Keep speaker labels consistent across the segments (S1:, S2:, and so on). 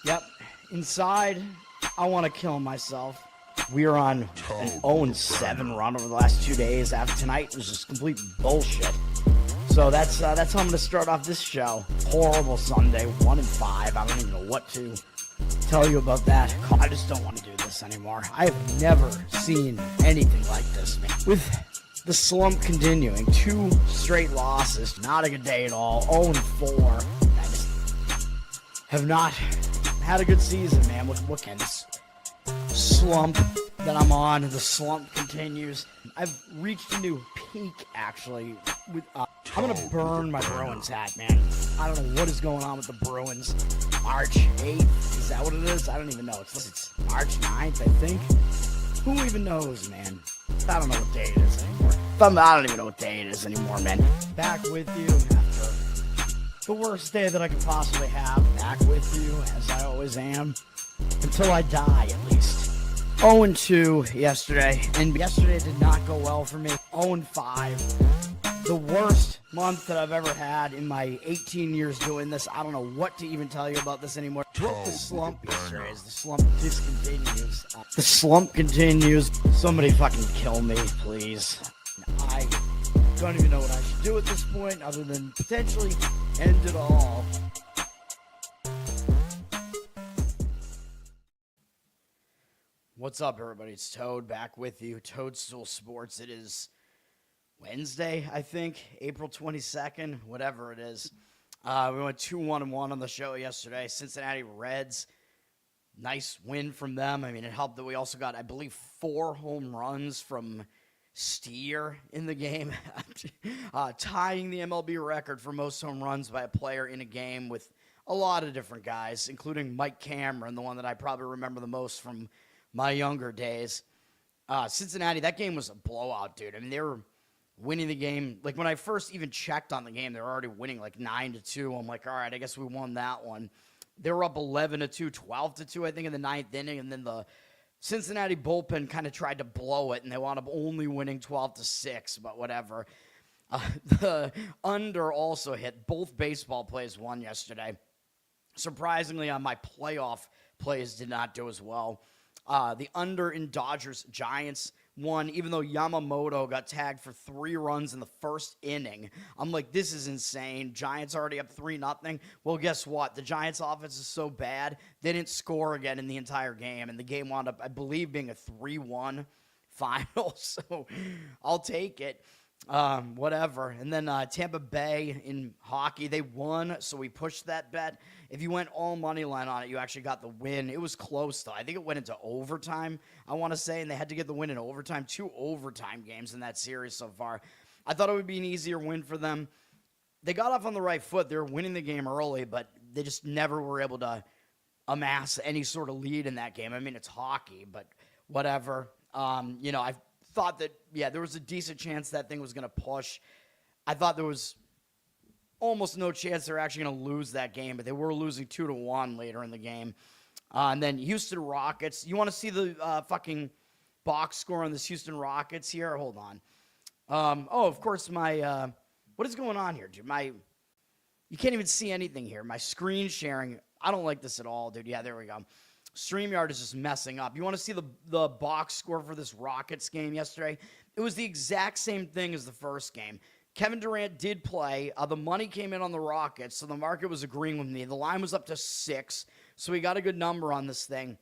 S1: Yep. Inside, I want to kill myself. We are on an 0-7 run over the last 2 days. After tonight, it was just complete bullshit. So that's how I'm going to start off this show. Horrible Sunday, 1-5. I don't even know what to tell you about that. I just don't want to do this anymore. I have never seen anything like this, man. With the slump continuing, 2 straight losses, not a good day at all. 0-4. I just have not had a good season, man. What can this slump that I'm on? The slump continues. I've reached a new peak, actually. I'm gonna burn my Bruins hat, man. I don't know what is going on with the Bruins. March 8th, is that what it is? I don't even know. It's March 9th, I think. Who even knows, man? I don't know what day it is anymore. I don't even know what day it is anymore, man. Back with you after the worst day that I could possibly have. Back with you, as I always am. Until I die, at least. 0-2 yesterday, and yesterday did not go well for me. 0-5. The worst month that I've ever had in my 18 years doing this. I don't know what to even tell you about this anymore. Broke the slump yesterday as the slump discontinues. The slump continues. Somebody fucking kill me, please. I don't even know what I should do at this point other than potentially end it all. What's up, everybody? It's Toad back with you. Toadstool Sports. It is Wednesday, I think, April 22nd, whatever it is. We went 2-1-1 on the show yesterday. Cincinnati Reds, nice win from them. I mean, it helped that we also got, I believe, 4 home runs from Steer in the game, tying the MLB record for most home runs by a player in a game with a lot of different guys, including Mike Cameron, the one that I probably remember the most from my younger days. Cincinnati, that game was a blowout, dude. I mean, they were winning the game. Like, when I first even checked on the game, they were already winning like 9-2. I'm like, all right, I guess we won that one. They were up 11-2, 12-2, I think, in the 9th inning, and then the Cincinnati bullpen kind of tried to blow it, and they wound up only winning 12-6, but whatever. The under also hit. Both baseball plays won yesterday. Surprisingly, on my playoff plays did not do as well. The under in Dodgers-Giants won, even though Yamamoto got tagged for 3 runs in the first inning. I'm like, this is insane. Giants already up 3-0. Well, guess what? The Giants' offense is so bad, they didn't score again in the entire game, and the game wound up, I believe, being a 3-1 final, so I'll take it. Whatever. And then Tampa Bay in hockey, they won, so we pushed that bet. If you went all money line on it, you actually got the win. It was close, though. I think it went into overtime, I want to say, and they had to get the win in overtime. 2 overtime games in that series so far. I thought it would be an easier win for them. They got off on the right foot. They were winning the game early, but they just never were able to amass any sort of lead in that game. I mean, it's hockey, but whatever. I thought that, there was a decent chance that thing was going to push. I thought there was almost no chance they're actually going to lose that game, but they were losing 2-1 later in the game. And then Houston Rockets. You want to see the fucking box score on this Houston Rockets here? Hold on. Of course, my what is going on here, dude? You can't even see anything here. My screen sharing, I don't like this at all, dude. Yeah, there we go. StreamYard is just messing up. You want to see the box score for this Rockets game yesterday? It was the exact same thing as the first game. Kevin Durant did play. The money came in on the Rockets, so the market was agreeing with me. The line was up to 6, so we got a good number on this thing.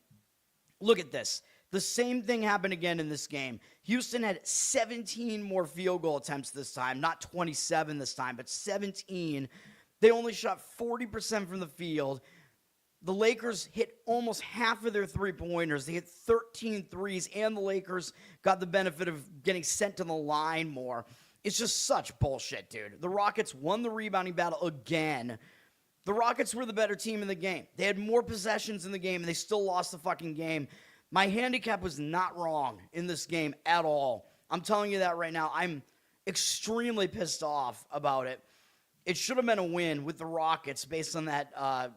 S1: Look at this. The same thing happened again in this game. Houston had 17 more field goal attempts this time. Not 27 this time, but 17. They only shot 40% from the field. The Lakers hit almost half of their three-pointers. They hit 13 threes, and the Lakers got the benefit of getting sent to the line more. It's just such bullshit, dude. The Rockets won the rebounding battle again. The Rockets were the better team in the game. They had more possessions in the game, and they still lost the fucking game. My handicap was not wrong in this game at all. I'm telling you that right now. I'm extremely pissed off about it. It should have been a win with the Rockets based on that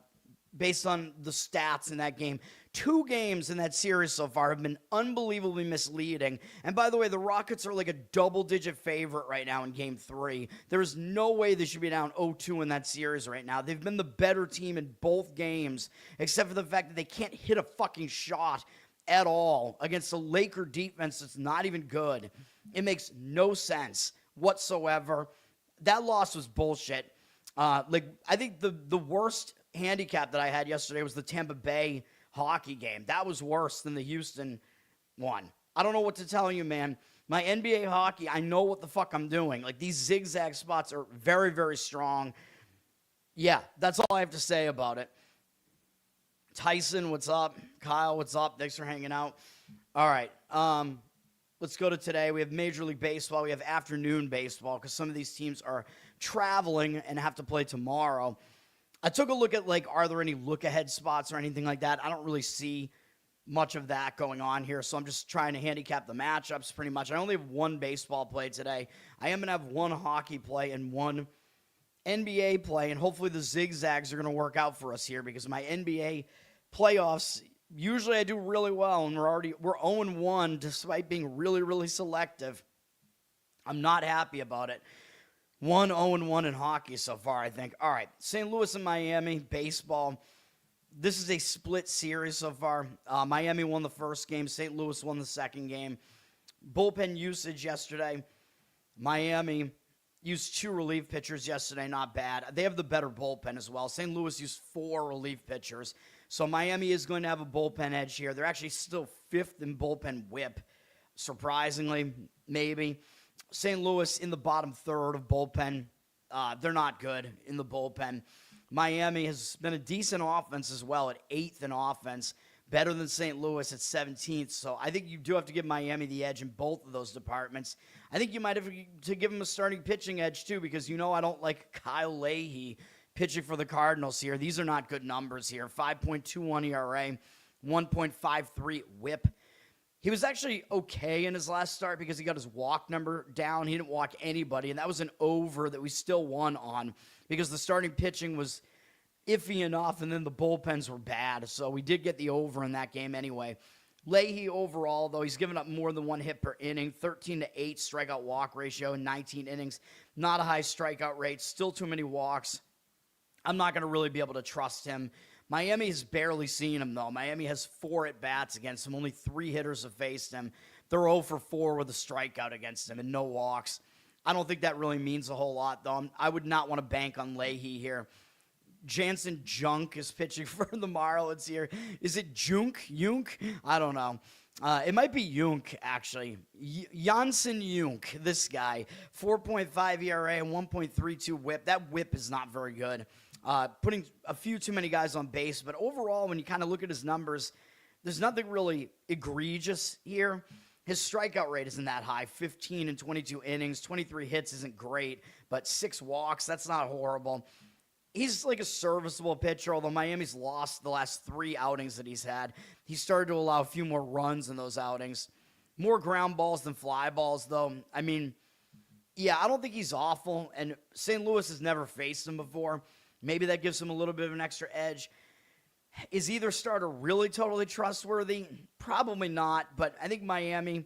S1: based on the stats in that game. 2 games in that series so far have been unbelievably misleading. And by the way, the Rockets are like a double-digit favorite right now in Game 3. There is no way they should be down 0-2 in that series right now. They've been the better team in both games, except for the fact that they can't hit a fucking shot at all against a Laker defense that's not even good. It makes no sense whatsoever. That loss was bullshit. I think the worst handicap that I had yesterday was the Tampa Bay hockey game. That was worse than the Houston one. I don't know what to tell you, man. My NBA hockey, I know what the fuck I'm doing. Like, these zigzag spots are very, very strong. Yeah, that's all I have to say about it. Tyson, what's up? Kyle, what's up? Thanks for hanging out. All right, let's go to today. We have Major League Baseball. We have afternoon baseball because some of these teams are traveling and have to play tomorrow. I took a look at, are there any look-ahead spots or anything like that? I don't really see much of that going on here, so I'm just trying to handicap the matchups pretty much. I only have one baseball play today. I am going to have one hockey play and one NBA play, and hopefully the zigzags are going to work out for us here because my NBA playoffs, usually I do really well, and we're 0-1 despite being really, really selective. I'm not happy about it. 0-1 in hockey so far, I think. All right, St. Louis and Miami, baseball. This is a split series so far. Miami won the first game. St. Louis won the second game. Bullpen usage yesterday. Miami used 2 relief pitchers yesterday. Not bad. They have the better bullpen as well. St. Louis used 4 relief pitchers. So Miami is going to have a bullpen edge here. They're actually still 5th in bullpen whip, surprisingly, maybe. St. Louis in the bottom third of bullpen. They're not good in the bullpen. Miami has been a decent offense as well at 8th in offense, better than St. Louis at 17th. So I think you do have to give Miami the edge in both of those departments. I think you might have to give them a starting pitching edge too because I don't like Kyle Leahy pitching for the Cardinals here. These are not good numbers here. 5.21 ERA, 1.53 whip. He was actually okay in his last start because he got his walk number down. He didn't walk anybody, and that was an over that we still won on because the starting pitching was iffy enough, and then the bullpens were bad. So we did get the over in that game anyway. Leahy overall, though, he's given up more than 1 hit per inning, 13-8 strikeout walk ratio in 19 innings. Not a high strikeout rate, still too many walks. I'm not going to really be able to trust him. Miami has barely seen him, though. Miami has 4 at-bats against him. Only 3 hitters have faced him. They're 0 for 4 with a strikeout against him and no walks. I don't think that really means a whole lot, though. I would not want to bank on Leahy here. Jansen Junk is pitching for the Marlins here. Is it Junk? I don't know. It might be Junk, actually. Jansen Junk, this guy. 4.5 ERA and 1.32 whip. That whip is not very good. Putting a few too many guys on base. But overall, when you kind of look at his numbers, there's nothing really egregious here. His strikeout rate isn't that high. 15 in 22 innings. 23 hits isn't great. But 6 walks, that's not horrible. He's like a serviceable pitcher, although Miami's lost the last 3 outings that he's had. He started to allow a few more runs in those outings. More ground balls than fly balls, though. I mean, yeah, I don't think he's awful. And St. Louis has never faced him before. Maybe that gives him a little bit of an extra edge. Is either starter really totally trustworthy? Probably not, but I think Miami,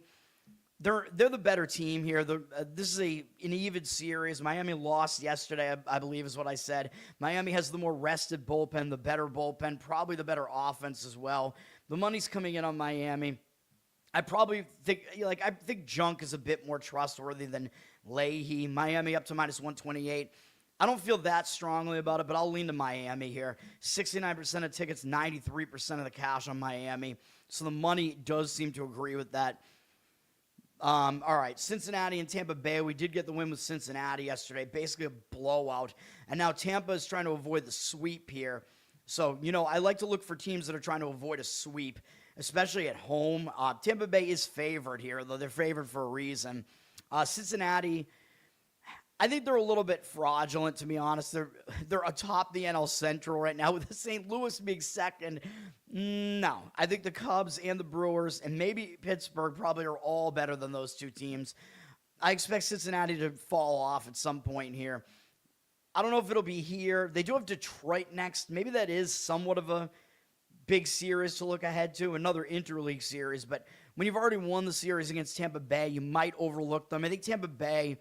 S1: they're the better team here. This is an even series. Miami lost yesterday, I believe is what I said. Miami has the more rested bullpen, the better bullpen, probably the better offense as well. The money's coming in on Miami. I think Junk is a bit more trustworthy than Leahy. Miami up to -128. I don't feel that strongly about it, but I'll lean to Miami here. 69% of tickets, 93% of the cash on Miami. So the money does seem to agree with that. All right, Cincinnati and Tampa Bay. We did get the win with Cincinnati yesterday, basically a blowout. And now Tampa is trying to avoid the sweep here. So, I like to look for teams that are trying to avoid a sweep, especially at home. Tampa Bay is favored here, though they're favored for a reason. Cincinnati, I think they're a little bit fraudulent, to be honest. They're atop the NL Central right now, with St. Louis being second. No, I think the Cubs and the Brewers and maybe Pittsburgh probably are all better than those 2 teams. I expect Cincinnati to fall off at some point here. I don't know if it'll be here. They do have Detroit next. Maybe that is somewhat of a big series to look ahead to, another interleague series. But when you've already won the series against Tampa Bay, you might overlook them. I think Tampa Bay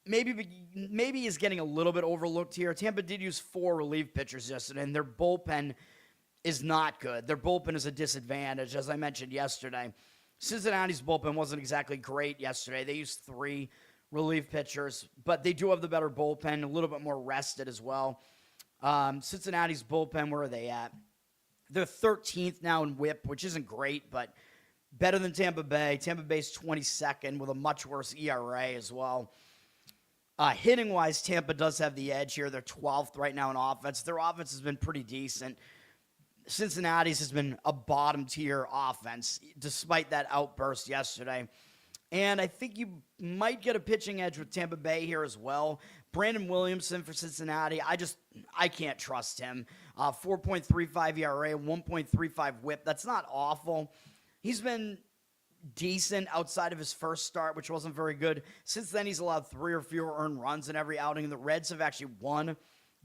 S1: maybe is getting a little bit overlooked here. Tampa did use 4 relief pitchers yesterday, and their bullpen is not good. Their bullpen is a disadvantage, as I mentioned yesterday. Cincinnati's bullpen wasn't exactly great yesterday. They used 3 relief pitchers, but they do have the better bullpen, a little bit more rested as well. Cincinnati's bullpen, where are they at? They're 13th now in whip, which isn't great, but better than Tampa Bay. Tampa Bay's 22nd with a much worse ERA as well. Hitting-wise, Tampa does have the edge here. They're 12th right now in offense. Their offense has been pretty decent. Cincinnati's has been a bottom-tier offense, despite that outburst yesterday. And I think you might get a pitching edge with Tampa Bay here as well. Brandon Williamson for Cincinnati, I can't trust him. 4.35 ERA, 1.35 whip. That's not awful. He's been decent outside of his first start, which wasn't very good. Since then, he's allowed 3 or fewer earned runs in every outing. The Reds have actually won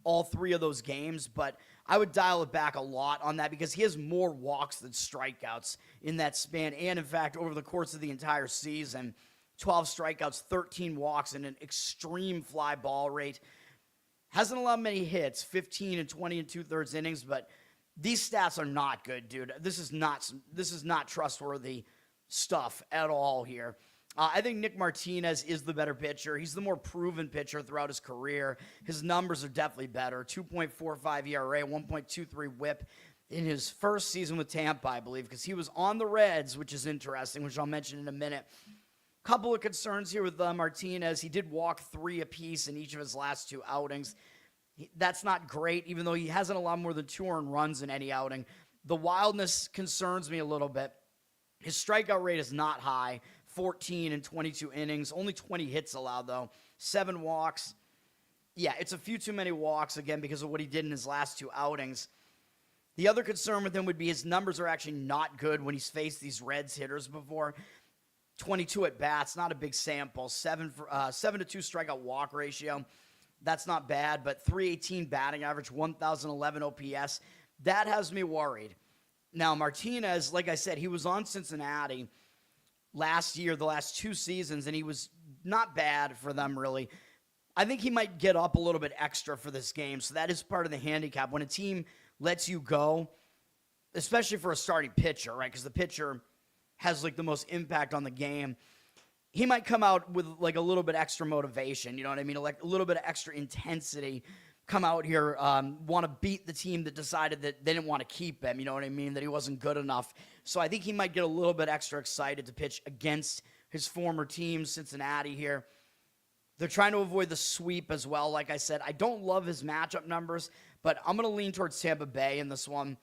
S1: all 3 of those games, but I would dial it back a lot on that because he has more walks than strikeouts in that span. And, in fact, over the course of the entire season, 12 strikeouts, 13 walks, and an extreme fly ball rate. Hasn't allowed many hits, 15 and 20 and 2/3 innings, but these stats are not good, dude. This is not trustworthy stuff at all here. I think Nick Martinez is the better pitcher. He's the more proven pitcher throughout his career. His numbers are definitely better. 2.45 ERA, 1.23 whip in his first season with Tampa, I believe, because he was on the Reds, which is interesting, which I'll mention in a minute. Couple of concerns here with Martinez. He did walk 3 apiece in each of his last 2 outings. That's not great, even though he hasn't allowed more than 2 earned runs in any outing. The wildness concerns me a little bit. His strikeout rate is not high, 14 and 22 innings. Only 20 hits allowed, though. 7 walks. Yeah, it's a few too many walks, again, because of what he did in his last 2 outings. The other concern with him would be his numbers are actually not good when he's faced these Reds hitters before. 22 at bats, not a big sample. 7 to 2 strikeout walk ratio. That's not bad, but 318 batting average, 1,011 OPS. That has me worried. Now, Martinez, like I said, he was on Cincinnati last year, the last 2 seasons, and he was not bad for them, really. I think he might get up a little bit extra for this game, so that is part of the handicap. When a team lets you go, especially for a starting pitcher, right, because the pitcher has, like, the most impact on the game, he might come out with, like, a little bit extra motivation, you know what I mean, like a little bit of extra intensity, come out here, want to beat the team that decided that they didn't want to keep him, you know what I mean, that he wasn't good enough. So I think he might get a little bit extra excited to pitch against his former team, Cincinnati here. They're trying to avoid the sweep as well, like I said. I don't love his matchup numbers, but I'm going to lean towards Tampa Bay in this one.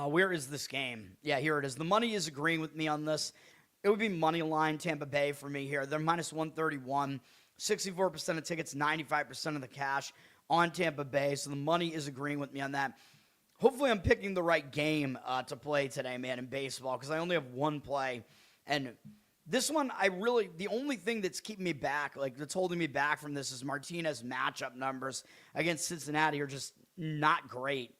S1: Where is this game? Yeah, here it is. The money is agreeing with me on this. It would be moneyline Tampa Bay for me here. They're minus 131, 64% of tickets, 95% of the cash on Tampa Bay. So the money is agreeing with me on that. Hopefully I'm picking the right game to play today, man, in baseball, because I only have one play. And this one, the only thing that's keeping me back, like that's holding me back from this is Martinez matchup numbers against Cincinnati are just not great.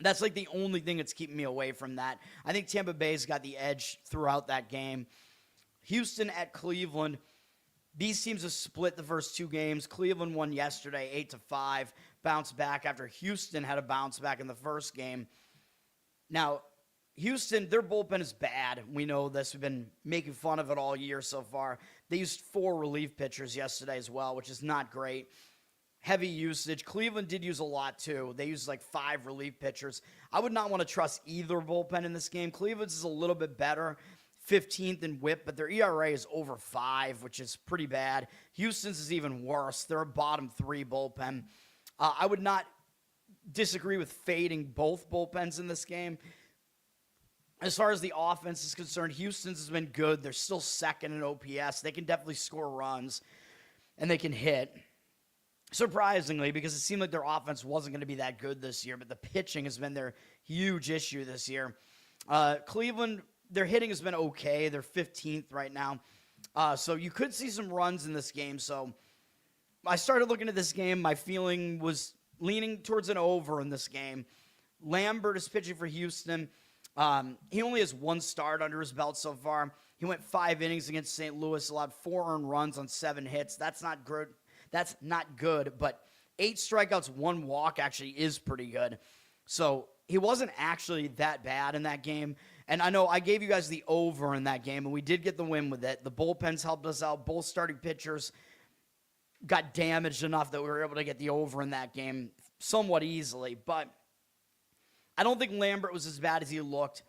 S1: That's like the only thing that's keeping me away from that. I think Tampa Bay's got the edge throughout that game. Houston at Cleveland. These teams have split the first 2 games. Cleveland won yesterday, 8-5. Bounced back after Houston had a bounce back in the first game. Now, Houston, their bullpen is bad. We know this. We've been making fun of it all year so far. They used 4 relief pitchers yesterday as well, which is not great. Heavy usage. Cleveland did use a lot, too. They used like 5 relief pitchers. I would not want to trust either bullpen in this game. Cleveland's is a little bit better, 15th in whip, but their ERA is over 5, which is pretty bad. Houston's is even worse. They're a bottom 3 bullpen. I would not disagree with fading both bullpens in this game. As far as the offense is concerned, Houston's has been good. They're still second in OPS. They can definitely score runs, and they can hit. Surprisingly, because it seemed like their offense wasn't going to be that good this year, but the pitching has been their huge issue this year. Cleveland, their hitting has been okay. They're 15th right now. So you could see some runs in this game. So I started looking at this game. My feeling was leaning towards an over in this game. Lambert is pitching for Houston. He only has one start under his belt so far. He went 5 innings against St. Louis, allowed 4 earned runs on 7 hits. That's not good. That's not good, but 8 strikeouts, 1 walk actually is pretty good. So he wasn't actually that bad in that game. And I know I gave you guys the over in that game, and we did get the win with it. The bullpens helped us out. Both starting pitchers got damaged enough that we were able to get the over in that game somewhat easily. But I don't think Lambert was as bad as he looked.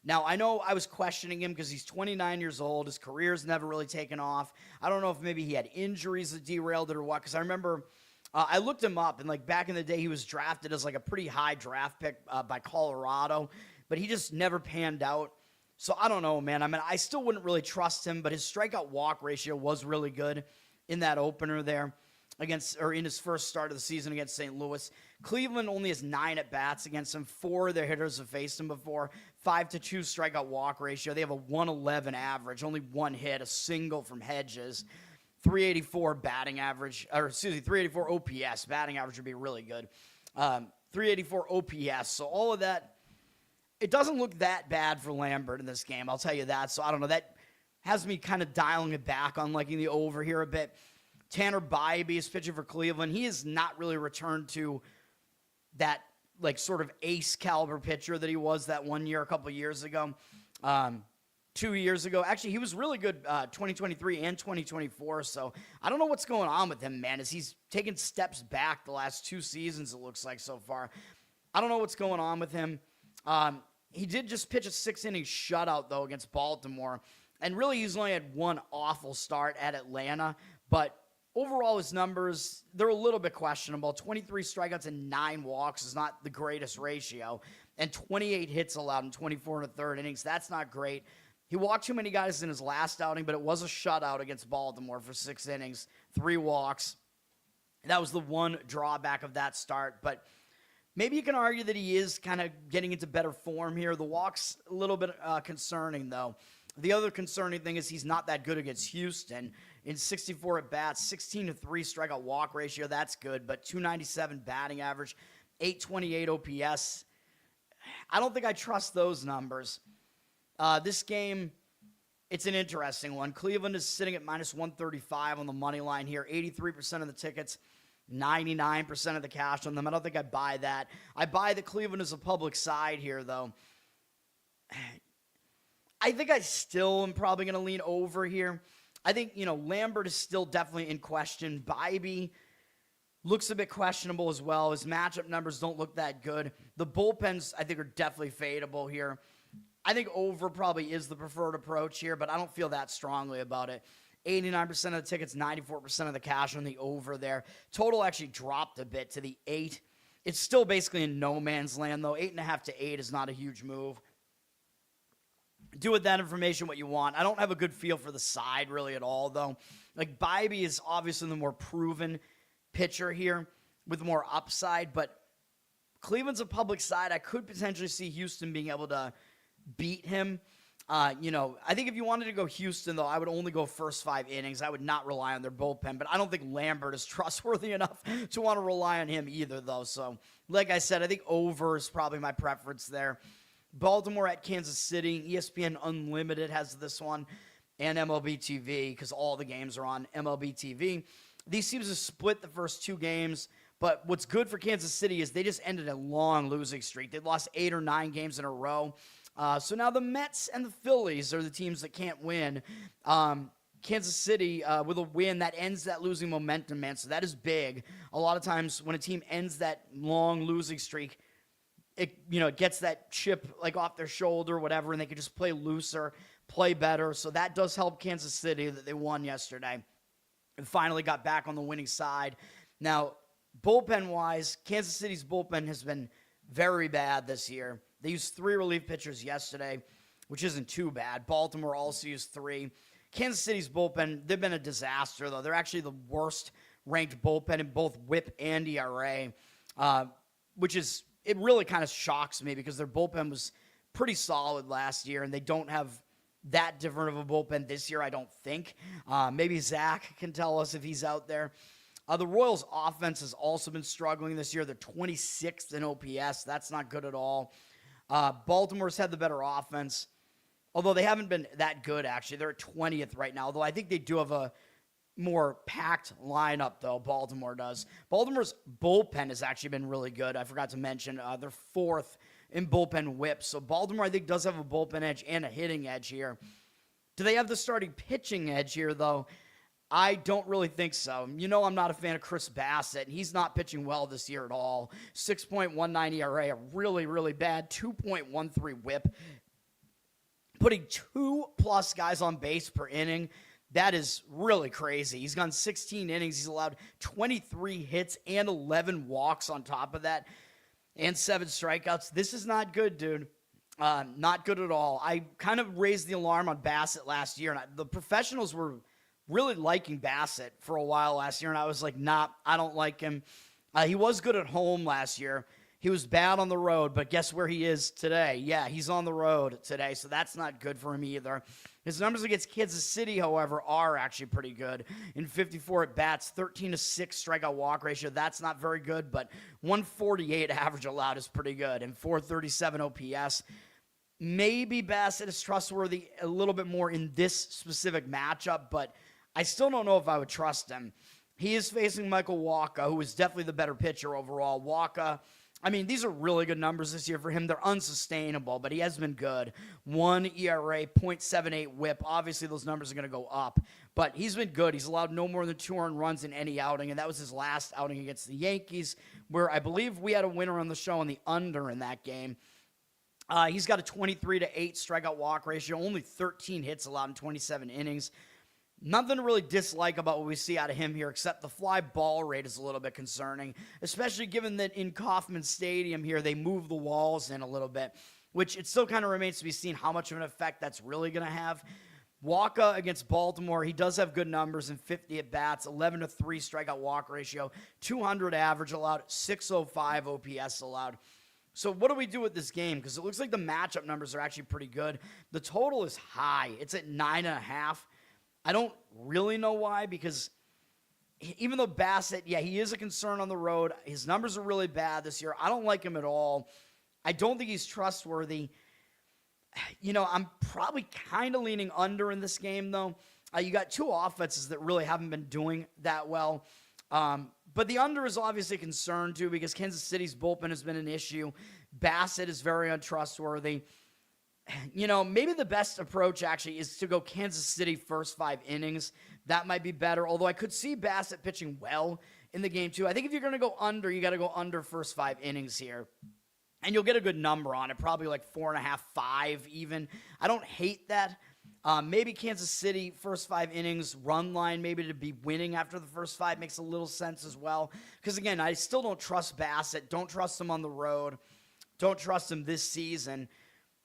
S1: Now, I know I was questioning him because he's 29 years old. His career's never really taken off. I don't know if maybe he had injuries that derailed it or what, because I remember I looked him up, and like back in the day, he was drafted as like a pretty high draft pick by Colorado, but he just never panned out. So I don't know, man. I mean, I still wouldn't really trust him, but his strikeout walk ratio was really good in that opener there in his first start of the season against St. Louis. Cleveland only has 9 at-bats against him. 4 of their hitters have faced him before. 5-2 strikeout walk ratio. They have a 111 average, only 1 hit, a single from Hedges. 384 batting average, 384 OPS. Batting average would be really good. 384 OPS. So all of that, it doesn't look that bad for Lambert in this game. I'll tell you that. So I don't know. That has me kind of dialing it back on liking the over here a bit. Tanner Bybee is pitching for Cleveland. He has not really returned to that like sort of ace caliber pitcher that he was that one year a couple years ago. 2 years ago. Actually, he was really good 2023 and 2024. So I don't know what's going on with him, man, as he's taken steps back the last 2 seasons, it looks like so far. I don't know what's going on with him. He did just pitch a 6-inning shutout, though, against Baltimore. And really, he's only had one awful start at Atlanta. But overall, his numbers, they're a little bit questionable. 23 strikeouts and 9 walks is not the greatest ratio. And 28 hits allowed in 24 and a third innings. That's not great. He walked too many guys in his last outing, but it was a shutout against Baltimore for 6 innings, 3 walks. That was the one drawback of that start. But maybe you can argue that he is kind of getting into better form here. The walk's a little bit concerning, though. The other concerning thing is he's not that good against Houston. In 64 at-bats, 16-3 strikeout walk ratio, that's good, but 297 batting average, 828 OPS. I don't think I trust those numbers. This game, it's an interesting one. Cleveland is sitting at minus 135 on the money line here. 83% of the tickets, 99% of the cash on them. I don't think I buy that. I buy that Cleveland is a public side here, though. I think I still am probably going to lean over here. I think, Lambert is still definitely in question. Bybee looks a bit questionable as well. His matchup numbers don't look that good. The bullpens, I think, are definitely fadeable here. I think over probably is the preferred approach here, but I don't feel that strongly about it. 89% of the tickets, 94% of the cash on the over there. Total actually dropped a bit to the 8. It's still basically in no man's land, though. 8.5 to 8 is not a huge move. Do with that information what you want. I don't have a good feel for the side really at all, though. Like, Bybee is obviously the more proven pitcher here with more upside, but Cleveland's a public side. I could potentially see Houston being able to beat him. I think if you wanted to go Houston, though, I would only go first 5 innings. I would not rely on their bullpen, but I don't think Lambert is trustworthy enough to want to rely on him either, though. So, like I said, I think over is probably my preference there. Baltimore at Kansas City. ESPN Unlimited has this one, and MLB TV, because all the games are on MLB TV. These teams have split the first 2 games, but what's good for Kansas City is they just ended a long losing streak. They've lost 8 or 9 games in a row. So now the Mets and the Phillies are the teams that can't win. Kansas City with a win that ends that losing momentum, man. So that is big. A lot of times when a team ends that long losing streak, it gets that chip like off their shoulder or whatever, and they can just play looser, play better. So that does help Kansas City that they won yesterday and finally got back on the winning side. Now, bullpen-wise, Kansas City's bullpen has been very bad this year. They used 3 relief pitchers yesterday, which isn't too bad. Baltimore also used 3. Kansas City's bullpen, they've been a disaster, though. They're actually the worst-ranked bullpen in both WHIP and ERA, which is, it really kind of shocks me because their bullpen was pretty solid last year, and they don't have that different of a bullpen this year, I don't think. Maybe Zach can tell us if he's out there. The Royals' offense has also been struggling this year. They're 26th in OPS. That's not good at all. Baltimore's had the better offense, although they haven't been that good, actually. They're at 20th right now, although I think they do have a more packed lineup, though. Baltimore does. Baltimore's bullpen has actually been really good. I forgot to mention they're 4th in bullpen whips. So Baltimore, I think, does have a bullpen edge and a hitting edge here. Do they have the starting pitching edge here, though? I don't really think so. You know I'm not a fan of Chris Bassett, and he's not pitching well this year at all. 6.19 ERA, a really, really bad 2.13 whip. Putting 2+ guys on base per inning, that is really crazy. He's gone 16 innings. He's allowed 23 hits and 11 walks on top of that, and 7 strikeouts. This is not good, dude. Not good at all. I kind of raised the alarm on Bassett last year, and the professionals were really liking Bassett for a while last year, and I was like, nah, I don't like him. He was good at home last year. He was bad on the road, but guess where he is today? Yeah, he's on the road today, so that's not good for him either. His numbers against Kansas City, however, are actually pretty good. In 54 at-bats, 13-6 strikeout walk ratio. That's not very good, but 148 average allowed is pretty good, and 437 OPS. Maybe Bassett is trustworthy a little bit more in this specific matchup, but I still don't know if I would trust him. He is facing Michael Wacha, who is definitely the better pitcher overall. Wacha, I mean, these are really good numbers this year for him. They're unsustainable, but he has been good. 1 ERA, 0.78 whip. Obviously, those numbers are going to go up, but he's been good. He's allowed no more than 2 earned runs in any outing, and that was his last outing against the Yankees, where I believe we had a winner on the show on the under in that game. He's got a 23-8 strikeout walk ratio, only 13 hits allowed in 27 innings. Nothing to really dislike about what we see out of him here, except the fly ball rate is a little bit concerning, especially given that in Kauffman Stadium here, they move the walls in a little bit, which it still kind of remains to be seen how much of an effect that's really going to have. Wacha against Baltimore, he does have good numbers in 50 at-bats, 11-3 strikeout walk ratio, 200 average allowed, 605 OPS allowed. So what do we do with this game? Because it looks like the matchup numbers are actually pretty good. The total is high. It's at 9.5. I don't really know why, because even though Bassett, yeah, he is a concern on the road. His numbers are really bad this year. I don't like him at all. I don't think he's trustworthy. You know, I'm probably kind of leaning under in this game, though. You got 2 offenses that really haven't been doing that well. But the under is obviously a concern, too, because Kansas City's bullpen has been an issue. Bassett is very untrustworthy. You know, maybe the best approach actually is to go Kansas City first 5 innings. That might be better, although I could see Bassett pitching well in the game, too. I think if you're going to go under, you got to go under first 5 innings here. And you'll get a good number on it, probably like 4.5, 5 even. I don't hate that. Maybe Kansas City first 5 innings, run line maybe to be winning after the first 5 makes a little sense as well. Because, again, I still don't trust Bassett. Don't trust him on the road. Don't trust him this season.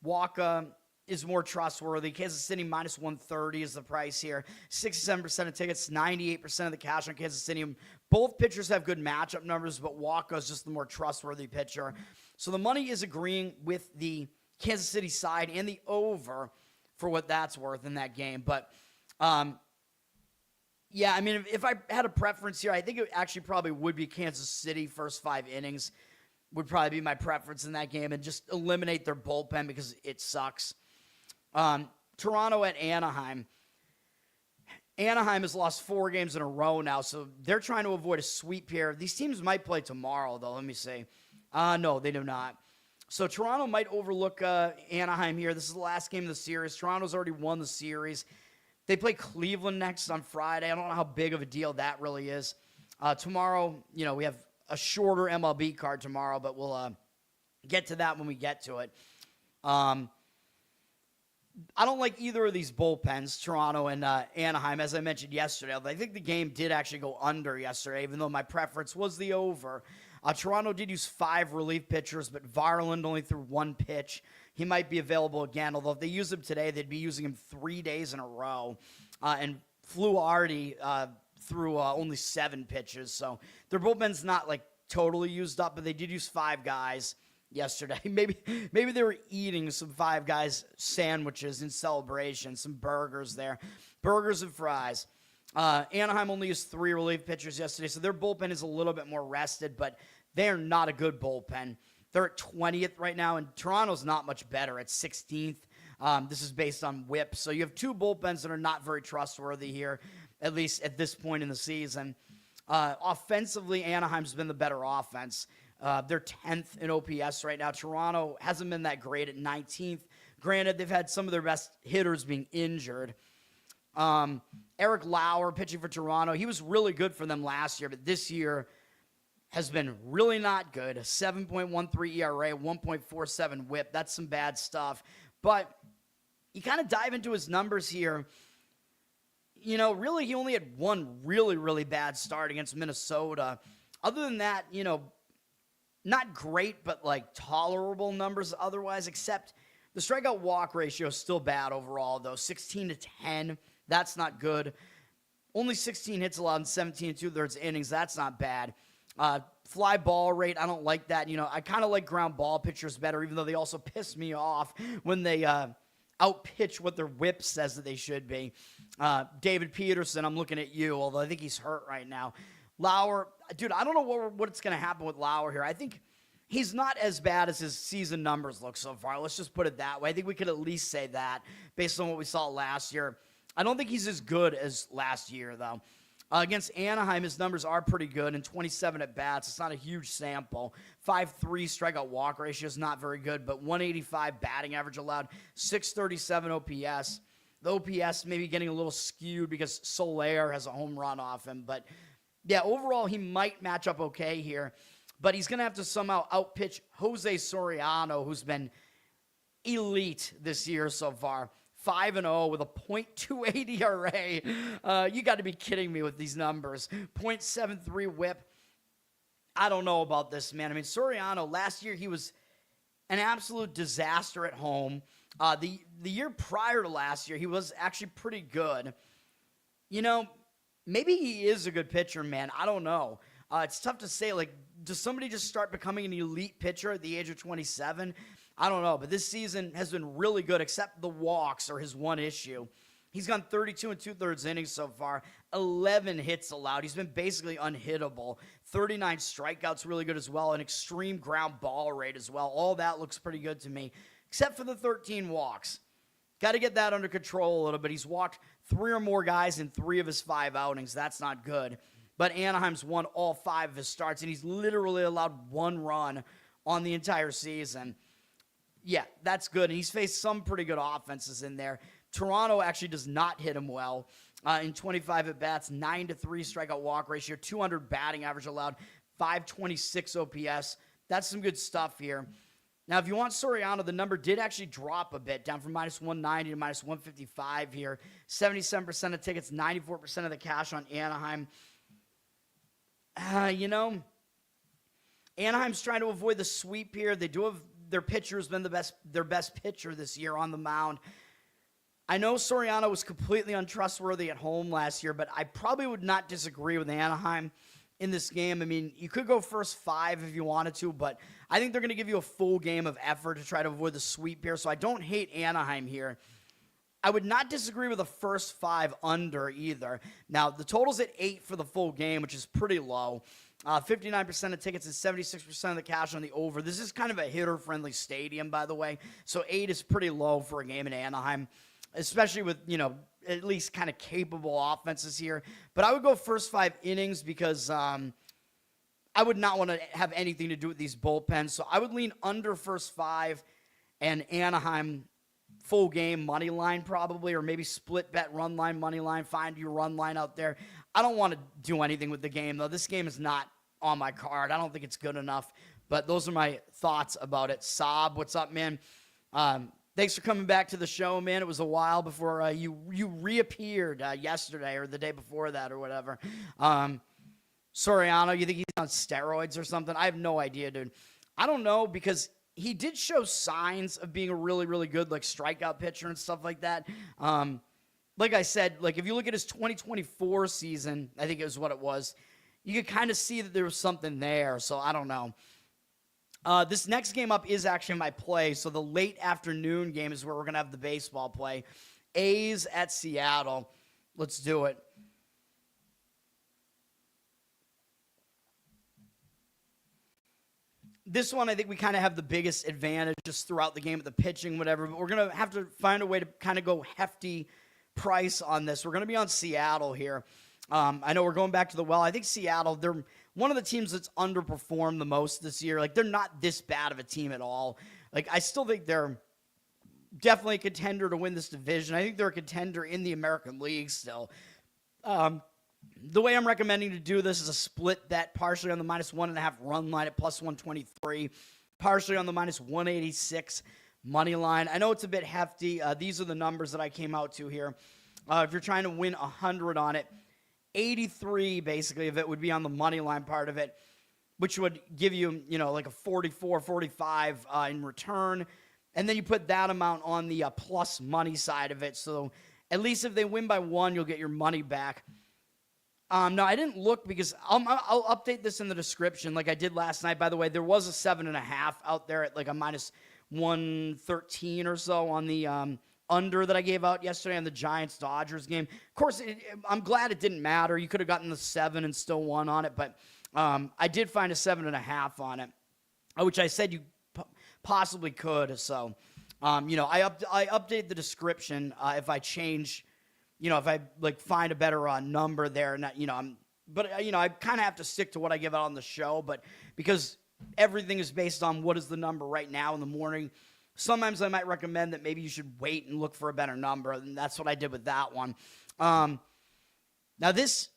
S1: Wacha is more trustworthy. Kansas City minus 130 is the price here. 67% of tickets, 98% of the cash on Kansas City. Both pitchers have good matchup numbers, but Wacha is just the more trustworthy pitcher. So the money is agreeing with the Kansas City side and the over for what that's worth in that game. But, yeah, I mean, if I had a preference here, I think it actually probably would be Kansas City first 5 innings. Would probably be my preference in that game, and just eliminate their bullpen because it sucks. Toronto at Anaheim. Anaheim has lost 4 games in a row now, so they're trying to avoid a sweep here. These teams might play tomorrow, though. Let me see. No, they do not. So Toronto might overlook Anaheim here. This is the last game of the series. Toronto's already won the series. They play Cleveland next on Friday. I don't know how big of a deal that really is. Tomorrow, you know, we have a shorter MLB card tomorrow, but we'll get to that when we get to it. I don't like either of these bullpens, Toronto and Anaheim, as I mentioned yesterday. I think the game did actually go under yesterday, even though my preference was the over. Toronto did use 5 relief pitchers, but Varland only threw 1 pitch. He might be available again, although if they use him today, they'd be using him 3 days in a row. And Fluharty threw only 7 pitches, so their bullpen's not like totally used up, but they did use 5 guys yesterday. Maybe they were eating some 5 guys sandwiches in celebration, some burgers there, burgers and fries. Anaheim only used 3 relief pitchers yesterday, so their bullpen is a little bit more rested, but they're not a good bullpen. They're at 20th right now, and Toronto's not much better at 16th. This is based on whip. So you have 2 bullpens that are not very trustworthy here, at least at this point in the season. Offensively, Anaheim's been the better offense. They're 10th in OPS right now. Toronto hasn't been that great at 19th. Granted, they've had some of their best hitters being injured. Eric Lauer pitching for Toronto. He was really good for them last year, but this year has been really not good. A 7.13 ERA, 1.47 whip. That's some bad stuff. But you kind of dive into his numbers here. You know, really, he only had one really, really bad start against Minnesota. Other than that, you know, not great, but like tolerable numbers otherwise, except the strikeout walk ratio is still bad overall, though. 16-10. That's not good. Only 16 hits allowed in 17 2/3 innings. That's not bad. Fly ball rate, I don't like that. You know, I kind of like ground ball pitchers better, even though they also piss me off when they outpitch what their whip says that they should be. David Peterson, I'm looking at you, although I think he's hurt right now. Lauer, dude, I don't know what's going to happen with Lauer here. I think he's not as bad as his season numbers look so far. Let's just put it that way. I think we could at least say that based on what we saw last year. I don't think he's as good as last year, though. Against Anaheim, his numbers are pretty good, and 27 at-bats. It's not a huge sample. 5.3 strikeout walk ratio is not very good, but 185 batting average allowed, 637 OPS. The OPS maybe getting a little skewed because Soler has a home run off him. But, yeah, overall, he might match up okay here. But he's going to have to somehow outpitch Jose Soriano, who's been elite this year so far. 5-0 with a .28 ERA. You got to be kidding me with these numbers. .73 whip. I don't know about this, man. I mean, Soriano, last year he was an absolute disaster at home. The year prior to last year, he was actually pretty good. You know, maybe he is a good pitcher, man. I don't know. It's tough to say. Like, does somebody just start becoming an elite pitcher at the age of 27? I don't know, but this season has been really good, except the walks are his one issue. He's gone 32 2/3 innings so far, 11 hits allowed. He's been basically unhittable. 39 strikeouts, really good as well, an extreme ground ball rate as well. All that looks pretty good to me, except for the 13 walks. Got to get that under control a little bit. He's walked 3 or more guys in 3 of his 5 outings. That's not good. But Anaheim's won all 5 of his starts, and he's literally allowed 1 run on the entire season. Yeah, that's good. And he's faced some pretty good offenses in there. Toronto actually does not hit him well. In 25 at-bats, 9-3 strikeout walk ratio, 200 batting average allowed, 526 OPS. That's some good stuff here. Now, if you want Soriano, the number did actually drop a bit, down from -190 to -155 here. 77% of tickets, 94% of the cash on Anaheim. You know, Anaheim's trying to avoid the sweep here. They do have their pitcher's been their best pitcher this year on the mound. I know Soriano was completely untrustworthy at home last year, but I probably would not disagree with Anaheim in this game. I mean, you could go first 5 if you wanted to, but I think they're going to give you a full game of effort to try to avoid the sweep here, so I don't hate Anaheim here. I would not disagree with the first 5 under either. Now, the total's at 8 for the full game, which is pretty low. 59% of tickets and 76% of the cash on the over. This is kind of a hitter-friendly stadium, by the way. So 8 is pretty low for a game in Anaheim, especially with, you know, at least kind of capable offenses here. But I would go first 5 innings because I would not want to have anything to do with these bullpens. So I would lean under first 5 and Anaheim full game money line probably, or maybe split bet run line, money line, find your run line out there. I don't want to do anything with the game, though. This game is not on my card. I don't think it's good enough, but those are my thoughts about it. Saab, what's up, man? Thanks for coming back to the show, man. It was a while before you reappeared yesterday or the day before that or whatever. Soriano, you think he's on steroids or something? I have no idea, dude. I don't know, because he did show signs of being a really, really good, like, strikeout pitcher and stuff like that. Like I said, like, if you look at his 2024 season, I think it was what it was, you could kind of see that there was something there, so I don't know. This next game up is actually my play, so the late afternoon game is where we're going to have the baseball play. A's at Seattle. Let's do it. this one, I think we kind of have the biggest advantage just throughout the game with the pitching, whatever. But we're going to have to find a way to kind of go hefty price on this. We're going to be on Seattle here. I know we're going back to the well. I think Seattle, they're one of the teams that's underperformed the most this year. Like, they're not this bad of a team at all. Like, I still think they're definitely a contender to win this division. I think they're a contender in the American League still. The way I'm recommending to do this is a split bet, partially on the -1.5 run line at +123, partially on the -186 money line. I know it's a bit hefty. These are the numbers that I came out to here. If you're trying to win 100 on it, 83 basically of it would be on the money line part of it, which would give you, like a 44, 45 in return. And then you put that amount on the plus money side of it. So at least if they win by 1, you'll get your money back. No, I didn't look because I'll update this in the description like I did last night. By the way, there was a 7.5 out there at like a -113 or so on the under that I gave out yesterday on the Giants-Dodgers game. Of course, I'm glad it didn't matter. You could have gotten the 7 and still won on it, but I did find a 7.5 on it, which I said you possibly could. So, I update the description if I change. If I find a better number there, and I kind of have to stick to what I give out on the show, but because everything is based on what is the number right now in the morning, sometimes I might recommend that maybe you should wait and look for a better number, and that's what I did with that one. Now this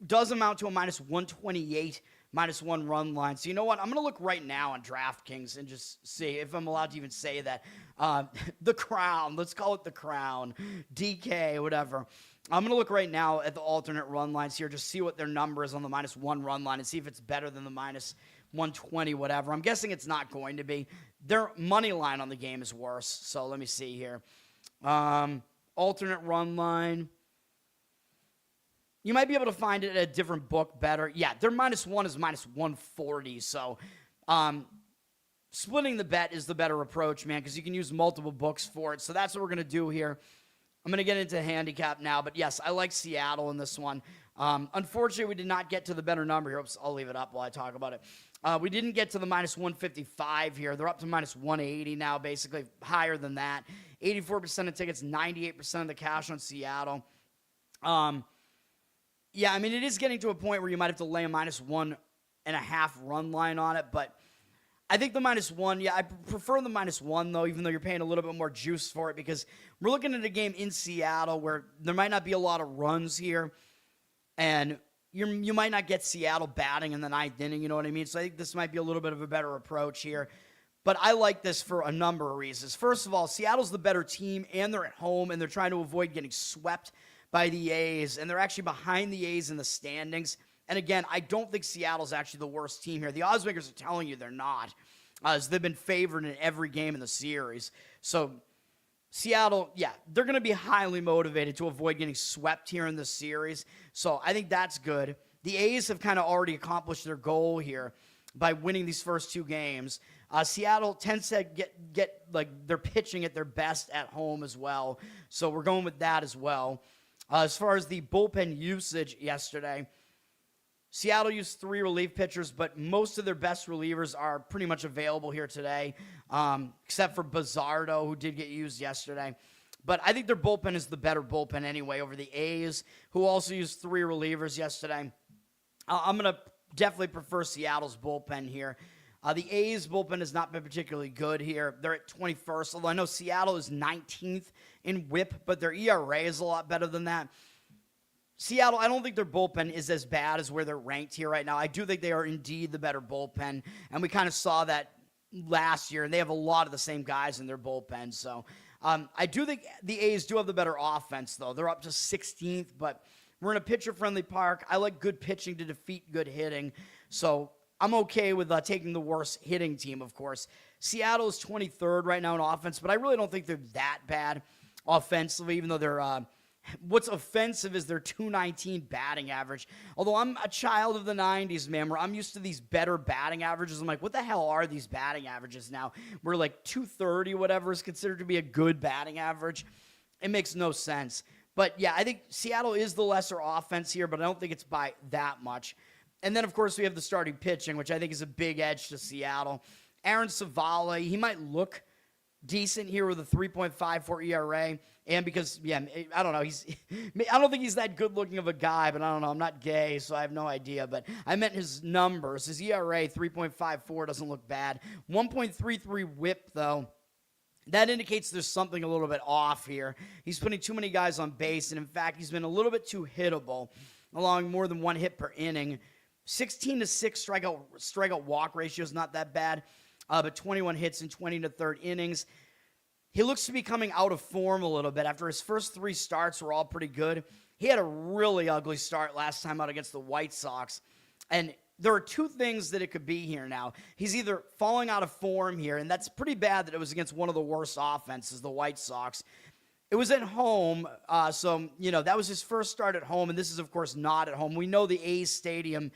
S1: does amount to a -128, -1 run line. So you know what? I'm going to look right now on DraftKings and just see if I'm allowed to even say that. The Crown, let's call it the Crown, DK, whatever. I'm going to look right now at the alternate run lines here, just see what their number is on the -1 run line and see if it's better than the -120, whatever. I'm guessing it's not going to be. Their money line on the game is worse. So let me see here. Alternate run line. You might be able to find it at a different book better. Yeah, their -1 is -140. So splitting the bet is the better approach, man, because you can use multiple books for it. So that's what we're going to do here. I'm going to get into handicap now. But, yes, I like Seattle in this one. Unfortunately, we did not get to the better number here. Oops, I'll leave it up while I talk about it. We didn't get to the -155 here. They're up to -180 now, basically higher than that. 84% of tickets, 98% of the cash on Seattle. Yeah, I mean, it is getting to a point where you might have to lay a -1.5 run line on it, but I think the -1, yeah, I prefer the -1, though, even though you're paying a little bit more juice for it, because we're looking at a game in Seattle where there might not be a lot of runs here, and you might not get Seattle batting in the 9th inning, you know what I mean? So I think this might be a little bit of a better approach here. But I like this for a number of reasons. First of all, Seattle's the better team, and they're at home, and they're trying to avoid getting swept by the A's, and they're actually behind the A's in the standings. And again, I don't think Seattle's actually the worst team here. The odds makers are telling you they're not, as they've been favored in every game in the series. So Seattle, yeah, they're going to be highly motivated to avoid getting swept here in this series. So I think that's good. The A's have kind of already accomplished their goal here by winning these first 2 games. Seattle tends to get like their pitching at their best at home as well. So we're going with that as well. As far as the bullpen usage yesterday, Seattle used 3 relief pitchers, but most of their best relievers are pretty much available here today, except for Bizzardo, who did get used yesterday. But I think their bullpen is the better bullpen anyway over the A's, who also used 3 relievers yesterday. I'm going to definitely prefer Seattle's bullpen here. The A's bullpen has not been particularly good here. They're at 21st, although I know Seattle is 19th in whip, but their ERA is a lot better than that. Seattle, I don't think their bullpen is as bad as where they're ranked here right now. I do think they are indeed the better bullpen, and we kind of saw that last year, and they have a lot of the same guys in their bullpen. So I do think the A's do have the better offense, though. They're up to 16th, but we're in a pitcher-friendly park. I like good pitching to defeat good hitting, so I'm okay with taking the worst hitting team, of course. Seattle is 23rd right now in offense, but I really don't think they're that bad offensively, even though they're what's offensive is their .219 batting average. Although I'm a child of the 90s, man, where I'm used to these better batting averages. I'm like, what the hell are these batting averages now? Where like .230, whatever, is considered to be a good batting average. It makes no sense. But, yeah, I think Seattle is the lesser offense here, but I don't think it's by that much. And then, of course, we have the starting pitching, which I think is a big edge to Seattle. Aaron Savale, he might look decent here with a 3.54 ERA. And because, I don't know, I don't think he's that good looking of a guy, but I don't know, I'm not gay, so I have no idea. But I meant his numbers. His ERA, 3.54, doesn't look bad. 1.33 whip, though. That indicates there's something a little bit off here. He's putting too many guys on base, and in fact, he's been a little bit too hittable, allowing more than 1 hit per inning. 16-6 strikeout walk ratio is not that bad, but 21 hits in 20 to third innings. He looks to be coming out of form a little bit. After his first 3 starts were all pretty good, he had a really ugly start last time out against the White Sox. And there are 2 things that it could be here now. He's either falling out of form here, and that's pretty bad that it was against one of the worst offenses, the White Sox. It was at home, so, that was his first start at home, and this is, of course, not at home. We know the A's stadium,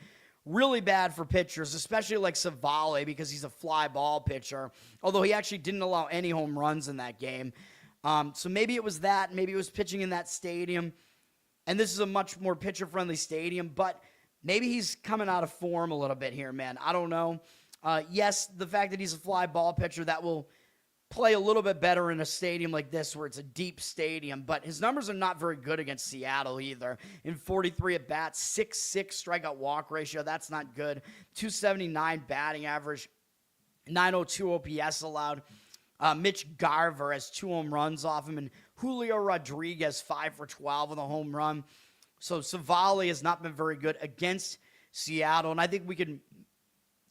S1: really bad for pitchers, especially like Savale, because he's a fly ball pitcher, although he actually didn't allow any home runs in that game. So maybe it was that. Maybe it was pitching in that stadium, and this is a much more pitcher-friendly stadium, but maybe he's coming out of form a little bit here, man. I don't know. Yes, the fact that he's a fly ball pitcher, that will play a little bit better in a stadium like this where it's a deep stadium, but his numbers are not very good against Seattle either. In 43 at-bats, 6.6 strikeout walk ratio, that's not good. 279 batting average, 902 OPS allowed. Mitch Garver has 2 home runs off him, and Julio Rodriguez 5 for 12 with a home run. So Savale has not been very good against Seattle, and I think we can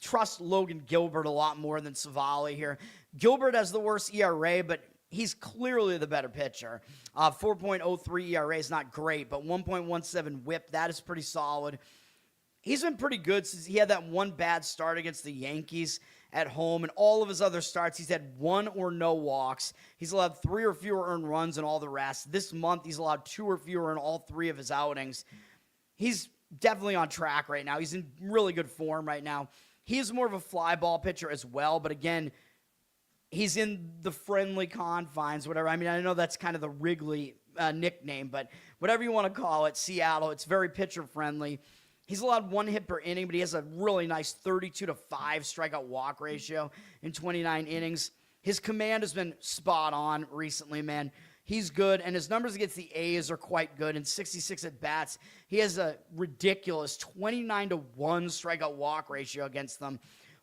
S1: trust Logan Gilbert a lot more than Savale here. Gilbert has the worst ERA, but he's clearly the better pitcher. 4.03 ERA is not great, but 1.17 whip, that is pretty solid. He's been pretty good since he had that one bad start against the Yankees at home, and all of his other starts, he's had 1 or no walks. He's allowed 3 or fewer earned runs and all the rest. This month, he's allowed 2 or fewer in all 3 of his outings. He's definitely on track right now. He's in really good form right now. He is more of a fly ball pitcher as well, but again, he's in the friendly confines, whatever. I mean, I know that's kind of the Wrigley nickname, but whatever you want to call it, Seattle, it's very pitcher friendly. He's allowed 1 hit per inning, but he has a really nice 32-5 strikeout walk ratio in 29 innings. His command has been spot on recently, man. He's good, and his numbers against the A's are quite good. In 66 at-bats, he has a ridiculous 29-1 strikeout walk ratio against them.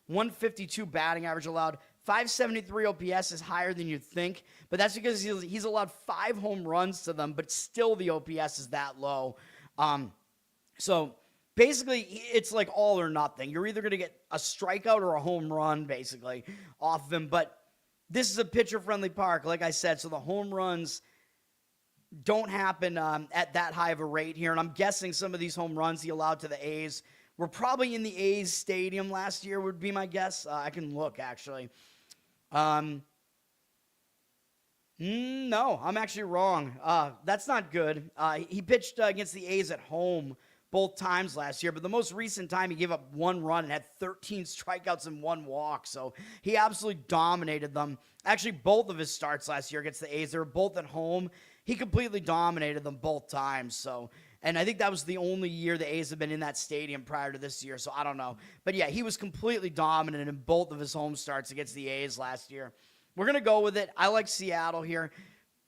S1: 152 batting average allowed. 573 OPS is higher than you'd think, but that's because he's allowed 5 home runs to them, but still the OPS is that low. So basically, it's like all or nothing. You're either going to get a strikeout or a home run, basically, off of him, but this is a pitcher-friendly park, like I said, so the home runs don't happen at that high of a rate here, and I'm guessing some of these home runs he allowed to the A's were probably in the A's stadium last year, would be my guess. I can look, actually. No, I'm actually wrong. That's not good. He pitched against the A's at home both times last year, but the most recent time he gave up 1 run and had 13 strikeouts and 1 walk, so he absolutely dominated them. Actually, both of his starts last year against the A's, they were both at home. He completely dominated them both times, and I think that was the only year the A's have been in that stadium prior to this year, so I don't know. But yeah, he was completely dominant in both of his home starts against the A's last year. We're going to go with it. I like Seattle here.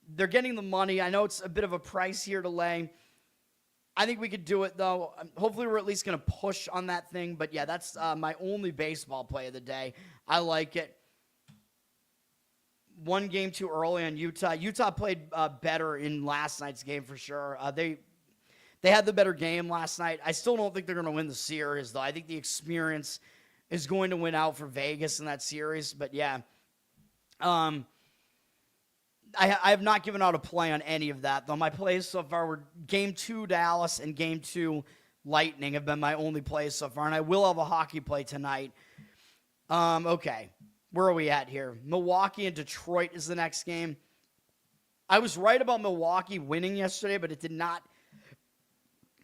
S1: They're getting the money. I know it's a bit of a price here to lay. I think we could do it, though. Hopefully, we're at least going to push on that thing. But, yeah, that's my only baseball play of the day. I like it. 1 game too early on Utah. Utah played better in last night's game for sure. They had the better game last night. I still don't think they're going to win the series, though. I think the experience is going to win out for Vegas in that series. But, yeah. I have not given out a play on any of that, though. My plays so far were Game 2 Dallas and Game 2 Lightning have been my only plays so far, and I will have a hockey play tonight. Okay, where are we at here? Milwaukee and Detroit is the next game. I was right about Milwaukee winning yesterday, but it did not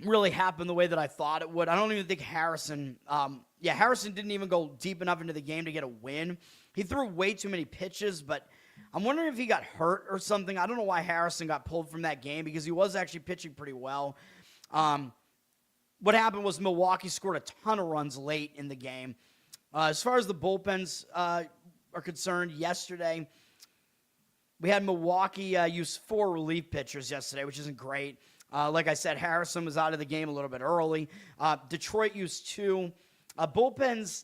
S1: really happen the way that I thought it would. I don't even think Harrison didn't even go deep enough into the game to get a win. He threw way too many pitches, but I'm wondering if he got hurt or something. I don't know why Harrison got pulled from that game because he was actually pitching pretty well. what happened was Milwaukee scored a ton of runs late in the game. As far as the bullpens are concerned, yesterday we had Milwaukee use 4 relief pitchers yesterday, which isn't great. Like I said, Harrison was out of the game a little bit early. Detroit used 2. Bullpens,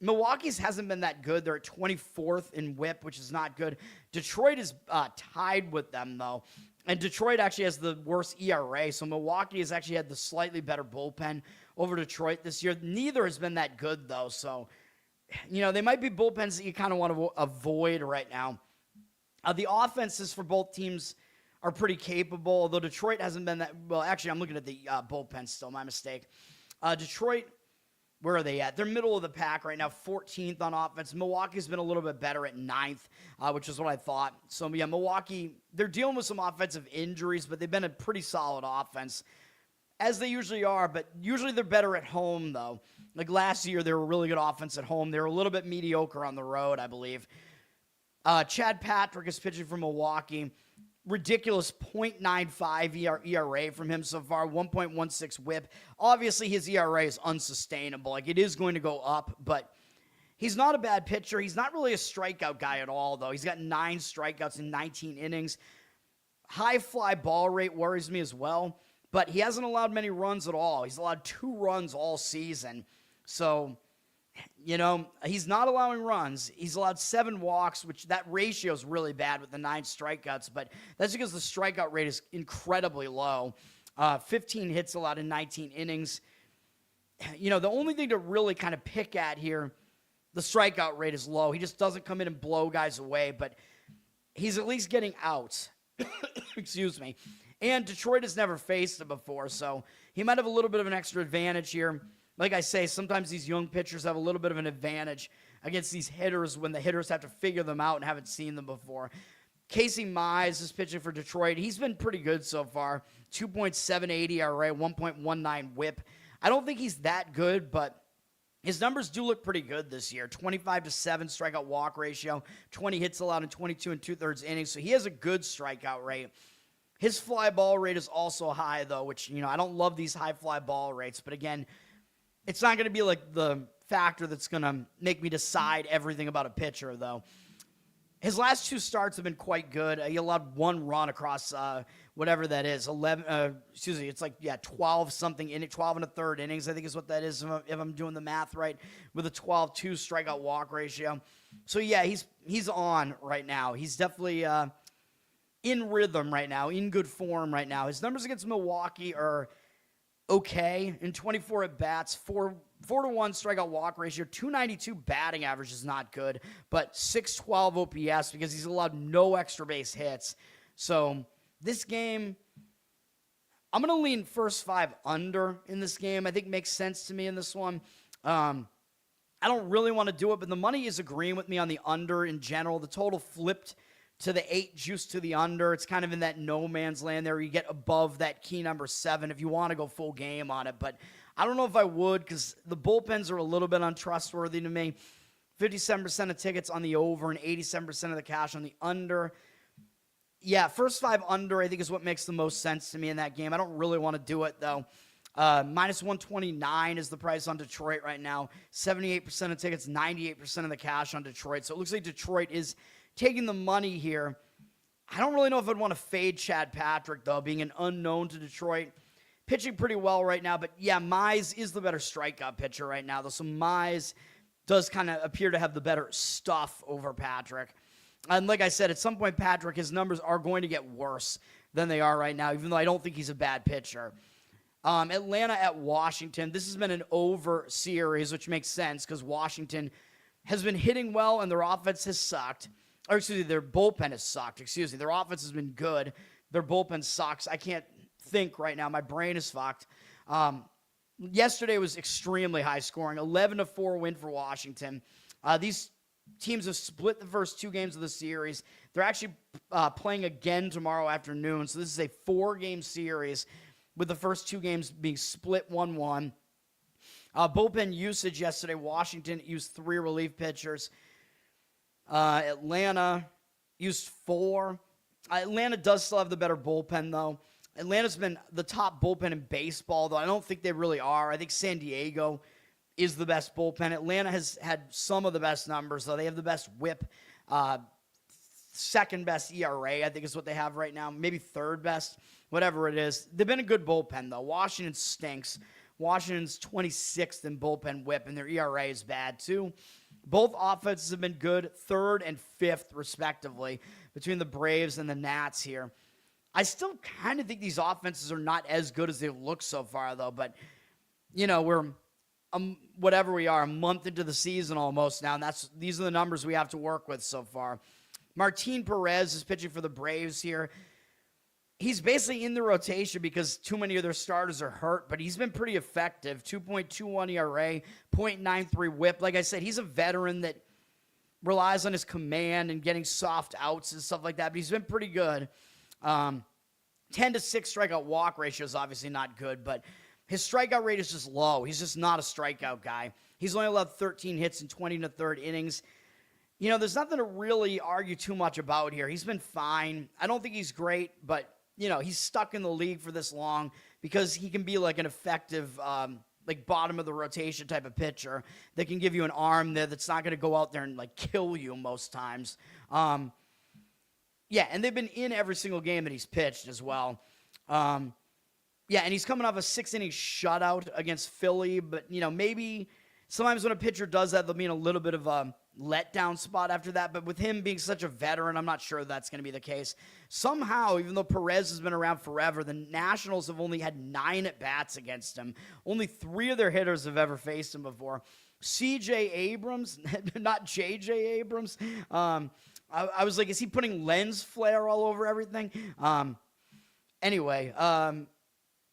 S1: Milwaukee's hasn't been that good. They're at 24th in whip, which is not good. Detroit is tied with them, though. And Detroit actually has the worst ERA, so Milwaukee has actually had the slightly better bullpen over Detroit this year. Neither has been that good, though, so, they might be bullpens that you kind of want to avoid right now. The offenses for both teams are pretty capable, although Detroit hasn't been that – well, actually, I'm looking at the bullpen still, my mistake. Detroit, where are they at? They're middle of the pack right now, 14th on offense. Milwaukee's been a little bit better at 9th, which is what I thought. So, yeah, Milwaukee, they're dealing with some offensive injuries, but they've been a pretty solid offense, as they usually are. But usually they're better at home, though. Like last year, they were really good offense at home. They were a little bit mediocre on the road, I believe. Chad Patrick is pitching for Milwaukee. Ridiculous .95 ERA from him so far, 1.16 whip. Obviously, his ERA is unsustainable. Like, it is going to go up, but he's not a bad pitcher. He's not really a strikeout guy at all, though. He's got 9 strikeouts in 19 innings. High fly ball rate worries me as well, but he hasn't allowed many runs at all. He's allowed 2 runs all season. So, he's not allowing runs. He's allowed 7 walks, which that ratio is really bad with the 9 strikeouts, but that's because the strikeout rate is incredibly low. 15 hits allowed in 19 innings. The only thing to really kind of pick at here, the strikeout rate is low. He just doesn't come in and blow guys away, but he's at least getting outs. Excuse me. And Detroit has never faced him before, so he might have a little bit of an extra advantage here. Like I say, sometimes these young pitchers have a little bit of an advantage against these hitters when the hitters have to figure them out and haven't seen them before. Casey Mize is pitching for Detroit. He's been pretty good so far. 2.78 ERA, 1.19 whip. I don't think he's that good, but his numbers do look pretty good this year. 25-7 strikeout walk ratio, 20 hits allowed in 22 2/3 innings. So he has a good strikeout rate. His fly ball rate is also high, though, which, I don't love these high fly ball rates. But again, it's not going to be like the factor that's going to make me decide everything about a pitcher, though. His last 2 starts have been quite good. He allowed 1 run across whatever that is. 12-something inning, 12 1/3 innings, I think is what that is, if I'm doing the math right, with a 12-2 strikeout walk ratio. So, yeah, he's on right now. He's definitely in rhythm right now, in good form right now. His numbers against Milwaukee are okay. In 24 at-bats, 4-1 strikeout walk ratio, 292 batting average is not good, but 612 OPS because he's allowed no extra base hits. So this game, I'm going to lean first 5 under in this game. I think makes sense to me in this one. I don't really want to do it, but the money is agreeing with me on the under in general. The total flipped to the 8, juice to the under. It's kind of in that no man's land there. You get above that key number 7 if you want to go full game on it. But I don't know if I would because the bullpens are a little bit untrustworthy to me. 57% of tickets on the over and 87% of the cash on the under. Yeah, first 5 under I think is what makes the most sense to me in that game. I don't really want to do it, though. Minus 129 is the price on Detroit right now. 78% of tickets, 98% of the cash on Detroit. So it looks like Detroit is taking the money here. I don't really know if I'd want to fade Chad Patrick, though, being an unknown to Detroit. Pitching pretty well right now, but yeah, Mize is the better strikeout pitcher right now, though. So Mize does kind of appear to have the better stuff over Patrick. And like I said, at some point, Patrick, his numbers are going to get worse than they are right now, even though I don't think he's a bad pitcher. Atlanta at Washington. This has been an over series, which makes sense because Washington has been hitting well and their offense has sucked. Or excuse me, their bullpen has sucked. Excuse me, their offense has been good. Their bullpen sucks. I can't think right now. My brain is fucked. Yesterday was extremely high scoring. 11-4 win for Washington. These teams have split the first 2 games of the series. They're actually playing again tomorrow afternoon. So this is a 4-game series with the first 2 games being split 1-1. Bullpen usage yesterday. Washington used 3 relief pitchers. Atlanta used 4. Atlanta does still have the better bullpen, though. Atlanta's been the top bullpen in baseball, though I don't think they really are. I think San Diego is the best bullpen. Atlanta has had some of the best numbers, though. They have the best whip, second best ERA, I think is what they have right now. Maybe third best, whatever it is. They've been a good bullpen, though. Washington stinks. Washington's 26th in bullpen whip, and their ERA is bad, too. Both offenses have been good, third and fifth, respectively, between the Braves and the Nats here. I still kind of think these offenses are not as good as they look so far, though. But, we're whatever we are, a month into the season almost now, and these are the numbers we have to work with so far. Martin Perez is pitching for the Braves here. He's basically in the rotation because too many of their starters are hurt, but he's been pretty effective. 2.21 ERA, 0.93 whip. Like I said, he's a veteran that relies on his command and getting soft outs and stuff like that, but he's been pretty good. 10-6 strikeout walk ratio is obviously not good, but his strikeout rate is just low. He's just not a strikeout guy. He's only allowed 13 hits in 20 and a third innings. There's nothing to really argue too much about here. He's been fine. I don't think he's great, but, he's stuck in the league for this long because he can be like an effective, bottom of the rotation type of pitcher that can give you an arm there that's not going to go out there and, kill you most times. Yeah, and they've been in every single game that he's pitched as well. Yeah, and he's coming off a 6-inning shutout against Philly, but, maybe sometimes when a pitcher does that, they'll be in a little bit of a letdown spot after that, but with him being such a veteran, I'm not sure that's going to be the case. Somehow, even though Perez has been around forever, the Nationals have only had 9 at-bats against him. Only 3 of their hitters have ever faced him before. C.J. Abrams, not J.J. Abrams, I was like, is he putting lens flare all over everything? Anyway,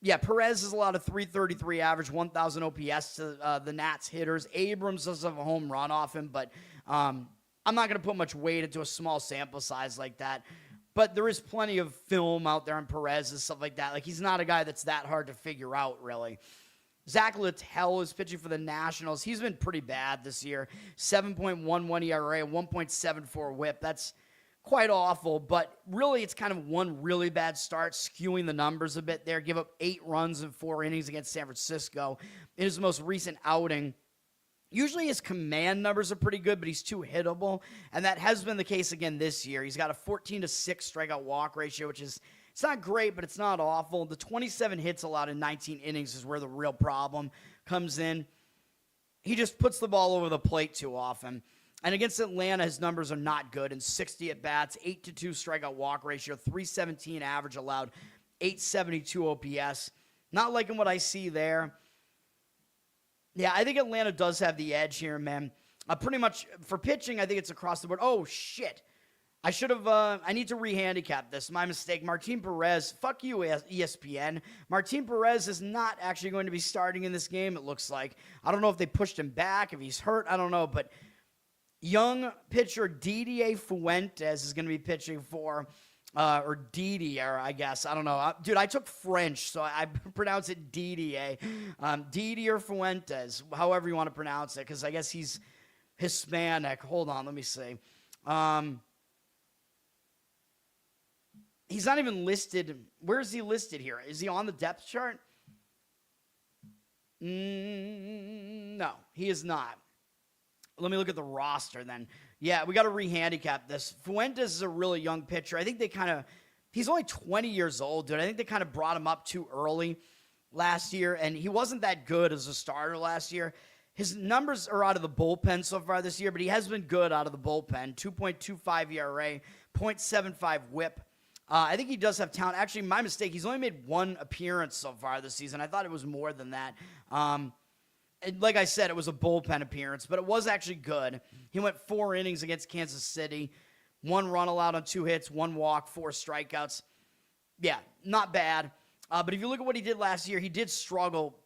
S1: yeah, Perez is allowed a 333 average, 1,000 OPS to the Nats hitters. Abrams does have a home run off him, but I'm not going to put much weight into a small sample size like that. But there is plenty of film out there on Perez and stuff like that. He's not a guy that's that hard to figure out, really. Zach Littell is pitching for the Nationals. He's been pretty bad this year. 7.11 ERA, 1.74 whip. That's quite awful, but really it's kind of one really bad start, skewing the numbers a bit there. Give up 8 runs in 4 innings against San Francisco in his most recent outing. Usually his command numbers are pretty good, but he's too hittable, and that has been the case again this year. He's got a 14-6 strikeout walk ratio, which is it's not great, but it's not awful. The 27 hits allowed in 19 innings is where the real problem comes in. He just puts the ball over the plate too often. And against Atlanta, his numbers are not good. In 60 at-bats, 8-2 strikeout walk ratio, 317 average allowed, 872 OPS. Not liking what I see there. Yeah, I think Atlanta does have the edge here, man. Pretty much for pitching, I think it's across the board. Oh, shit. I need to re-handicap this. My mistake. Martin Perez, fuck you, ESPN. Martin Perez is not actually going to be starting in this game, it looks like. I don't know if they pushed him back, if he's hurt, I don't know, but young pitcher Didier Fuentes is going to be pitching for, or Didier, I guess. I don't know. Dude, I took French, so I pronounce it Didier. Didier Fuentes, however you want to pronounce it, because I guess he's Hispanic. Hold on, let me see. He's not even listed. Where is he listed here? Is he on the depth chart? No, he is not. Let me look at the roster then. Yeah, we got to re-handicap this. Fuentes is a really young pitcher. I think he's only 20 years old, dude. I think they kind of brought him up too early last year, and he wasn't that good as a starter last year. His numbers are out of the bullpen so far this year, but he has been good out of the bullpen. 2.25 ERA, 0.75 whip. I think he does have talent. Actually, my mistake. He's only made 1 appearance so far this season. I thought it was more than that. And like I said, it was a bullpen appearance, but it was actually good. He went 4 innings against Kansas City. 1 run allowed on 2 hits, 1 walk, 4 strikeouts. Yeah, not bad. But if you look at what he did last year, he did struggle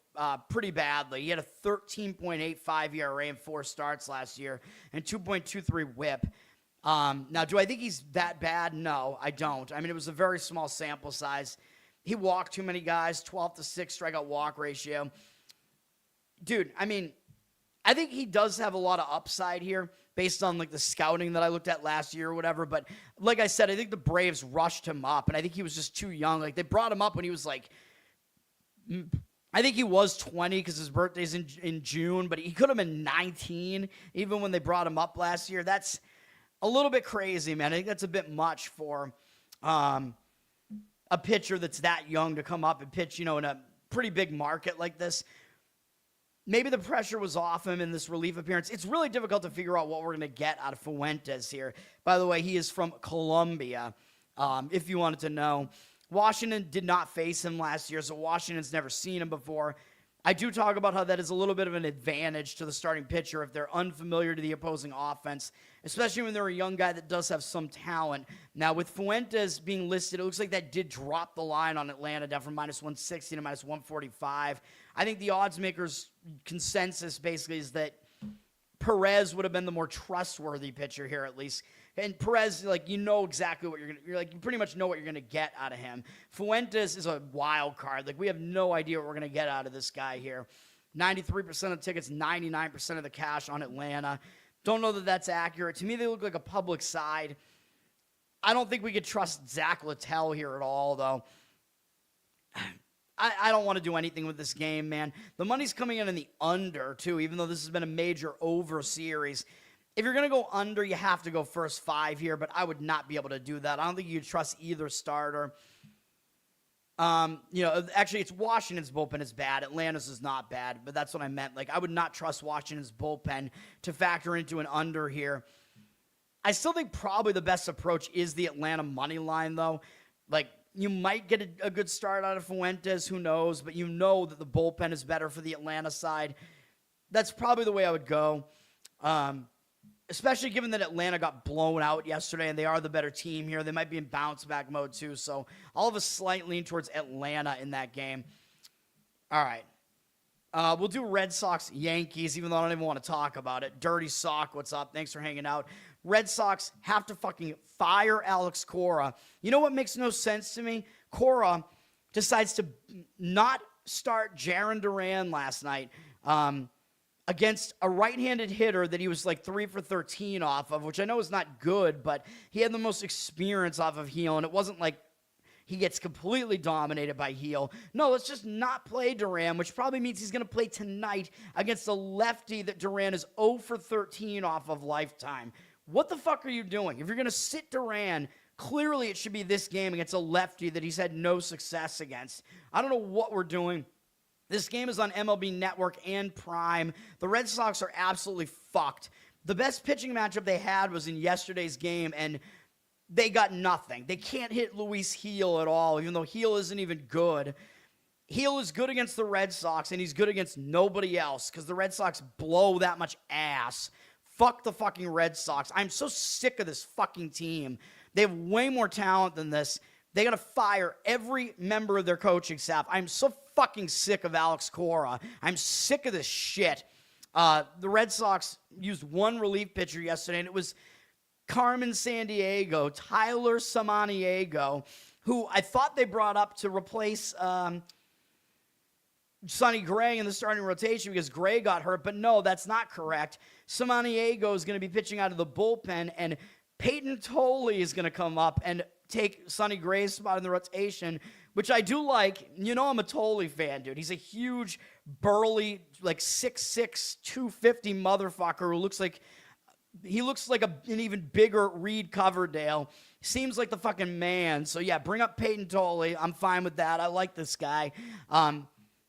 S1: pretty badly. He had a 13.85 ERA in 4 starts last year and 2.23 whip. Now, do I think he's that bad? No, I don't. I mean, it was a very small sample size. He walked too many guys, 12-6 strikeout walk ratio. Dude, I mean, I think he does have a lot of upside here based on like the scouting that I looked at last year or whatever. But like I said, I think the Braves rushed him up, and I think he was just too young. Like they brought him up when he was like, I think he was 20 because his birthday's in June, but he could have been 19 even when they brought him up last year. That's a little bit crazy, man. I think that's a bit much for a pitcher that's that young to come up and pitch, in a pretty big market like this. Maybe the pressure was off him in this relief appearance. It's really difficult to figure out what we're going to get out of Fuentes here. By the way, he is from Colombia, if you wanted to know. Washington did not face him last year, so Washington's never seen him before. I do talk about how that is a little bit of an advantage to the starting pitcher if they're unfamiliar to the opposing offense, especially when they're a young guy that does have some talent. Now, with Fuentes being listed, it looks like that did drop the line on Atlanta down from minus 160 to minus 145. I think the odds makers' consensus basically is that Perez would have been the more trustworthy pitcher here at least. And Perez, exactly what you pretty much know what you're going to get out of him. Fuentes is a wild card. We have no idea what we're going to get out of this guy here. 93% of tickets, 99% of the cash on Atlanta. Don't know that that's accurate. To me, they look like a public side. I don't think we could trust Zach Littell here at all, though. I don't want to do anything with this game, man. The money's coming in the under, too, even though this has been a major over series. If you're going to go under, you have to go first 5 here, but I would not be able to do that. I don't think you trust either starter. Actually, it's Washington's bullpen is bad. Atlanta's is not bad, but that's what I meant. I would not trust Washington's bullpen to factor into an under here. I still think probably the best approach is the Atlanta money line, though. You might get a good start out of Fuentes, who knows, but you know that the bullpen is better for the Atlanta side. That's probably the way I would go. Especially given that Atlanta got blown out yesterday and they are the better team here. They might be in bounce-back mode too, so I'll have a slight lean towards Atlanta in that game. All right. We'll do Red Sox Yankees, even though I don't even want to talk about it. Dirty Sock, what's up? Thanks for hanging out. Red Sox have to fucking fire Alex Cora. You know what makes no sense to me? Cora decides to not start Jarren Duran last night. Against a right-handed hitter that he was 3 for 13 off of, which I know is not good, but he had the most experience off of Heel, and it wasn't like he gets completely dominated by Heel. No, let's just not play Duran, which probably means he's going to play tonight against a lefty that Duran is 0 for 13 off of lifetime. What the fuck are you doing? If you're going to sit Duran, clearly it should be this game against a lefty that he's had no success against. I don't know what we're doing. This game is on MLB Network and Prime. The Red Sox are absolutely fucked. The best pitching matchup they had was in yesterday's game, and they got nothing. They can't hit Luis Heel at all, even though Heel isn't even good. Heel is good against the Red Sox, and he's good against nobody else because the Red Sox blow that much ass. Fuck the fucking Red Sox. I'm so sick of this fucking team. They have way more talent than this. They got to fire every member of their coaching staff. I'm so fucking sick of Alex Cora. I'm sick of this shit. The Red Sox used one relief pitcher yesterday, and it was Carmen Sandiego, Tyler Samaniego, who I thought they brought up to replace Sonny Gray in the starting rotation because Gray got hurt, but no, that's not correct. Samaniego is going to be pitching out of the bullpen, and Peyton Tolley is going to come up and take Sonny Gray's spot in the rotation, which I do like. I'm a Tolley fan, dude. He's a huge, burly, 6'6", 250 motherfucker who looks like an even bigger Reed Coverdale. Seems like the fucking man. So, yeah, bring up Peyton Tolley. I'm fine with that. I like this guy.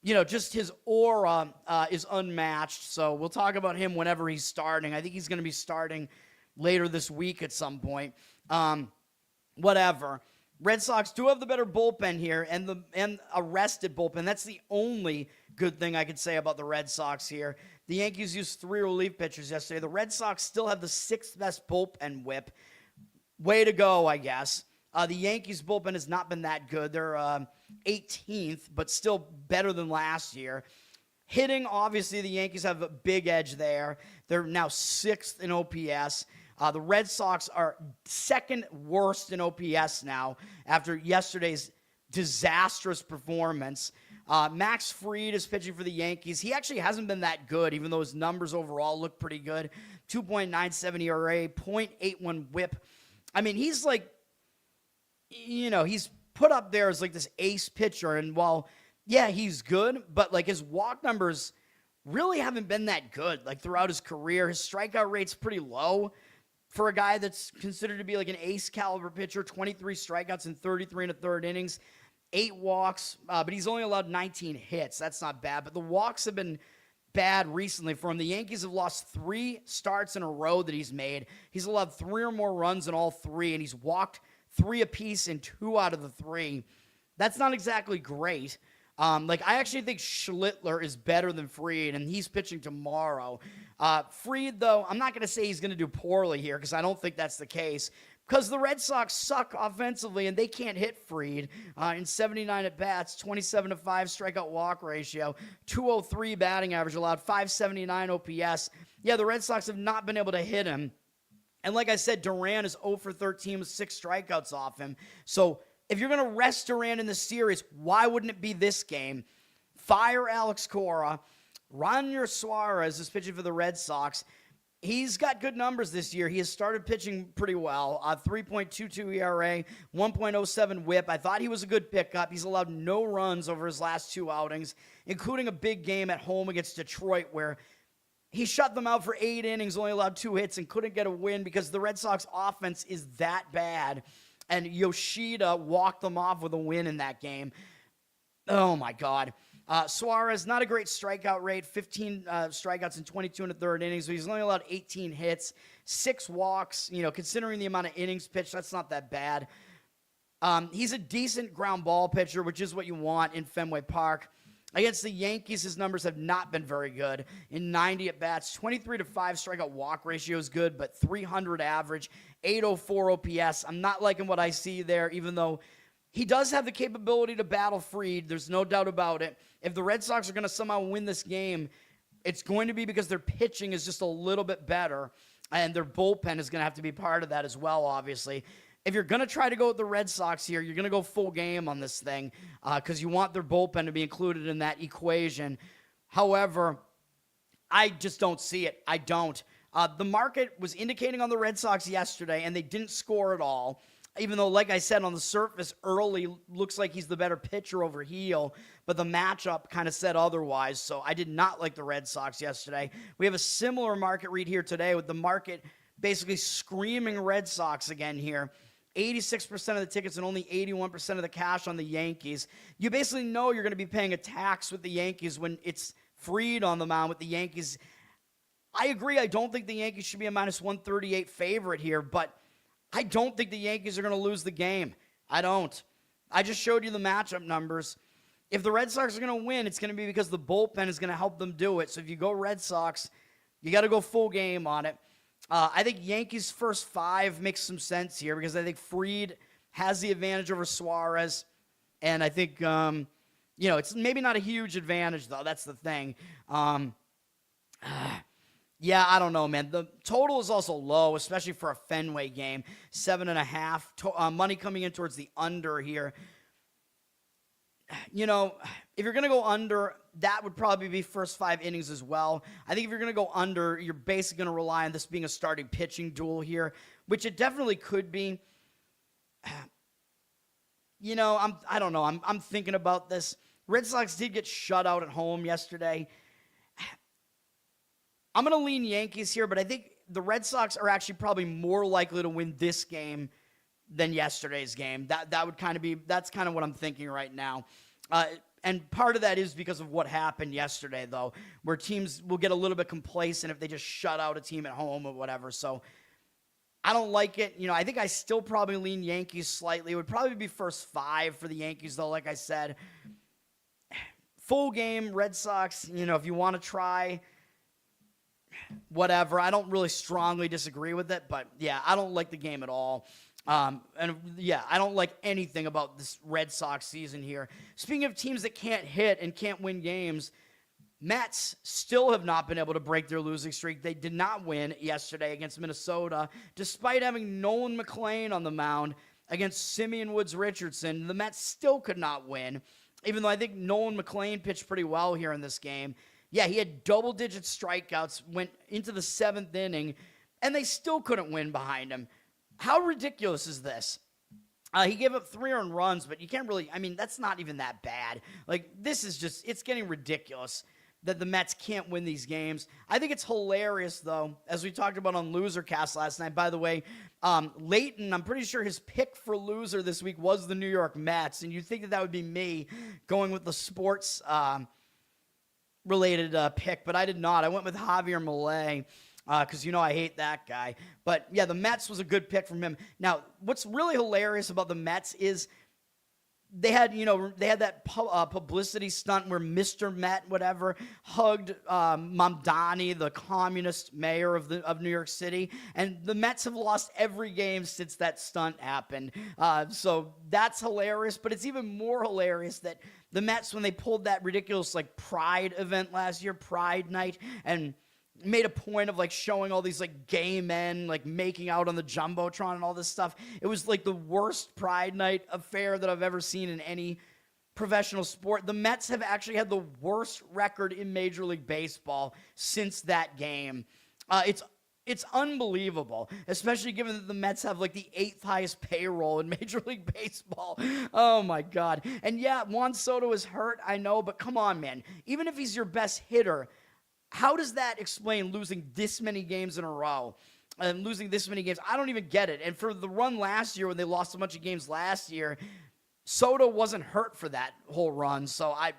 S1: Just his aura is unmatched. So we'll talk about him whenever he's starting. I think he's going to be starting later this week at some point. Whatever. Red Sox do have the better bullpen here and a rested bullpen. That's the only good thing I could say about the Red Sox here. The Yankees used 3 relief pitchers yesterday. The Red Sox still have the 6th best bullpen whip. Way to go, I guess. The Yankees bullpen has not been that good. They're 18th, but still better than last year. Hitting, obviously, the Yankees have a big edge there. They're now 6th in OPS. The Red Sox are 2nd worst in OPS now after yesterday's disastrous performance. Max Fried is pitching for the Yankees. He actually hasn't been that good, even though his numbers overall look pretty good. 2.97 ERA, 0.81 whip. I mean, he's like, he's put up there as like this ace pitcher. And while, yeah, he's good, but like his walk numbers really haven't been that good. Like throughout his career, his strikeout rate's pretty low for a guy that's considered to be like an ace caliber pitcher. 23 strikeouts in 33 and a third innings, 8 walks, but he's only allowed 19 hits. That's not bad, but the walks have been bad recently for him. The Yankees have lost 3 starts in a row that he's made. He's allowed 3 or more runs in all 3, and he's walked 3 apiece in 2 out of the 3. That's not exactly great. I actually think Schlittler is better than Fried, and he's pitching tomorrow. Fried, though, I'm not going to say he's going to do poorly here because I don't think that's the case, because the Red Sox suck offensively, and they can't hit Fried. In 79 at-bats, 27-5 strikeout-walk ratio, 203 batting average allowed, 579 OPS. Yeah, the Red Sox have not been able to hit him. And like I said, Duran is 0 for 13 with 6 strikeouts off him. So if you're going to rest Duran in the series, why wouldn't it be this game? Fire Alex Cora. Ronyer Suarez is pitching for the Red Sox. He's got good numbers this year. He has started pitching pretty well. 3.22 ERA, 1.07 whip. I thought he was a good pickup. He's allowed no runs over his last 2 outings, including a big game at home against Detroit where he shut them out for 8 innings, only allowed 2 hits, and couldn't get a win because the Red Sox offense is that bad. And Yoshida walked them off with a win in that game. Oh, my God. Suarez, not a great strikeout rate, 15 strikeouts in 22 and a third innings. So he's only allowed 18 hits, 6 walks. Considering the amount of innings pitched, that's not that bad. He's a decent ground ball pitcher, which is what you want in Fenway Park. Against the Yankees, his numbers have not been very good. In 90 at-bats, 23-5 strikeout walk ratio is good, but 300 average, 804 OPS. I'm not liking what I see there, even though he does have the capability to battle Fried. There's no doubt about it. If the Red Sox are going to somehow win this game, it's going to be because their pitching is just a little bit better, and their bullpen is going to have to be part of that as well, obviously. If you're going to try to go with the Red Sox here, you're going to go full game on this thing because you want their bullpen to be included in that equation. However, I just don't see it. I don't. The market was indicating on the Red Sox yesterday, and they didn't score at all, even though, like I said, on the surface, Early looks like he's the better pitcher over Heel, but the matchup kind of said otherwise, so I did not like the Red Sox yesterday. We have a similar market read here today with the market basically screaming Red Sox again here. 86% of the tickets and only 81% of the cash on the Yankees. You basically know you're going to be paying a tax with the Yankees when it's Fried on the mound with the Yankees. I agree. I don't think the Yankees should be a minus 138 favorite here, but I don't think the Yankees are going to lose the game. I don't. I just showed you the matchup numbers. If the Red Sox are going to win, it's going to be because the bullpen is going to help them do it. So if you go Red Sox, you got to go full game on it. I think Yankees' first 5 makes some sense here because I think Fried has the advantage over Suarez. And I think, it's maybe not a huge advantage, though. That's the thing. Yeah, I don't know, man. The total is also low, especially for a Fenway game. 7.5. Money coming in towards the under here. If you're going to go under, that would probably be first 5 innings as well. I think if you're going to go under, you're basically going to rely on this being a starting pitching duel here, which it definitely could be. I don't know. I'm thinking about this. Red Sox did get shut out at home yesterday. I'm going to lean Yankees here, but I think the Red Sox are actually probably more likely to win this game than yesterday's game. That would kind of be, that's kind of what I'm thinking right now. And part of that is because of what happened yesterday, though, where teams will get a little bit complacent if they just shut out a team at home or whatever. So I don't like it. I think I still probably lean Yankees slightly. It would probably be first 5 for the Yankees, though, like I said. Full game, Red Sox, if you want to try, whatever. I don't really strongly disagree with it, but yeah, I don't like the game at all. I don't like anything about this Red Sox season here. Speaking of teams that can't hit and can't win games, Mets still have not been able to break their losing streak. They did not win yesterday against Minnesota, despite having Nolan McLean on the mound against Simeon Woods Richardson. The Mets still could not win. even though I think Nolan McLean pitched pretty well here in this game. Yeah, he had double-digit strikeouts, went into the 7th inning, and they still couldn't win behind him. How ridiculous is this? He gave up 3 earned runs, but you can't really, that's not even that bad. Like, this is just, it's getting ridiculous that the Mets can't win these games. I think it's hilarious, though, as we talked about on Losercast last night. By the way, Leighton, I'm pretty sure his pick for loser this week was the New York Mets, and you'd think that would be me going with the sports related pick, but I did not. I went with Javier Milei because, I hate that guy. But, yeah, the Mets was a good pick from him. Now, what's really hilarious about the Mets is they had that publicity stunt where Mr. Met, whatever, hugged Mamdani, the communist mayor of New York City, and the Mets have lost every game since that stunt happened. So that's hilarious, but it's even more hilarious that the Mets, when they pulled that ridiculous Pride event last year, Pride Night, and made a point of showing all these gay men making out on the Jumbotron and all this stuff. It was the worst Pride Night affair that I've ever seen in any professional sport. The Mets have actually had the worst record in Major League Baseball since that game. It's unbelievable, especially given that the Mets have the 8th highest payroll in Major League Baseball. Oh my God. And yeah, Juan Soto is hurt, I know, but come on, man. Even if he's your best hitter, how does that explain losing this many games in a row and losing this many games? I don't even get it. And for the run last year when they lost a bunch of games last year, Soto wasn't hurt for that whole run. So I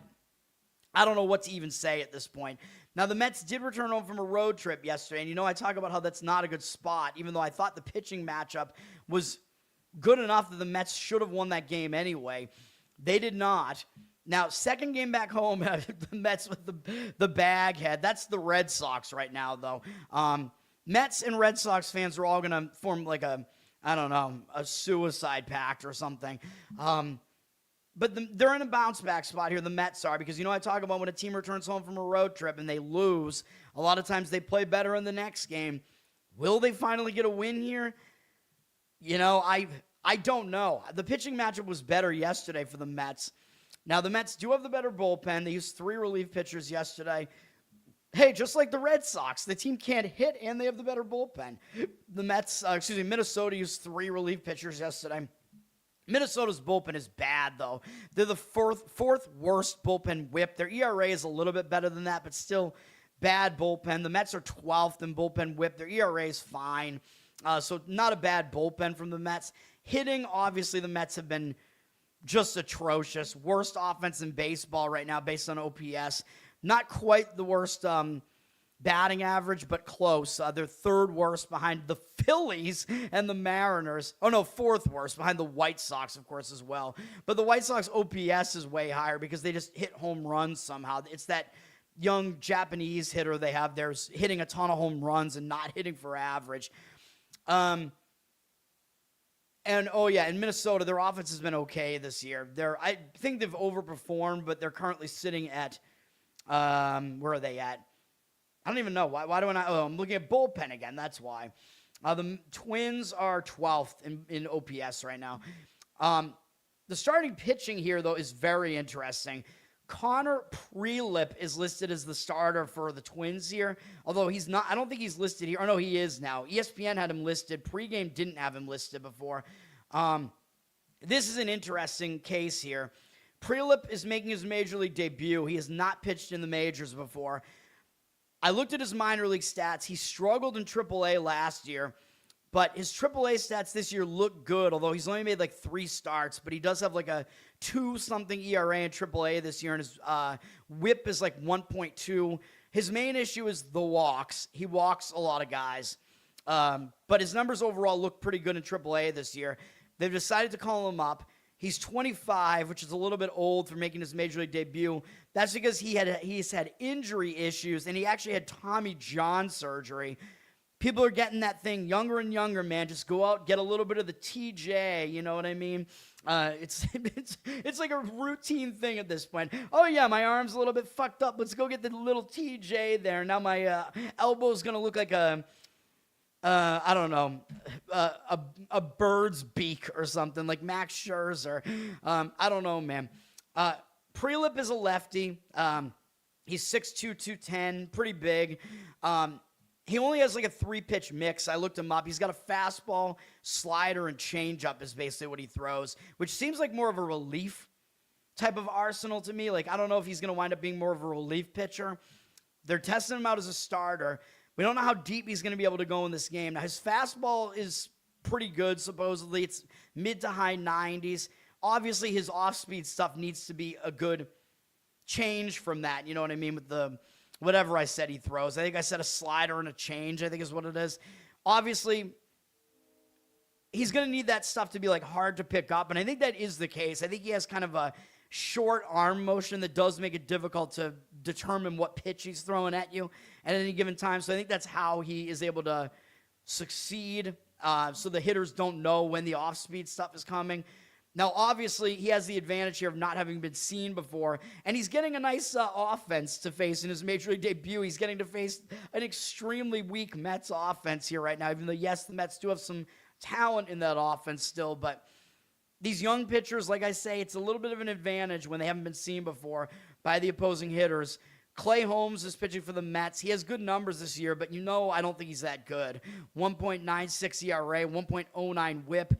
S1: don't know what to even say at this point. Now, the Mets did return home from a road trip yesterday. And, I talk about how that's not a good spot, even though I thought the pitching matchup was good enough that the Mets should have won that game anyway. They did not. Now, second game back home, the Mets with the bag head. That's the Red Sox right now, though. Mets and Red Sox fans are all going to form a suicide pact or something. But they're in a bounce-back spot here, the Mets are, because, I talk about when a team returns home from a road trip and they lose, a lot of times they play better in the next game. Will they finally get a win here? I don't know. The pitching matchup was better yesterday for the Mets. Now, the Mets do have the better bullpen. They used 3 relief pitchers yesterday. Hey, just like the Red Sox, the team can't hit, and they have the better bullpen. Minnesota used 3 relief pitchers yesterday. Minnesota's bullpen is bad, though. They're the fourth worst bullpen whip. Their ERA is a little bit better than that, but still bad bullpen. The Mets are 12th in bullpen whip. Their ERA is fine. So not a bad bullpen from the Mets. Hitting, obviously, the Mets have been just atrocious. Worst offense in baseball right now based on OPS. Not quite the worst batting average, but close. They're 3rd worst behind the Phillies and the Mariners. Oh, no, 4th worst behind the White Sox, of course, as well. But the White Sox OPS is way higher because they just hit home runs somehow. It's that young Japanese hitter they have there hitting a ton of home runs and not hitting for average. And, in Minnesota, their offense has been okay this year. I think they've overperformed, but they're currently sitting at, where are they at? I don't even know. Why do I not? Oh, I'm looking at bullpen again. That's why. The Twins are 12th in OPS right now. The starting pitching here, though, is very interesting. Connor Prelip is listed as the starter for the Twins here, although he's not. I don't think he's listed here. Oh, no, he is now. ESPN had him listed. Pregame didn't have him listed before. This is an interesting case here. Prelip is making his Major League debut. He has not pitched in the majors before. I looked at his minor league stats. He struggled in AAA last year, but his AAA stats this year look good, although he's only made 3 starts, but he does have a 2-something ERA in AAA this year, and his whip is 1.2. His main issue is the walks. He walks a lot of guys, but his numbers overall look pretty good in AAA this year. They've decided to call him up. He's 25, which is a little bit old for making his Major League debut. That's because he's had injury issues, and he actually had Tommy John surgery. People are getting that thing younger and younger, man. Just go out, get a little bit of the TJ, you know what I mean? It's like a routine thing at this point. Oh, yeah, my arm's a little bit fucked up. Let's go get the little TJ there. Now my elbow's going to look like I don't know, a bird's beak or something, like Max Scherzer. I don't know, man. Prelip is a lefty. He's 6'2", 210, pretty big. He only has like a 3-pitch mix. I looked him up. He's got a fastball, slider, and changeup is basically what he throws, which seems like more of a relief type of arsenal to me. Like, I don't know if he's going to wind up being more of a relief pitcher. They're testing him out as a starter. We don't know how deep he's going to be able to go in this game. Now, his fastball is pretty good, supposedly. It's mid to high 90s. Obviously, his off-speed stuff needs to be a good change from that. You know what I mean? With the whatever I said he throws. I think I said a slider and a change, I think is what it is. Obviously, he's going to need that stuff to be like hard to pick up, and I think that is the case. I think he has kind of a short arm motion that does make it difficult to determine what pitch he's throwing at you at any given time. So I think that's how he is able to succeed, so the hitters don't know when the off-speed stuff is coming. Now, obviously, he has the advantage here of not having been seen before, and he's getting a nice offense to face in his Major League debut. He's getting to face an extremely weak Mets offense here right now, even though, yes, the Mets do have some talent in that offense still, but these young pitchers, like I say, it's a little bit of an advantage when they haven't been seen before by the opposing hitters. Clay Holmes is pitching for the Mets. He has good numbers this year, but I don't think he's that good. 1.96 ERA, 1.09 whip.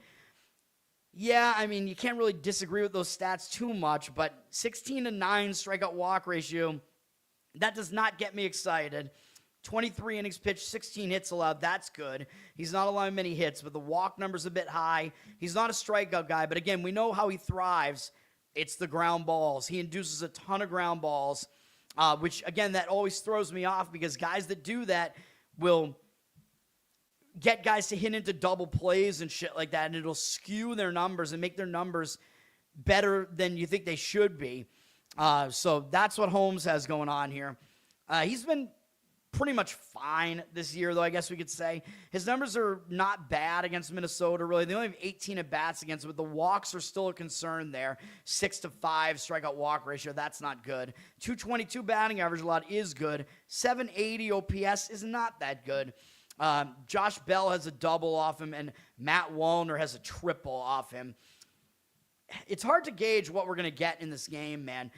S1: Yeah, I mean, you can't really disagree with those stats too much, but 16-9 strikeout walk ratio, that does not get me excited. 23 innings pitched, 16 hits allowed. That's good. He's not allowing many hits, but the walk number's a bit high. He's not a strikeout guy, but again, we know how he thrives. It's the ground balls. He induces a ton of ground balls, which, again, that always throws me off because guys that do that will get guys to hit into double plays and shit like that, and it'll skew their numbers and make their numbers better than you think they should be. So that's what Holmes has going on here. He's been pretty much fine this year, though, I guess we could say. His numbers are not bad against Minnesota, really. They only have 18 at-bats against him, but the walks are still a concern there. 6-5 strikeout walk ratio, that's not good. 222 batting average allowed is good. 780 OPS is not that good. Josh Bell has a double off him, and Matt Wallner has a triple off him. It's hard to gauge what we're going to get in this game, man.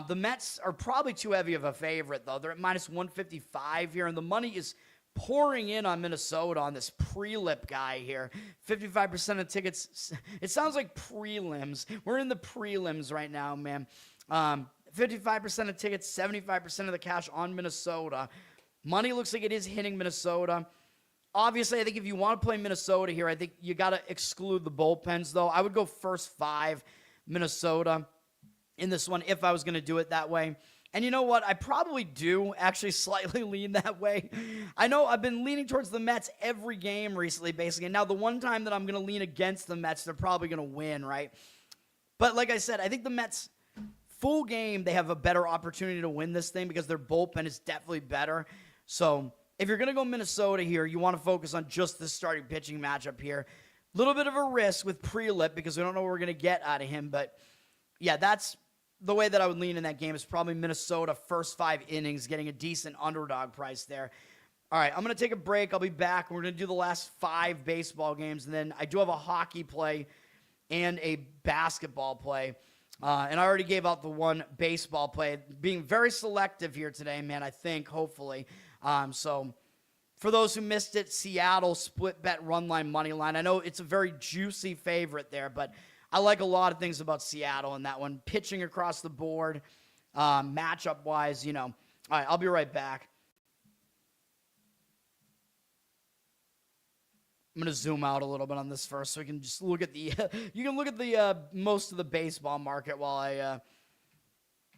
S1: The Mets are probably too heavy of a favorite, though. They're at minus 155 here, and the money is pouring in on Minnesota on this Prelip guy here. 55% of tickets. It sounds like prelims. We're in the prelims right now, man. 55% of tickets, 75% of the cash on Minnesota. Money looks like it is hitting Minnesota. Obviously, I think if you want to play Minnesota here, I think you got to exclude the bullpens, though. I would go first 5 Minnesota in this one if I was going to do it that way. And you know what? I probably do actually slightly lean that way. I know I've been leaning towards the Mets every game recently, basically. And now the one time that I'm going to lean against the Mets, they're probably going to win, right? But like I said, I think the Mets, full game, they have a better opportunity to win this thing because their bullpen is definitely better. So if you're going to go Minnesota here, you want to focus on just the starting pitching matchup here. A little bit of a risk with Prelip because we don't know what we're going to get out of him. But, yeah, that's the way that I would lean in that game is probably Minnesota first 5 innings, getting a decent underdog price there. All right, I'm going to take a break. I'll be back. We're going to do the last 5 baseball games, and then I do have a hockey play and a basketball play. And I already gave out the one baseball play. Being very selective here today, man, I think, hopefully. So for those who missed it, Seattle split bet run line, money line. I know it's a very juicy favorite there, but I like a lot of things about Seattle in that one. Pitching across the board, matchup-wise, All right, I'll be right back. I'm going to zoom out a little bit on this first so we can just look at the you can look at the most of the baseball market while I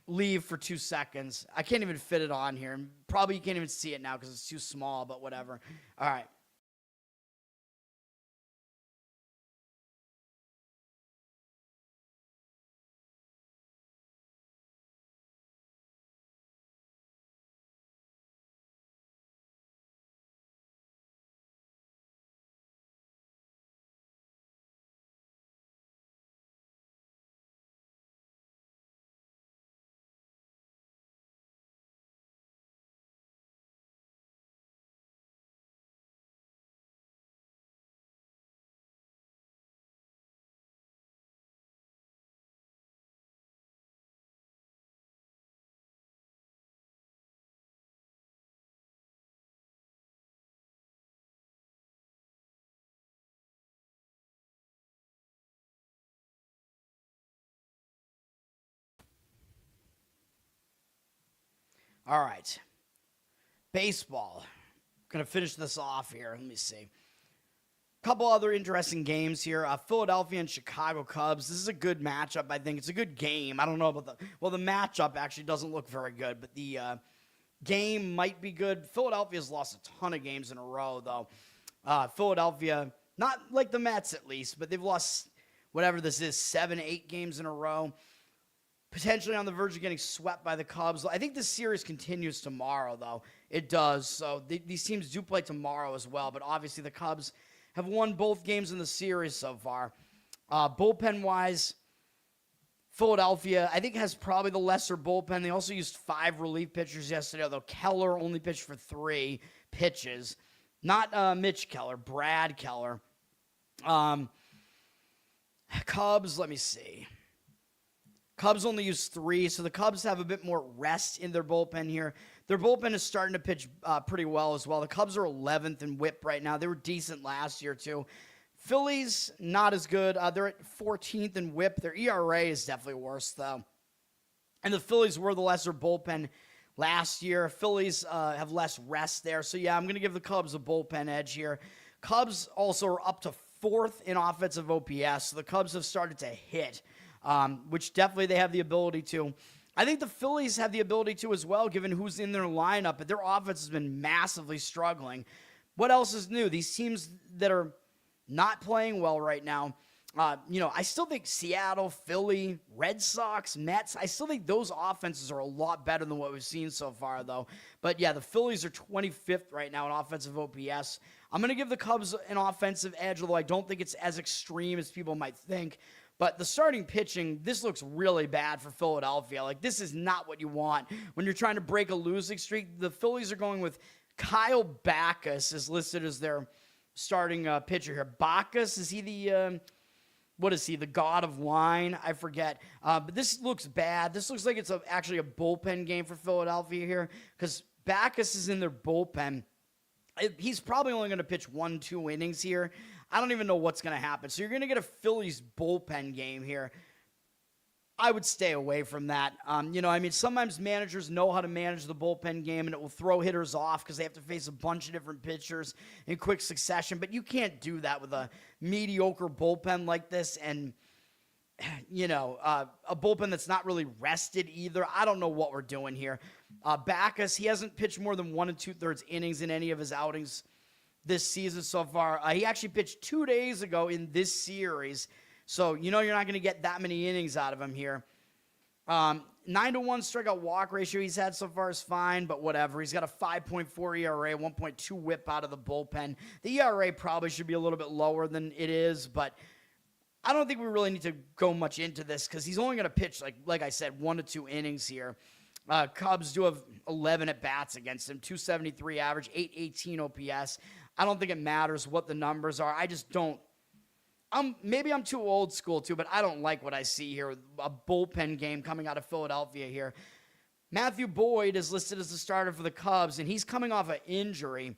S1: leave for 2 seconds. I can't even fit it on here. Probably you can't even see it now because it's too small, but whatever. All right. All right. Baseball. Going to finish this off here. Let me see. Couple other interesting games here. Philadelphia and Chicago Cubs. This is a good matchup, I think. It's a good game. I don't know about the matchup actually doesn't look very good, but the game might be good. Philadelphia's lost a ton of games in a row, though. Philadelphia, not like the Mets at least, but they've lost whatever this is, 7, 8 games in a row. Potentially on the verge of getting swept by the Cubs. I think this series continues tomorrow, though. It does. So these teams do play tomorrow as well, but obviously the Cubs have won both games in the series so far. Bullpen-wise, Philadelphia, I think, has probably the lesser bullpen. They also used 5 relief pitchers yesterday, although Keller only pitched for 3 pitches. Not Mitch Keller, Brad Keller. Cubs, let me see. Cubs only use 3, so the Cubs have a bit more rest in their bullpen here. Their bullpen is starting to pitch pretty well as well. The Cubs are 11th in whip right now. They were decent last year, too. Phillies, not as good. They're at 14th in whip. Their ERA is definitely worse, though. And the Phillies were the lesser bullpen last year. Phillies have less rest there. So, yeah, I'm going to give the Cubs a bullpen edge here. Cubs also are up to 4th in offensive OPS. So the Cubs have started to hit, which definitely they have the ability to. I think the Phillies have the ability to as well, given who's in their lineup, but their offense has been massively struggling. What else is new? These teams that are not playing well right now, I still think Seattle, Philly, Red Sox, Mets, I still think those offenses are a lot better than what we've seen so far, though. But, yeah, the Phillies are 25th right now in offensive OPS. I'm going to give the Cubs an offensive edge, although I don't think it's as extreme as people might think. But the starting pitching, this looks really bad for Philadelphia. Like, this is not what you want when you're trying to break a losing streak. The Phillies are going with Kyle Backus is listed as their starting pitcher here. Backus, is he the, what is he, the god of wine? I forget. But this looks bad. This looks like it's actually a bullpen game for Philadelphia here because Backus is in their bullpen. He's probably only going to pitch 1-2 innings here. I don't even know what's going to happen. So you're going to get a Phillies bullpen game here. I would stay away from that. Sometimes managers know how to manage the bullpen game, and it will throw hitters off because they have to face a bunch of different pitchers in quick succession. But you can't do that with a mediocre bullpen like this and, a bullpen that's not really rested either. I don't know what we're doing here. Backus, he hasn't pitched more than 1 2/3 innings in any of his outings this season so far. He actually pitched 2 days ago in this series. So, you're not going to get that many innings out of him here. 9-1 strikeout walk ratio he's had so far is fine, but whatever. He's got a 5.4 ERA, 1.2 whip out of the bullpen. The ERA probably should be a little bit lower than it is, but I don't think we really need to go much into this because he's only going to pitch, like I said, 1 to 2 innings here. Cubs do have 11 at-bats against him, 273 average, 818 OPS. I don't think it matters what the numbers are. I just don't. Maybe I'm too old school, too, but I don't like what I see here. A bullpen game coming out of Philadelphia here. Matthew Boyd is listed as the starter for the Cubs, and he's coming off an injury.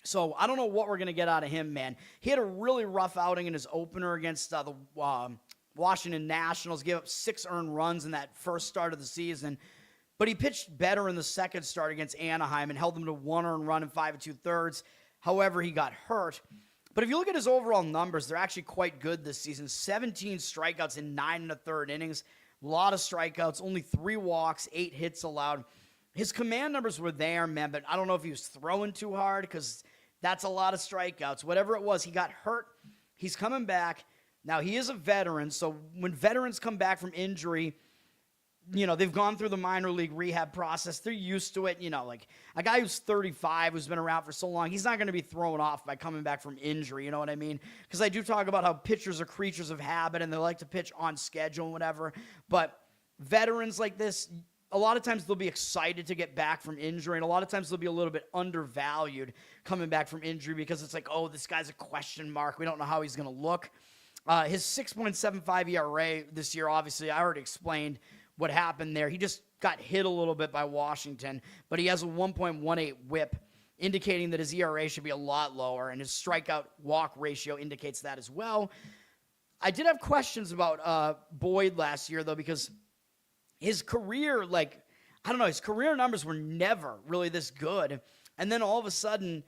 S1: So I don't know what we're going to get out of him, man. He had a really rough outing in his opener against the Washington Nationals, gave up 6 earned runs in that first start of the season. But he pitched better in the second start against Anaheim and held them to 1 earned run in 5 2/3. However, he got hurt. But if you look at his overall numbers, they're actually quite good this season. 17 strikeouts in 9 1/3 innings. A lot of strikeouts, only 3 walks, 8 hits allowed. His command numbers were there, man, but I don't know if he was throwing too hard because that's a lot of strikeouts. Whatever it was, he got hurt. He's coming back. Now, he is a veteran, so when veterans come back from injury, they've gone through the minor league rehab process. They're used to it. Like a guy who's 35, who's been around for so long, he's not going to be thrown off by coming back from injury. You know what I mean? Because I do talk about how pitchers are creatures of habit and they like to pitch on schedule and whatever. But veterans like this, a lot of times they'll be excited to get back from injury, and a lot of times they'll be a little bit undervalued coming back from injury because it's like, oh, this guy's a question mark. We don't know how he's going to look. His 6.75 ERA this year, obviously, I already explained what happened there. He just got hit a little bit by Washington, but he has a 1.18 whip, indicating that his ERA should be a lot lower, and his strikeout walk ratio indicates that as well. I did have questions about Boyd last year, though, because his career, I I don't know, his career numbers were never really this good. And then all of a sudden,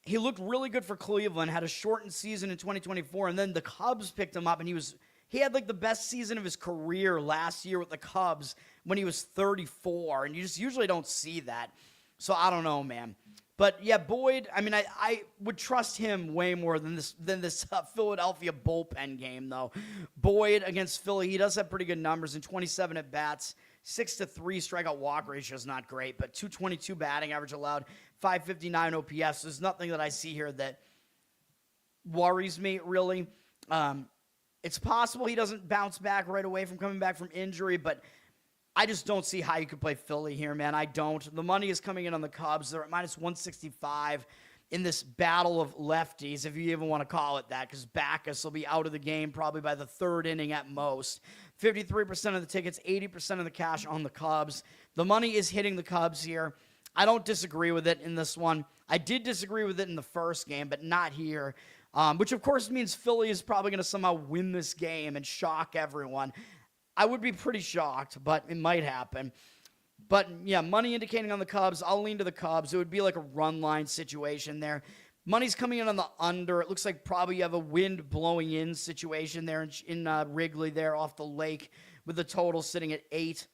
S1: he looked really good for Cleveland, had a shortened season in 2024, and then the Cubs picked him up, and he had like the best season of his career last year with the Cubs when he was 34, and you just usually don't see that. So I don't know, man. But yeah, Boyd, I mean, I would trust him way more than this Philadelphia bullpen game, though. Boyd against Philly, he does have pretty good numbers in 27 at bats. 6-3 strikeout walk ratio is not great, but 222 batting average allowed, 559 OPS. There's nothing that I see here that worries me, really. It's possible he doesn't bounce back right away from coming back from injury, but I just don't see how you could play Philly here, man. I don't. The money is coming in on the Cubs. They're at minus 165 in this battle of lefties, if you even want to call it that, because Backus will be out of the game probably by the third inning at most. 53% of the tickets, 80% of the cash on the Cubs. The money is hitting the Cubs here. I don't disagree with it in this one. I did disagree with it in the first game, but not here, which of course means Philly is probably going to somehow win this game and shock everyone. I would be pretty shocked, but it might happen. But, yeah, money indicating on the Cubs. I'll lean to the Cubs. It would be like a run line situation there. Money's coming in on the under. It looks like probably you have a wind blowing in situation there in Wrigley there off the lake with the total sitting at 8.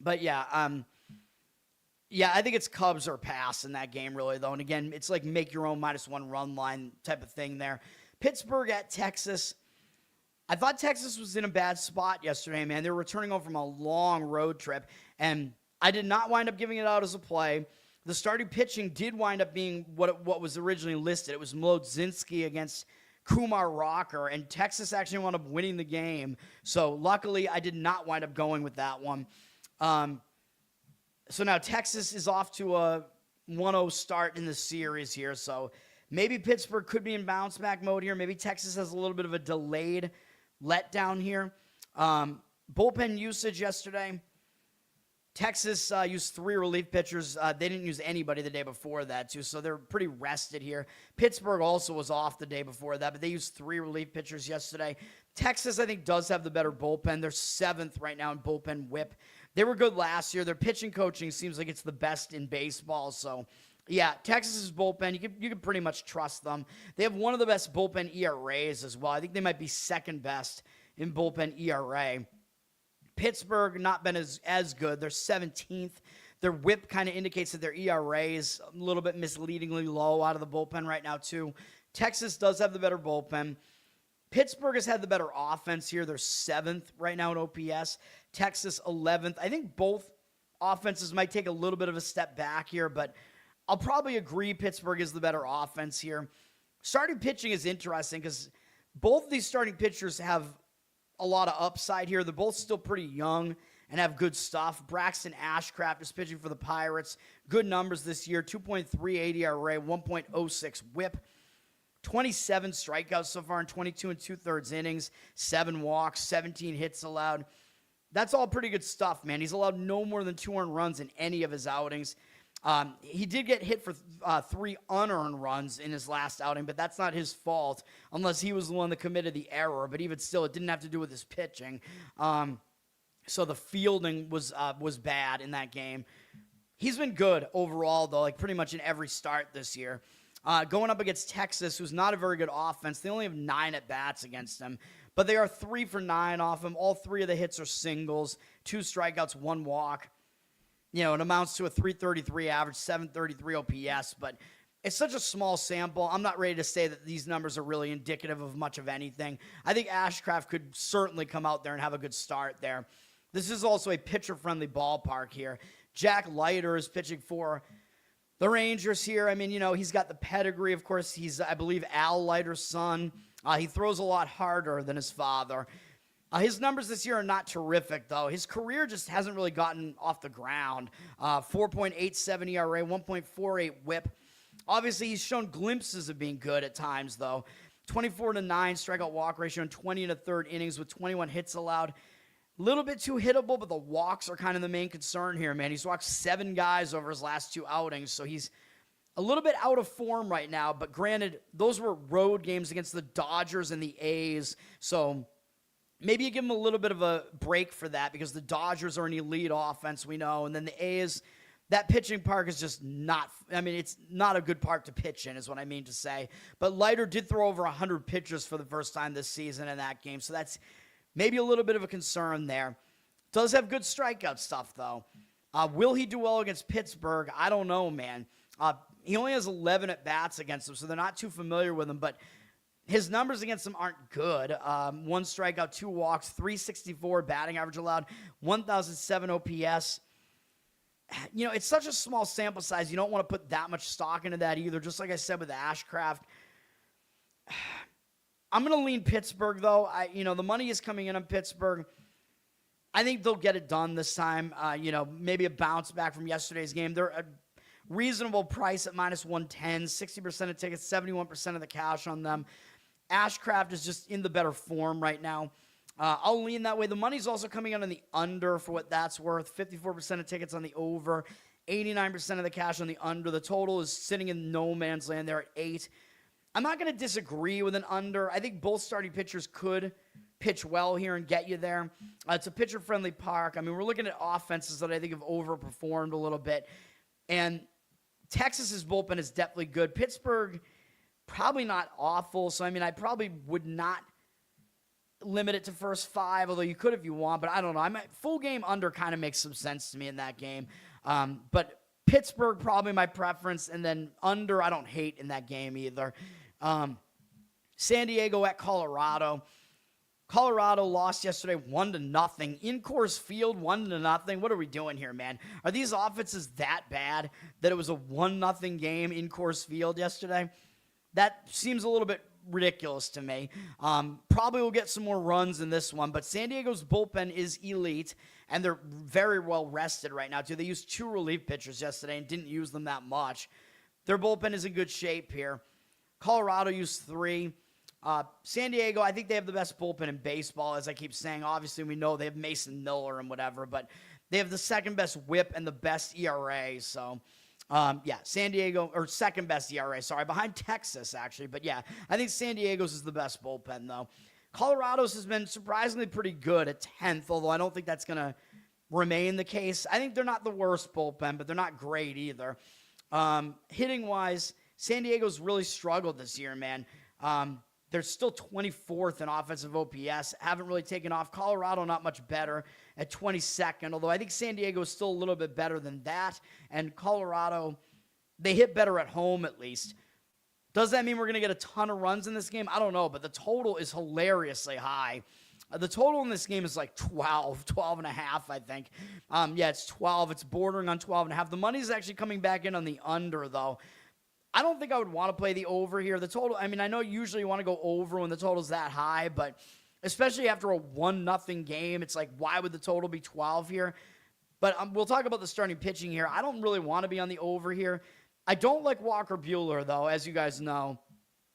S1: But, yeah, I think it's Cubs or pass in that game, really, though. And, again, it's like make your own -1 run line type of thing there. Pittsburgh at Texas. I thought Texas was in a bad spot yesterday, man. They were returning home from a long road trip, and I did not wind up giving it out as a play. The starting pitching did wind up being what was originally listed. It was Mlodzinski against Kumar Rocker, and Texas actually wound up winning the game. So luckily, I did not wind up going with that one. So now Texas is off to a 1-0 start in the series here. So maybe Pittsburgh could be in bounce back mode here. Maybe Texas has a little bit of a delayed letdown here. Bullpen usage yesterday. Texas used 3 relief pitchers. They didn't use anybody the day before that, too, so they're pretty rested here. Pittsburgh also was off the day before that, but they used 3 relief pitchers yesterday. Texas, I think, does have the better bullpen. They're 7th right now in bullpen whip. They were good last year. Their pitching coaching seems like it's the best in baseball, so yeah, Texas's bullpen, you can pretty much trust them. They have one of the best bullpen ERAs as well. I think they might be second best in bullpen ERA. Pittsburgh not been as good. They're 17th. Their whip kind of indicates that their ERA is a little bit misleadingly low out of the bullpen right now too. Texas does have the better bullpen. Pittsburgh has had the better offense here. They're 7th right now in OPS. Texas 11th. I think both offenses might take a little bit of a step back here, but I'll probably agree Pittsburgh is the better offense here. Starting pitching is interesting because both of these starting pitchers have a lot of upside here. They're both still pretty young and have good stuff. Braxton Ashcraft is pitching for the Pirates. Good numbers this year. 2.38 ERA, 1.06 whip. 27 strikeouts so far in 22 2/3 innings. 7 walks, 17 hits allowed. That's all pretty good stuff, man. He's allowed no more than 2 earned runs in any of his outings. He did get hit for 3 unearned runs in his last outing, but that's not his fault unless he was the one that committed the error. But even still, it didn't have to do with his pitching. So the fielding was bad in that game. He's been good overall, though, like pretty much in every start this year. Going up against Texas, who's not a very good offense. They only have 9 at-bats against them, but they are 3 for 9 off him. All 3 of the hits are singles, 2 strikeouts, 1 walk. You know, it amounts to a 333 average, 733 OPS, but it's such a small sample. I'm not ready to say that these numbers are really indicative of much of anything. I think Ashcraft could certainly come out there and have a good start there. This is also a pitcher-friendly ballpark here. Jack Leiter is pitching for the Rangers here. I mean, you know, he's got the pedigree. Of course, he's, I believe, Al Leiter's son. He throws a lot harder than his father. His numbers this year are not terrific, though. His career just hasn't really gotten off the ground. 4.87 ERA, 1.48 whip. Obviously, he's shown glimpses of being good at times, though. 24-9 strikeout walk ratio in 20 1/3 innings with 21 hits allowed. A little bit too hittable, but the walks are kind of the main concern here, man. He's walked 7 guys over his last 2 outings, so he's a little bit out of form right now. But granted, those were road games against the Dodgers and the A's, so maybe you give them a little bit of a break for that because the Dodgers are an elite offense, we know, and then the A's, that pitching park is just not, it's not a good park to pitch in is what I mean to say. But Leiter did throw over 100 pitches for the first time this season in that game, so that's maybe a little bit of a concern there. Does have good strikeout stuff, though. Will he do well against Pittsburgh? I don't know, man. He only has 11 at-bats against them, so they're not too familiar with him, but his numbers against them aren't good. 1 strikeout, 2 walks, 364 batting average allowed, 1,007 OPS. It's such a small sample size. You don't want to put that much stock into that either, just like I said with Ashcraft. I'm going to lean Pittsburgh, though. The money is coming in on Pittsburgh. I think they'll get it done this time. Maybe a bounce back from yesterday's game. They're a reasonable price at minus 110, 60% of tickets, 71% of the cash on them. Ashcraft is just in the better form right now. I'll lean that way. The money's also coming out on the under for what that's worth. 54% of tickets on the over, 89% of the cash on the under. The total is sitting in no man's land there at 8. I'm not going to disagree with an under. I think both starting pitchers could pitch well here and get you there. It's a pitcher-friendly park. We're looking at offenses that I think have overperformed a little bit. And Texas's bullpen is definitely good. Pittsburgh, probably not awful. So, I probably would not limit it to first 5, although you could if you want. But I don't know. Full game under kind of makes some sense to me in that game. But Pittsburgh, probably my preference. And then under, I don't hate in that game either. San Diego at Colorado. Colorado lost yesterday 1-0 in Coors Field, 1-0. What are we doing here, man? Are these offenses that bad that it was a 1-0 game in Coors Field yesterday? That seems a little bit ridiculous to me. Probably will get some more runs in this one, but San Diego's bullpen is elite, and they're very well rested right now, too. They used 2 relief pitchers yesterday and didn't use them that much. Their bullpen is in good shape here. Colorado used 3. San Diego, I think they have the best bullpen in baseball, as I keep saying. Obviously, we know they have Mason Miller and whatever, but they have the second best whip and the best ERA. So, San Diego, or second best ERA, behind Texas, actually. But, I think San Diego's is the best bullpen, though. Colorado's has been surprisingly pretty good at 10th, although I don't think that's going to remain the case. I think they're not the worst bullpen, but they're not great either. Hitting-wise, San Diego's really struggled this year, man. They're still 24th in offensive OPS. Haven't really taken off. Colorado not much better at 22nd, although I think San Diego is still a little bit better than that. And Colorado, they hit better at home at least. Does that mean we're going to get a ton of runs in this game? I don't know, but the total is hilariously high. The total in this game is like 12 and a half, I think. It's 12. It's bordering on 12 and a half. The money's actually coming back in on the under, though. I don't think I would want to play the over here. The total, I know usually you want to go over when the total's that high, but especially after a 1-0 game, it's like, why would the total be 12 here? But we'll talk about the starting pitching here. I don't really want to be on the over here. I don't like Walker Bueller, though, as you guys know.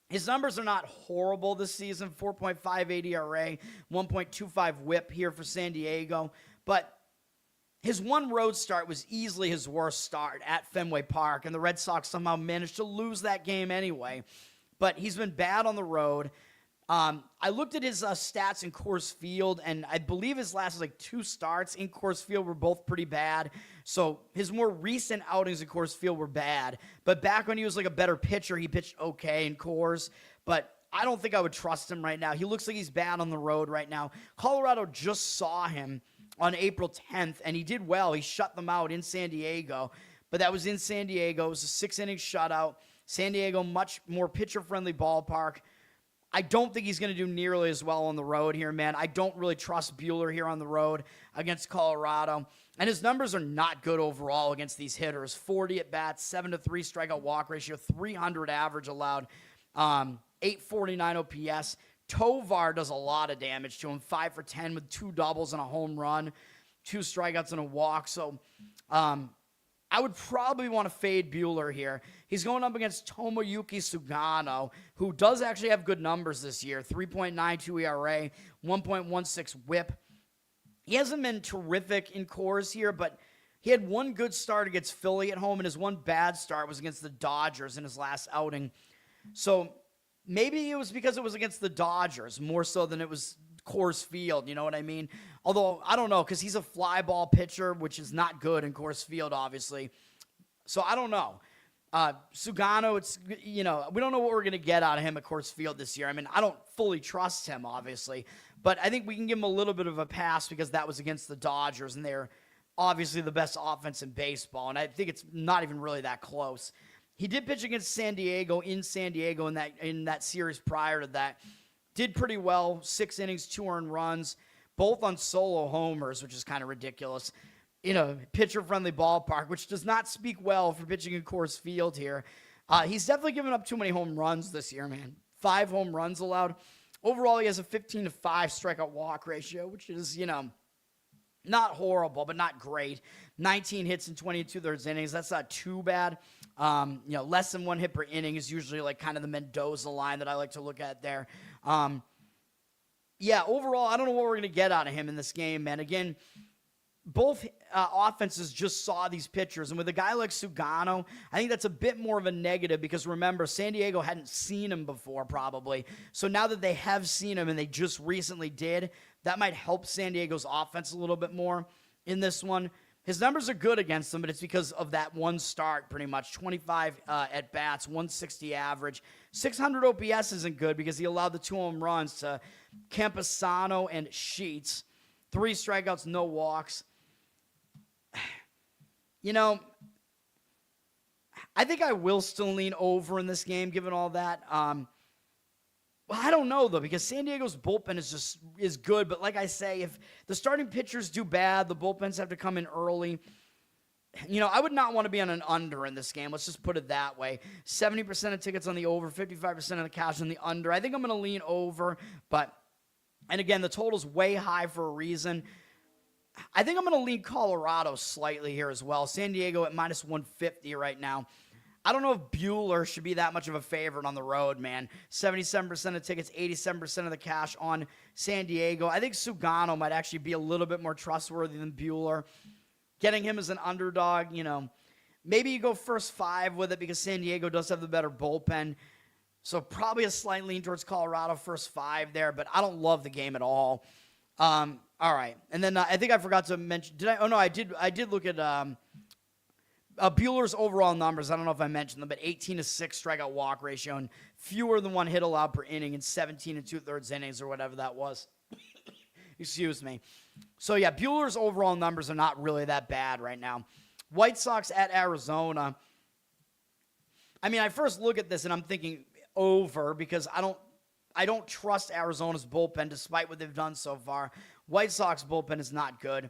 S1: His numbers are not horrible this season. 4.58 ERA, 1.25 whip here for San Diego. But his one road start was easily his worst start at Fenway Park, and the Red Sox somehow managed to lose that game anyway. But he's been bad on the road. I looked at his stats in Coors Field, and I believe his last 2 starts in Coors Field were both pretty bad. So his more recent outings in Coors Field were bad. But back when he was a better pitcher, he pitched okay in Coors. But I don't think I would trust him right now. He looks like he's bad on the road right now. Colorado just saw him on April 10th, and he did well. He shut them out in San Diego, but that was in San Diego. It was a 6-inning shutout. San Diego, much more pitcher-friendly ballpark. I don't think he's going to do nearly as well on the road here, man. I don't really trust Bueller here on the road against Colorado, and his numbers are not good overall against these hitters. 40 at-bats, 7-3 strikeout walk ratio, 300 average allowed, 849 OPS. Tovar does a lot of damage to him, 5 for 10 with 2 doubles and a home run, 2 strikeouts and a walk. So I would probably want to fade Bueller here. He's going up against Tomoyuki Sugano, who does actually have good numbers this year, 3.92 ERA, 1.16 whip. He hasn't been terrific in Coors here, but he had one good start against Philly at home, and his one bad start was against the Dodgers in his last outing. So maybe it was because it was against the Dodgers more so than it was Coors Field, you know what I mean? Although, I don't know, because he's a fly ball pitcher, which is not good in Coors Field, obviously. So, I don't know. Sugano, it's, we don't know what we're going to get out of him at Coors Field this year. I mean, I don't fully trust him, obviously. But I think we can give him a little bit of a pass because that was against the Dodgers, and they're obviously the best offense in baseball. And I think it's not even really that close. He did pitch against San Diego in that series prior to that. Did pretty well, 6 innings, 2 earned runs, both on solo homers, which is kind of ridiculous, in a pitcher-friendly ballpark, which does not speak well for pitching in Coors Field here. He's definitely given up too many home runs this year, man. 5 home runs allowed. Overall, he has a 15-5 strikeout walk ratio, which is, not horrible, but not great. 19 hits in 20 2/3 innings. That's not too bad. Less than 1 hit per inning is usually like kind of the Mendoza line that I like to look at there. Overall, I don't know what we're going to get out of him in this game, man. Again, both offenses just saw these pitchers. And with a guy like Sugano, I think that's a bit more of a negative because, remember, San Diego hadn't seen him before probably. So now that they have seen him and they just recently did, that might help San Diego's offense a little bit more in this one. His numbers are good against them, but it's because of that one start pretty much. 25 at-bats, 160 average. 600 OPS isn't good because he allowed the 2 home runs to Campusano and Sheets. 3 strikeouts, no walks. I think I will still lean over in this game given all that. Well, I don't know, though, because San Diego's bullpen is good. But like I say, if the starting pitchers do bad, the bullpens have to come in early. I would not want to be on an under in this game. Let's just put it that way. 70% of tickets on the over, 55% of the cash on the under. I think I'm going to lean over. And again, the total's way high for a reason. I think I'm going to lean Colorado slightly here as well. San Diego at minus 150 right now. I don't know if Bueller should be that much of a favorite on the road, man. 77% of tickets, 87% of the cash on San Diego. I think Sugano might actually be a little bit more trustworthy than Bueller. Getting him as an underdog, maybe you go first 5 with it because San Diego does have the better bullpen. So probably a slight lean towards Colorado first 5 there, but I don't love the game at all. All right. And then I think I forgot to mention, did I? Oh, no, I did look at Bueller's overall numbers. I don't know if I mentioned them, but 18-6 strikeout walk ratio and fewer than 1 hit allowed per inning in 17 2/3 innings or whatever that was. Excuse me. So, yeah, Bueller's overall numbers are not really that bad right now. White Sox at Arizona. I mean, I first look at this and I'm thinking over because I don't trust Arizona's bullpen despite what they've done so far. White Sox bullpen is not good.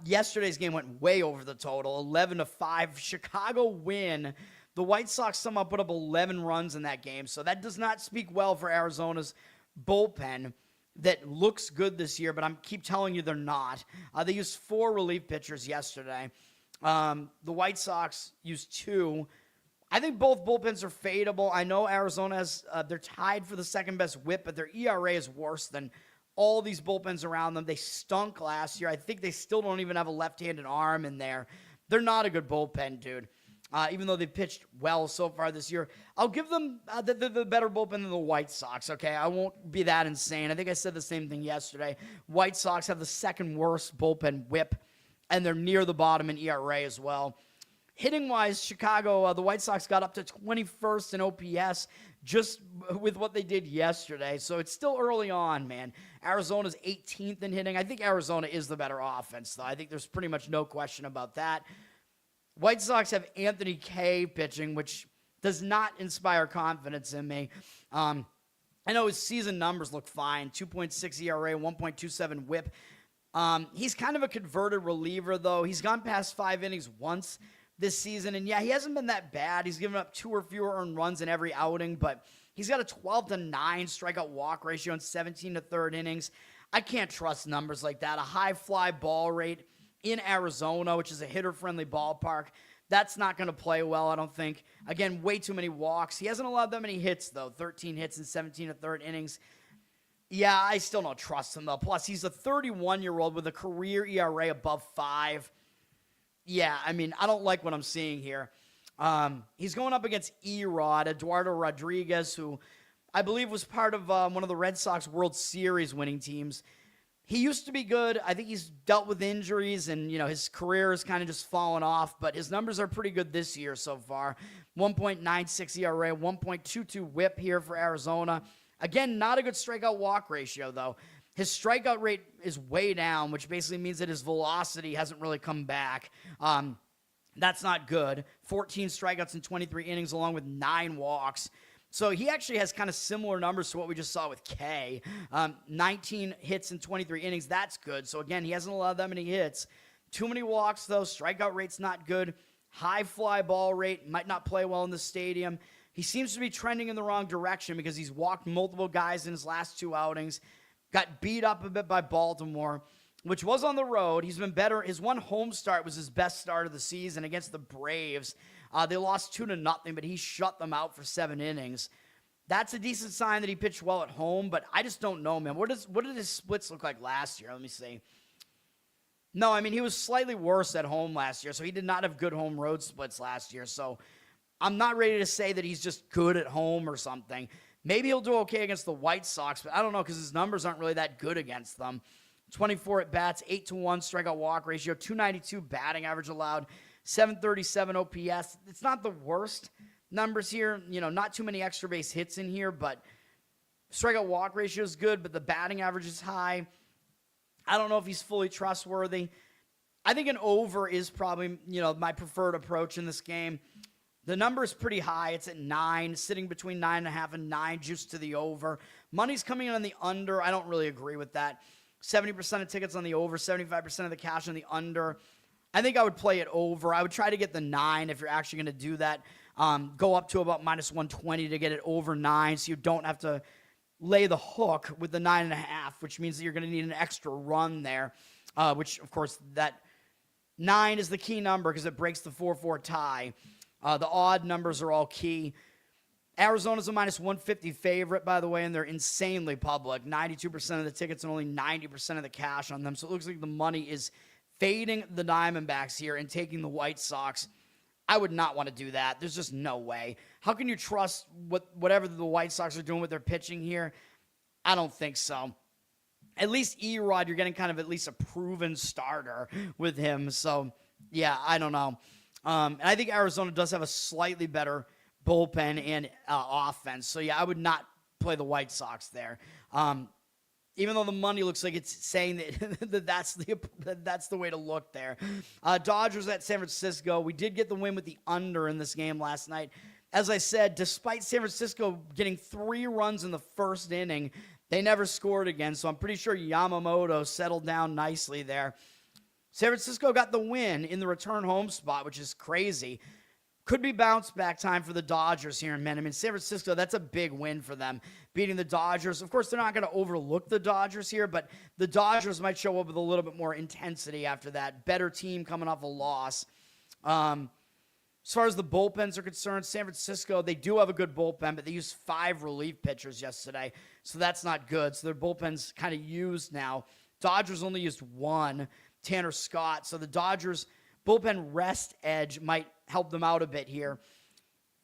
S1: Yesterday's game went way over the total, 11-5. Chicago win. The White Sox somehow put up 11 runs in that game, so that does not speak well for Arizona's bullpen that looks good this year, but I keep telling you they're not. They used 4 relief pitchers yesterday. The White Sox used 2. I think both bullpens are fadeable. I know Arizona has, they're tied for the second best whip, but their ERA is worse than all these bullpens around them. They stunk last year. I think they still don't even have a left-handed arm in there. They're not a good bullpen, dude. Even though they've pitched well so far this year. I'll give them the better bullpen than the White Sox, okay? I won't be that insane. I think I said the same thing yesterday. White Sox have the second worst bullpen whip, and they're near the bottom in ERA as well. Hitting-wise, Chicago, the White Sox got up to 21st in OPS just with what they did yesterday. So it's still early on, man. Arizona's 18th in hitting. I think Arizona is the better offense, though. I think there's pretty much no question about that. White Sox have Anthony Kay pitching, which does not inspire confidence in me. I know his season numbers look fine. 2.6 ERA, 1.27 whip. He's kind of a converted reliever, though. He's gone past 5 innings once this season. And yeah, he hasn't been that bad. He's given up 2 or fewer earned runs in every outing, but he's got a 12-9 strikeout walk ratio in 17 1/3 innings. I can't trust numbers like that. A high fly ball rate in Arizona, which is a hitter-friendly ballpark. That's not going to play well, I don't think. Again, way too many walks. He hasn't allowed that many hits, though. 13 hits in 17 1/3 innings. Yeah, I still don't trust him, though. Plus, he's a 31-year-old with a career ERA above 5. Yeah, I mean, I don't like what I'm seeing here. He's going up against Eduardo Rodriguez, who I believe was part of one of the Red Sox World Series winning teams. He used to be good. I think he's dealt with injuries and, his career has kind of just fallen off, but his numbers are pretty good this year so far. 1.96 ERA, 1.22 whip here for Arizona. Again, not a good strikeout walk ratio, though. His strikeout rate is way down, which basically means that his velocity hasn't really come back. That's not good. 14 strikeouts in 23 innings along with 9 walks. So he actually has kind of similar numbers to what we just saw with K. 19 hits in 23 innings. That's good. So, again, he hasn't allowed that many hits. Too many walks, though. Strikeout rate's not good. High fly ball rate. Might not play well in the stadium. He seems to be trending in the wrong direction because he's walked multiple guys in his last 2 outings. Got beat up a bit by Baltimore, which was on the road. He's been better. His one home start was his best start of the season against the Braves. They lost 2-0, but he shut them out for 7 innings. That's a decent sign that he pitched well at home, but I just don't know, man. What did his splits look like last year? Let me see. No, I mean, he was slightly worse at home last year, so he did not have good home road splits last year. So I'm not ready to say that he's just good at home or something. Maybe he'll do okay against the White Sox, but I don't know because his numbers aren't really that good against them. 24 at-bats, 8-1 strikeout walk ratio, 292 batting average allowed, 737 OPS. It's not the worst numbers here. Not too many extra base hits in here, but strikeout walk ratio is good, but the batting average is high. I don't know if he's fully trustworthy. I think an over is probably, my preferred approach in this game. The number is pretty high. It's at 9, sitting between 9.5 and 9, juice to the over. Money's coming in on the under. I don't really agree with that. 70% of tickets on the over, 75% of the cash on the under. I think I would play it over. I would try to get the 9 if you're actually going to do that. Go up to about minus 120 to get it over 9 so you don't have to lay the hook with the 9.5, which means that you're going to need an extra run there, which, of course, that 9 is the key number because it breaks the 4-4 tie. The odd numbers are all key. Arizona's a minus 150 favorite, by the way, and they're insanely public. 92% of the tickets and only 90% of the cash on them. So it looks like the money is fading the Diamondbacks here and taking the White Sox. I would not want to do that. There's just no way. How can you trust whatever the White Sox are doing with their pitching here? I don't think so. At least Erod, you're getting kind of at least a proven starter with him. So, yeah, I don't know. And I think Arizona does have a slightly better bullpen and offense. So, yeah, I would not play the White Sox there. Even though the money looks like it's saying that that's the way to look there. Dodgers at San Francisco. We did get the win with the under in this game last night. As I said, despite San Francisco getting 3 runs in the first inning, they never scored again. So I'm pretty sure Yamamoto settled down nicely there. San Francisco got the win in the return home spot, which is crazy. Could be bounce back time for the Dodgers here in San Francisco, that's a big win for them, beating the Dodgers. Of course, they're not going to overlook the Dodgers here, but the Dodgers might show up with a little bit more intensity after that. Better team coming off a loss. As far as the bullpens are concerned, San Francisco, they do have a good bullpen, but they used 5 relief pitchers yesterday, so that's not good. So their bullpen's kind of used now. Dodgers only used 1, Tanner Scott. So the Dodgers bullpen rest edge might help them out a bit here.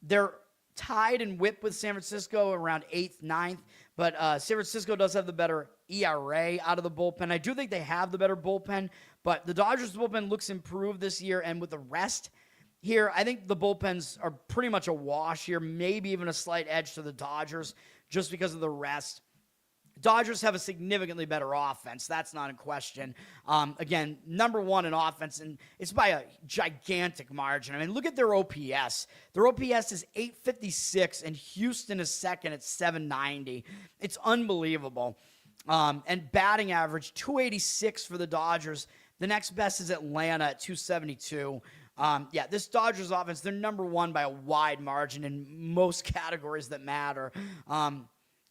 S1: They're tied in whip with San Francisco around 8th, 9th, but San Francisco does have the better ERA out of the bullpen. I do think they have the better bullpen, but the Dodgers bullpen looks improved this year, and with the rest here, I think the bullpens are pretty much a wash here, maybe even a slight edge to the Dodgers just because of the rest. Dodgers have a significantly better offense. That's not in question. Again, number 1 in offense, and it's by a gigantic margin. I mean, look at their OPS. Their OPS is 856, and Houston is second at 790. It's unbelievable. And batting average, 286 for the Dodgers. The next best is Atlanta at 272. Yeah, this Dodgers offense, they're number 1 by a wide margin in most categories that matter.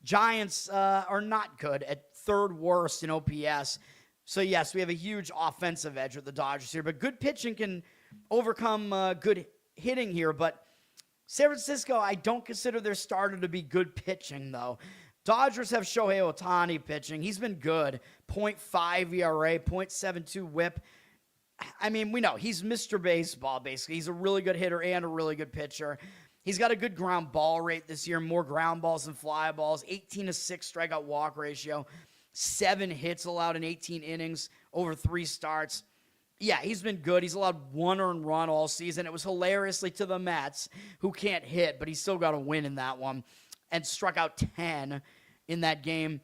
S1: Giants are not good, at 3rd worst in OPS. So, yes, we have a huge offensive edge with the Dodgers here. But good pitching can overcome good hitting here. But San Francisco, I don't consider their starter to be good pitching, though. Dodgers have Shohei Ohtani pitching. He's been good. 0.5 ERA, 0.72 whip. I mean, we know he's Mr. Baseball, basically. He's a really good hitter and a really good pitcher. He's got a good ground ball rate this year, more ground balls than fly balls, 18-6 strikeout walk ratio, 7 hits allowed in 18 innings over 3 starts. Yeah, he's been good. He's allowed 1 earned run all season. It was hilariously to the Mets, who can't hit, but he still got a win in that one and struck out 10 in that game.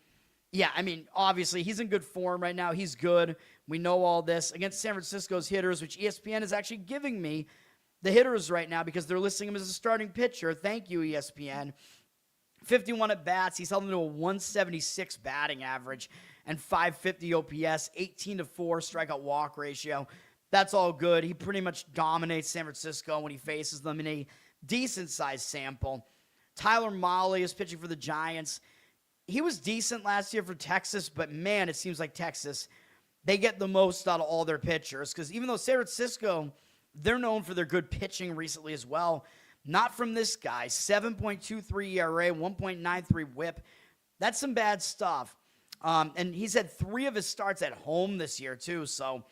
S1: Yeah, I mean, obviously, he's in good form right now. He's good. We know all this. Against San Francisco's hitters, which ESPN is actually giving me the hitters right now because they're listing him as a starting pitcher. Thank you, ESPN. 51 at bats. He's held him to a 176 batting average and 550 OPS, 18-4 strikeout walk ratio. That's all good. He pretty much dominates San Francisco when he faces them in a decent-sized sample. Tyler Mahle is pitching for the Giants. He was decent last year for Texas, but man, it seems like Texas, they get the most out of all their pitchers because even though San Francisco, they're known for their good pitching recently as well, not from this guy. 7.23 ERA, 1.93 whip. That's some bad stuff. And he's had 3 of his starts at home this year too, so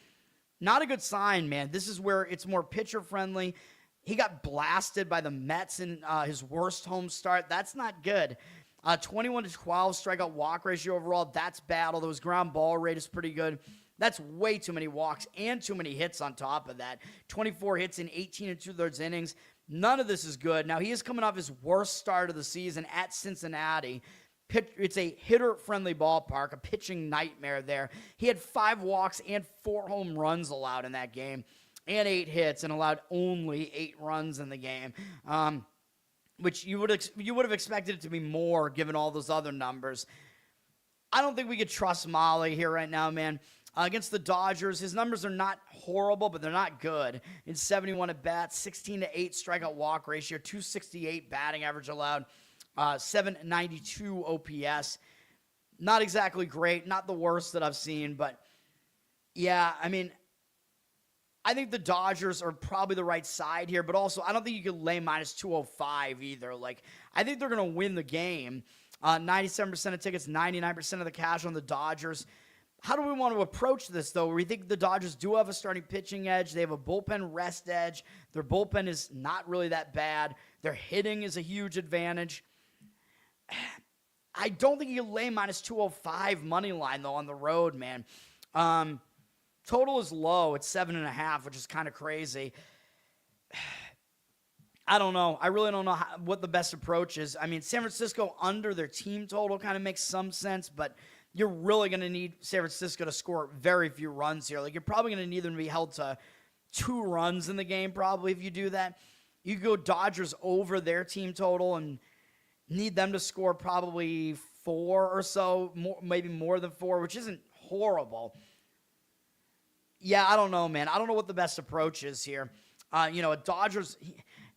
S1: not a good sign, man. This is where it's more pitcher-friendly. He got blasted by the Mets in his worst home start. That's not good. 21-12 strikeout walk ratio overall. That's bad, although his ground ball rate is pretty good. That's way too many walks and too many hits on top of that. 24 hits in 18 2/3 innings. None of this is good. Now, he is coming off his worst start of the season at Cincinnati. It's a hitter-friendly ballpark, a pitching nightmare there. He had 5 walks and 4 home runs allowed in that game and 8 hits and allowed only 8 runs in the game. Which you would have expected it to be more given all those other numbers. I don't think we could trust Mahle here right now, man. Against the Dodgers, his numbers are not horrible, but they're not good. In 71 at bats, 16-8 strikeout walk ratio, 268 batting average allowed, 792 OPS. Not exactly great, not the worst that I've seen, but yeah, I mean, I think the Dodgers are probably the right side here, but also I don't think you could lay minus 205 either. Like, I think they're going to win the game. 97% of tickets, 99% of the cash on the Dodgers. How do we want to approach this, though? We think the Dodgers do have a starting pitching edge. They have a bullpen rest edge. Their bullpen is not really that bad. Their hitting is a huge advantage. I don't think you can lay minus 205 money line, though, on the road, man. Total is low. It's 7.5, which is kind of crazy. I don't know. I really don't know what the best approach is. I mean, San Francisco under their team total kind of makes some sense, but you're really going to need San Francisco to score very few runs here. Like, you're probably going to need them to be held to 2 runs in the game, probably, if you do that. You go Dodgers over their team total and need them to score probably 4 or so, maybe more than 4, which isn't horrible. Yeah, I don't know, man. I don't know what the best approach is here. A Dodgers...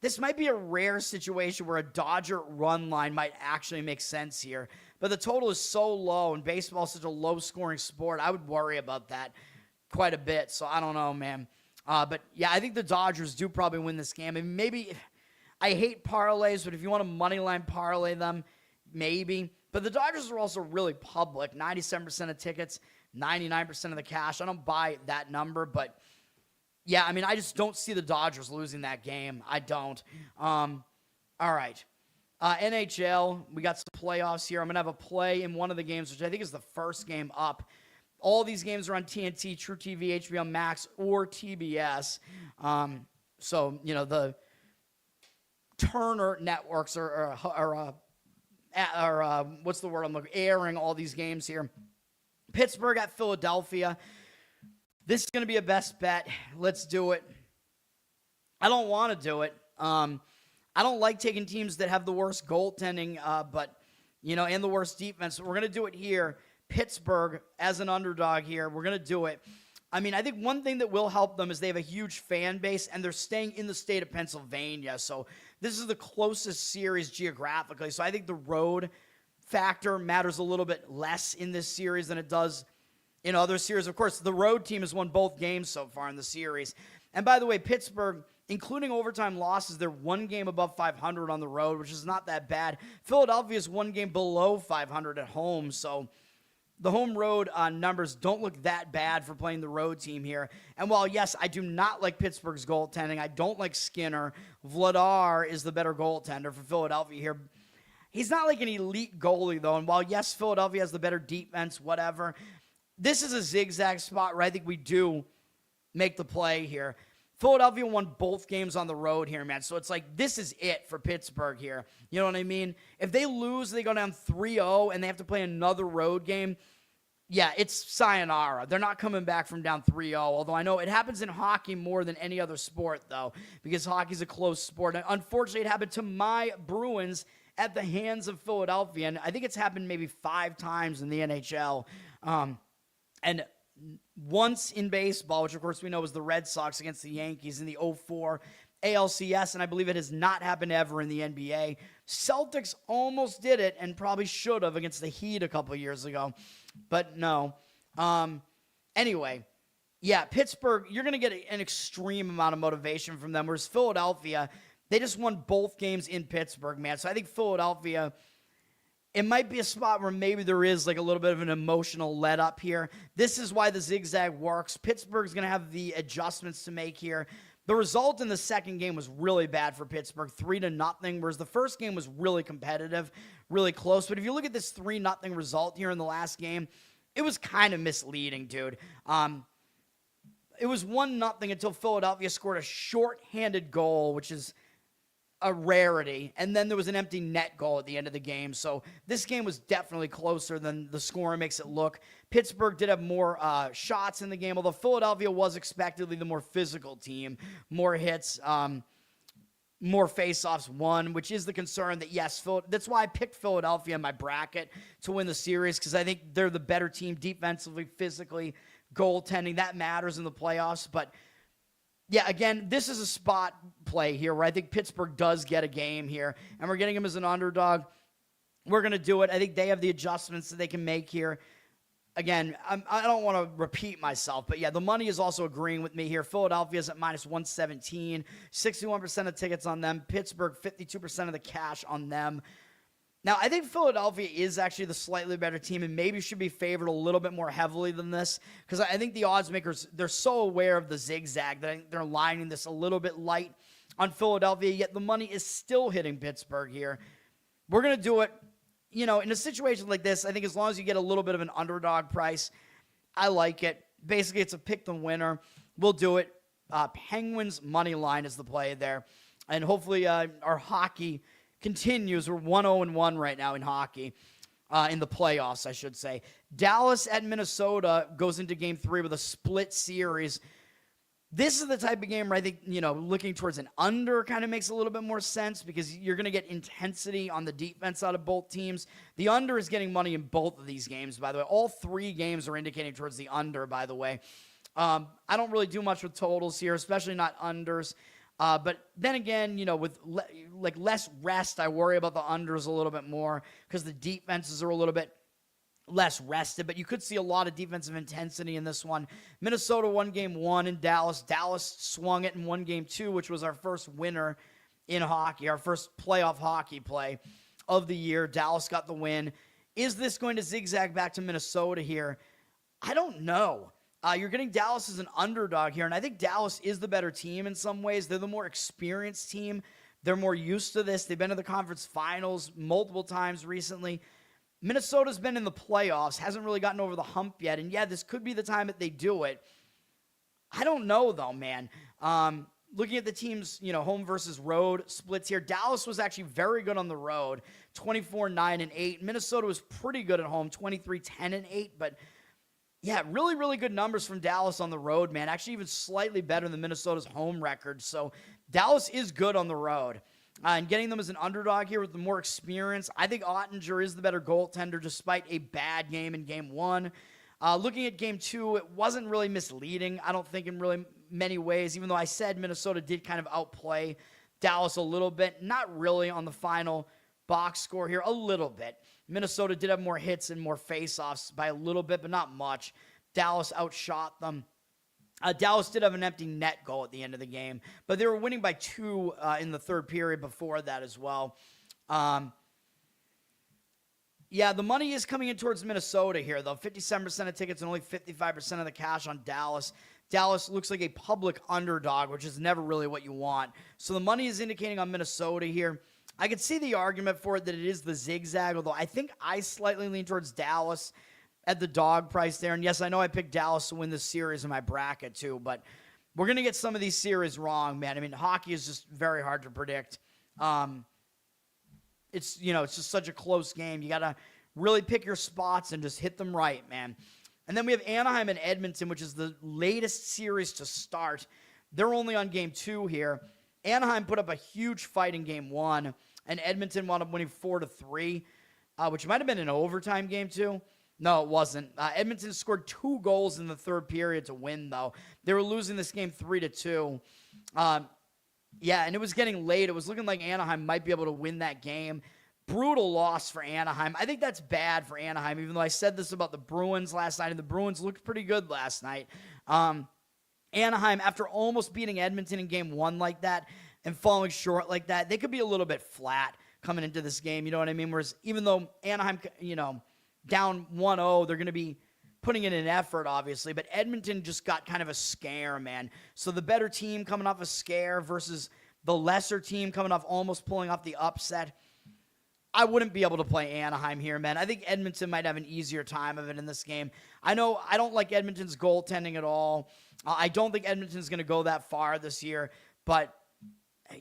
S1: This might be a rare situation where a Dodger run line might actually make sense here. But the total is so low, and baseball is such a low-scoring sport, I would worry about that quite a bit. So I don't know, man. But, yeah, I think the Dodgers do probably win this game. I mean, maybe... I hate parlays, but if you want to moneyline parlay them, maybe. But the Dodgers are also really public. 97% of tickets, 99% of the cash. I don't buy that number, but... Yeah, I mean, I just don't see the Dodgers losing that game. I don't. All right. NHL, we got some playoffs here. I'm going to have a play in one of the games, which I think is the first game up. All these games are on TNT, True TV, HBO Max, or TBS. So, the Turner networks are what's the word I'm looking for? Airing all these games here. Pittsburgh at Philadelphia. This is going to be a best bet. Let's do it. I don't want to do it. I don't like taking teams that have the worst goaltending, and the worst defense. We're going to do it here. Pittsburgh as an underdog here. We're going to do it. I mean, I think one thing that will help them is they have a huge fan base, and they're staying in the state of Pennsylvania. So this is the closest series geographically. So I think the road factor matters a little bit less in this series than it does in other series. Of course, the road team has won both games so far in the series. And by the way, Pittsburgh, including overtime losses, they're 1 game above 500 on the road, which is not that bad. Philadelphia's 1 game below 500 at home. So, the home road numbers don't look that bad for playing the road team here. And while, yes, I do not like Pittsburgh's goaltending, I don't like Skinner. Vladar is the better goaltender for Philadelphia here. He's not like an elite goalie, though. And while, yes, Philadelphia has the better defense, whatever, this is a zigzag spot where I think we do make the play here. Philadelphia won both games on the road here, man. So it's like, this is it for Pittsburgh here. You know what I mean? If they lose, they go down 3-0, and they have to play another road game, yeah, it's sayonara. They're not coming back from down 3-0, although I know it happens in hockey more than any other sport, though, because hockey's a close sport. And unfortunately, it happened to my Bruins at the hands of Philadelphia, and I think it's happened maybe 5 times in the NHL. And once in baseball, which of course we know was the Red Sox against the Yankees in the 2004 ALCS, and I believe it has not happened ever in the NBA. Celtics almost did it and probably should have against the Heat a couple years ago, but no. Anyway, yeah, Pittsburgh, you're going to get an extreme amount of motivation from them, whereas Philadelphia, they just won both games in Pittsburgh, man. So I think Philadelphia, it might be a spot where maybe there is like a little bit of an emotional let up here. This is why the zigzag works. Pittsburgh's going to have the adjustments to make here. The result in the second game was really bad for Pittsburgh, 3-0, whereas the first game was really competitive, really close. But if you look at this 3-0 result here in the last game, it was kind of misleading, dude. It was 1-0 until Philadelphia scored a shorthanded goal, which is a rarity, and then there was an empty net goal at the end of the game. So this game was definitely closer than the score makes it look. Pittsburgh did have more shots in the game, although Philadelphia was expectedly the more physical team, more hits, more face-offs won, which is the concern that, yes, that's why I picked Philadelphia in my bracket to win the series, because I think they're the better team defensively, physically, goaltending. That matters in the playoffs, but yeah, again, this is a spot play here where I think Pittsburgh does get a game here, and we're getting them as an underdog. We're going to do it. I think they have the adjustments that they can make here. Again, I don't want to repeat myself, but yeah, the money is also agreeing with me here. Philadelphia's at -117, 61% of tickets on them. Pittsburgh, 52% of the cash on them. Now, I think Philadelphia is actually the slightly better team and maybe should be favored a little bit more heavily than this, because I think the odds makers, they're so aware of the zigzag that I think they're lining this a little bit light on Philadelphia, yet the money is still hitting Pittsburgh here. We're going to do it, you know, in a situation like this. I think as long as you get a little bit of an underdog price, I like it. Basically, it's a pick the winner. We'll do it. Penguins money line is the play there, and hopefully our hockey continues. We're 1-0-1 right now in hockey, in the playoffs, I should say. Dallas at Minnesota goes into game 3 with a split series. This is the type of game where I think, you know, looking towards an under kind of makes a little bit more sense, because you're going to get intensity on the defense out of both teams. The under is getting money in both of these games, by the way. All 3 games are indicating towards the under, by the way. I don't really do much with totals here, especially not unders. But then again, you know, with less rest, I worry about the unders a little bit more because the defenses are a little bit less rested. But you could see a lot of defensive intensity in this one. Minnesota won game 1 in Dallas. Dallas swung it and won game 2, which was our first winner in hockey, our first playoff hockey play of the year. Dallas got the win. Is this going to zigzag back to Minnesota here? I don't know. You're getting Dallas as an underdog here, and I think Dallas is the better team in some ways. They're the more experienced team. They're more used to this. They've been to the conference finals multiple times recently. Minnesota's been in the playoffs, hasn't really gotten over the hump yet, and yeah, this could be the time that they do it. I don't know, though, man. Looking at the teams, you know, home versus road splits here, Dallas was actually very good on the road, 24-9-8. Minnesota was pretty good at home, 23-10-8, but yeah, really, really good numbers from Dallas on the road, man. Actually, even slightly better than Minnesota's home record. So Dallas is good on the road. And getting them as an underdog here with the more experience, I think Ottinger is the better goaltender despite a bad game in game 1. Looking at game 2, it wasn't really misleading, I don't think, in really many ways, even though I said Minnesota did kind of outplay Dallas a little bit. Not really on the final box score here, a little bit. Minnesota did have more hits and more faceoffs by a little bit, but not much. Dallas outshot them. Dallas did have an empty net goal at the end of the game, but they were winning by 2 in the third period before that as well. Yeah, the money is coming in towards Minnesota here, though. 57% of tickets and only 55% of the cash on Dallas. Dallas looks like a public underdog, which is never really what you want. So the money is indicating on Minnesota here. I could see the argument for it that it is the zigzag, although I think I slightly lean towards Dallas at the dog price there. And yes, I know I picked Dallas to win this series in my bracket too, but we're going to get some of these series wrong, man. I mean, hockey is just very hard to predict. It's just such a close game. You got to really pick your spots and just hit them right, man. And then we have Anaheim and Edmonton, which is the latest series to start. They're only on game 2 here. Anaheim put up a huge fight in game 1, and Edmonton wound up winning 4-3, which might have been an overtime game too. No, it wasn't. Edmonton scored 2 goals in the third period to win, though. They were losing this game 3-2. Yeah, and it was getting late. It was looking like Anaheim might be able to win that game. Brutal loss for Anaheim. I think that's bad for Anaheim, even though I said this about the Bruins last night, and the Bruins looked pretty good last night. Anaheim, after almost beating Edmonton in game 1 like that and falling short like that, they could be a little bit flat coming into this game, you know what I mean? Whereas even though Anaheim, down 1-0, they're going to be putting in an effort, obviously, but Edmonton just got kind of a scare, man. So the better team coming off a scare versus the lesser team coming off almost pulling off the upset. I wouldn't be able to play Anaheim here, man. I think Edmonton might have an easier time of it in this game. I know I don't like Edmonton's goaltending at all. I don't think Edmonton's going to go that far this year, but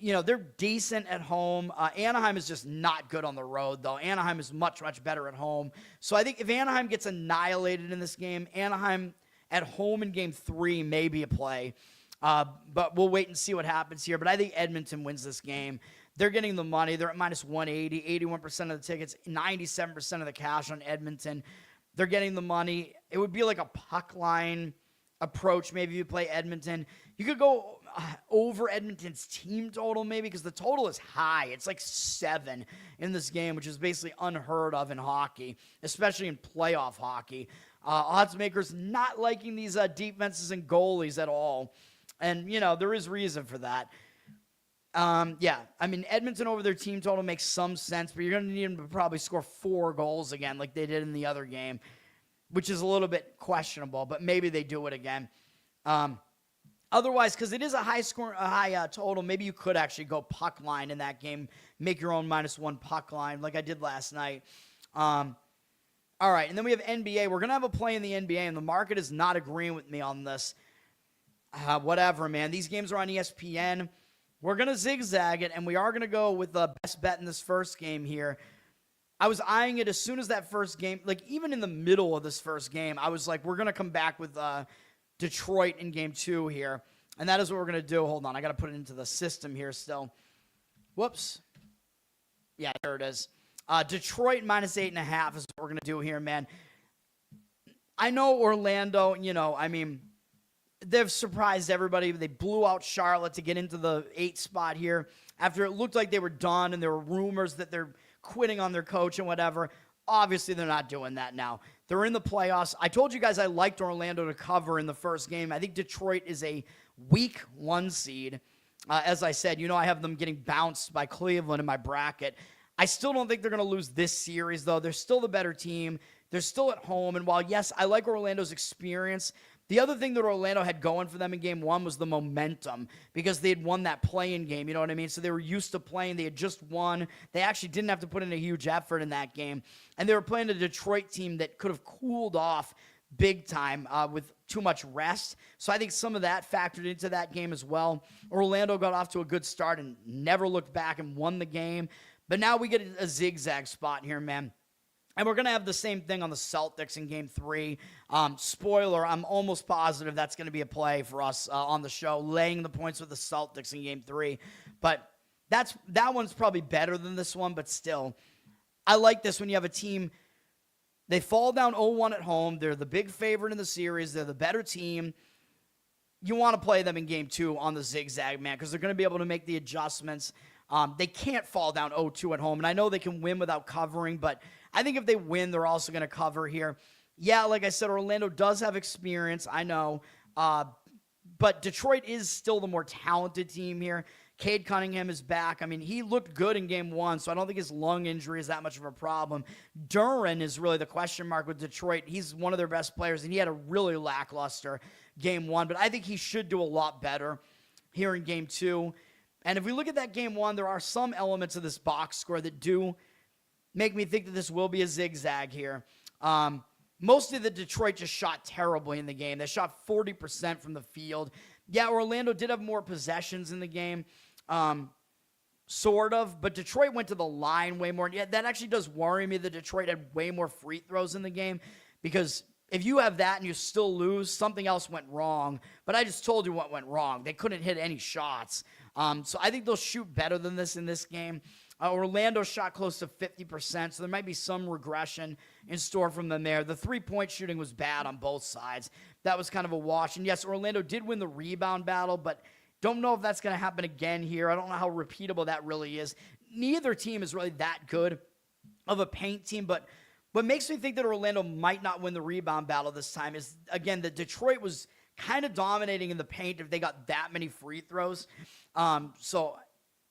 S1: they're decent at home. Anaheim is just not good on the road, though. Anaheim is much, much better at home. So I think if Anaheim gets annihilated in this game, Anaheim at home in game 3 may be a play. But we'll wait and see what happens here. But I think Edmonton wins this game. They're getting the money. They're at minus 180, 81% of the tickets, 97% of the cash on Edmonton. They're getting the money. It would be like a puck line approach maybe if you play Edmonton. You could go over Edmonton's team total maybe because the total is high. It's like 7 in this game, which is basically unheard of in hockey, especially in playoff hockey. Odds makers not liking these defenses and goalies at all. And, there is reason for that. Edmonton over their team total makes some sense, but you're going to need them to probably score 4 goals again like they did in the other game, which is a little bit questionable, but maybe they do it again. Otherwise, because it is a high total, maybe you could actually go puck line in that game, make your own -1 puck line like I did last night. All right, and then we have NBA. We're going to have a play in the NBA, and the market is not agreeing with me on this. Whatever, man. These games are on ESPN. We're going to zigzag it, and we are going to go with the best bet in this first game here. I was eyeing it as soon as that first game, like even in the middle of this first game, I was like, we're going to come back with Detroit in game 2 here. And that is what we're going to do. Hold on. I got to put it into the system here still. Whoops. Yeah, there it is. Detroit -8.5 is what we're going to do here, man. I know Orlando, they've surprised everybody. They blew out Charlotte to get into the 8th spot here after it looked like they were done and there were rumors that they're quitting on their coach and whatever. Obviously, they're not doing that now. They're in the playoffs. I told you guys I liked Orlando to cover in the first game. I think Detroit is a weak 1 seed. As I said, I have them getting bounced by Cleveland in my bracket. I still don't think they're going to lose this series, though. They're still the better team. They're still at home. And while, yes, I like Orlando's experience, the other thing that Orlando had going for them in game 1 was the momentum because they had won that play-in game, you know what I mean? So they were used to playing. They had just won. They actually didn't have to put in a huge effort in that game. And they were playing a Detroit team that could have cooled off big time with too much rest. So I think some of that factored into that game as well. Orlando got off to a good start and never looked back and won the game. But now we get a zigzag spot here, man. And we're going to have the same thing on the Celtics in game 3. Spoiler, I'm almost positive that's going to be a play for us on the show, laying the points with the Celtics in game 3. But that one's probably better than this one, but still. I like this when you have a team, they fall down 0-1 at home. They're the big favorite in the series. They're the better team. You want to play them in game 2 on the zigzag, man, because they're going to be able to make the adjustments. They can't fall down 0-2 at home, and I know they can win without covering, but I think if they win, they're also going to cover here. Yeah, like I said, Orlando does have experience, I know, but Detroit is still the more talented team here. Cade Cunningham is back. I mean, he looked good in game one, so I don't think his lung injury is that much of a problem. Duran is really the question mark with Detroit. He's one of their best players, and he had a really lackluster game one, but I think he should do a lot better here in game two. And if we look at that game one, there are some elements of this box score that do make me think that this will be a zigzag here. Mostly the Detroit just shot terribly in the game. They shot 40% from the field. Yeah, Orlando did have more possessions in the game, sort of, but Detroit went to the line way more. Yeah, that actually does worry me that Detroit had way more free throws in the game, because if you have that and you still lose, something else went wrong. But I just told you what went wrong. They couldn't hit any shots. So I think they'll shoot better than this in this game. Orlando shot close to 50%, so there might be some regression in store from them there. The three-point shooting was bad on both sides. That was kind of a wash. And yes, Orlando did win the rebound battle, but don't know if that's going to happen again here. I don't know how repeatable that really is. Neither team is really that good of a paint team, but what makes me think that Orlando might not win the rebound battle this time is, again, that Detroit was kind of dominating in the paint if they got that many free throws. So,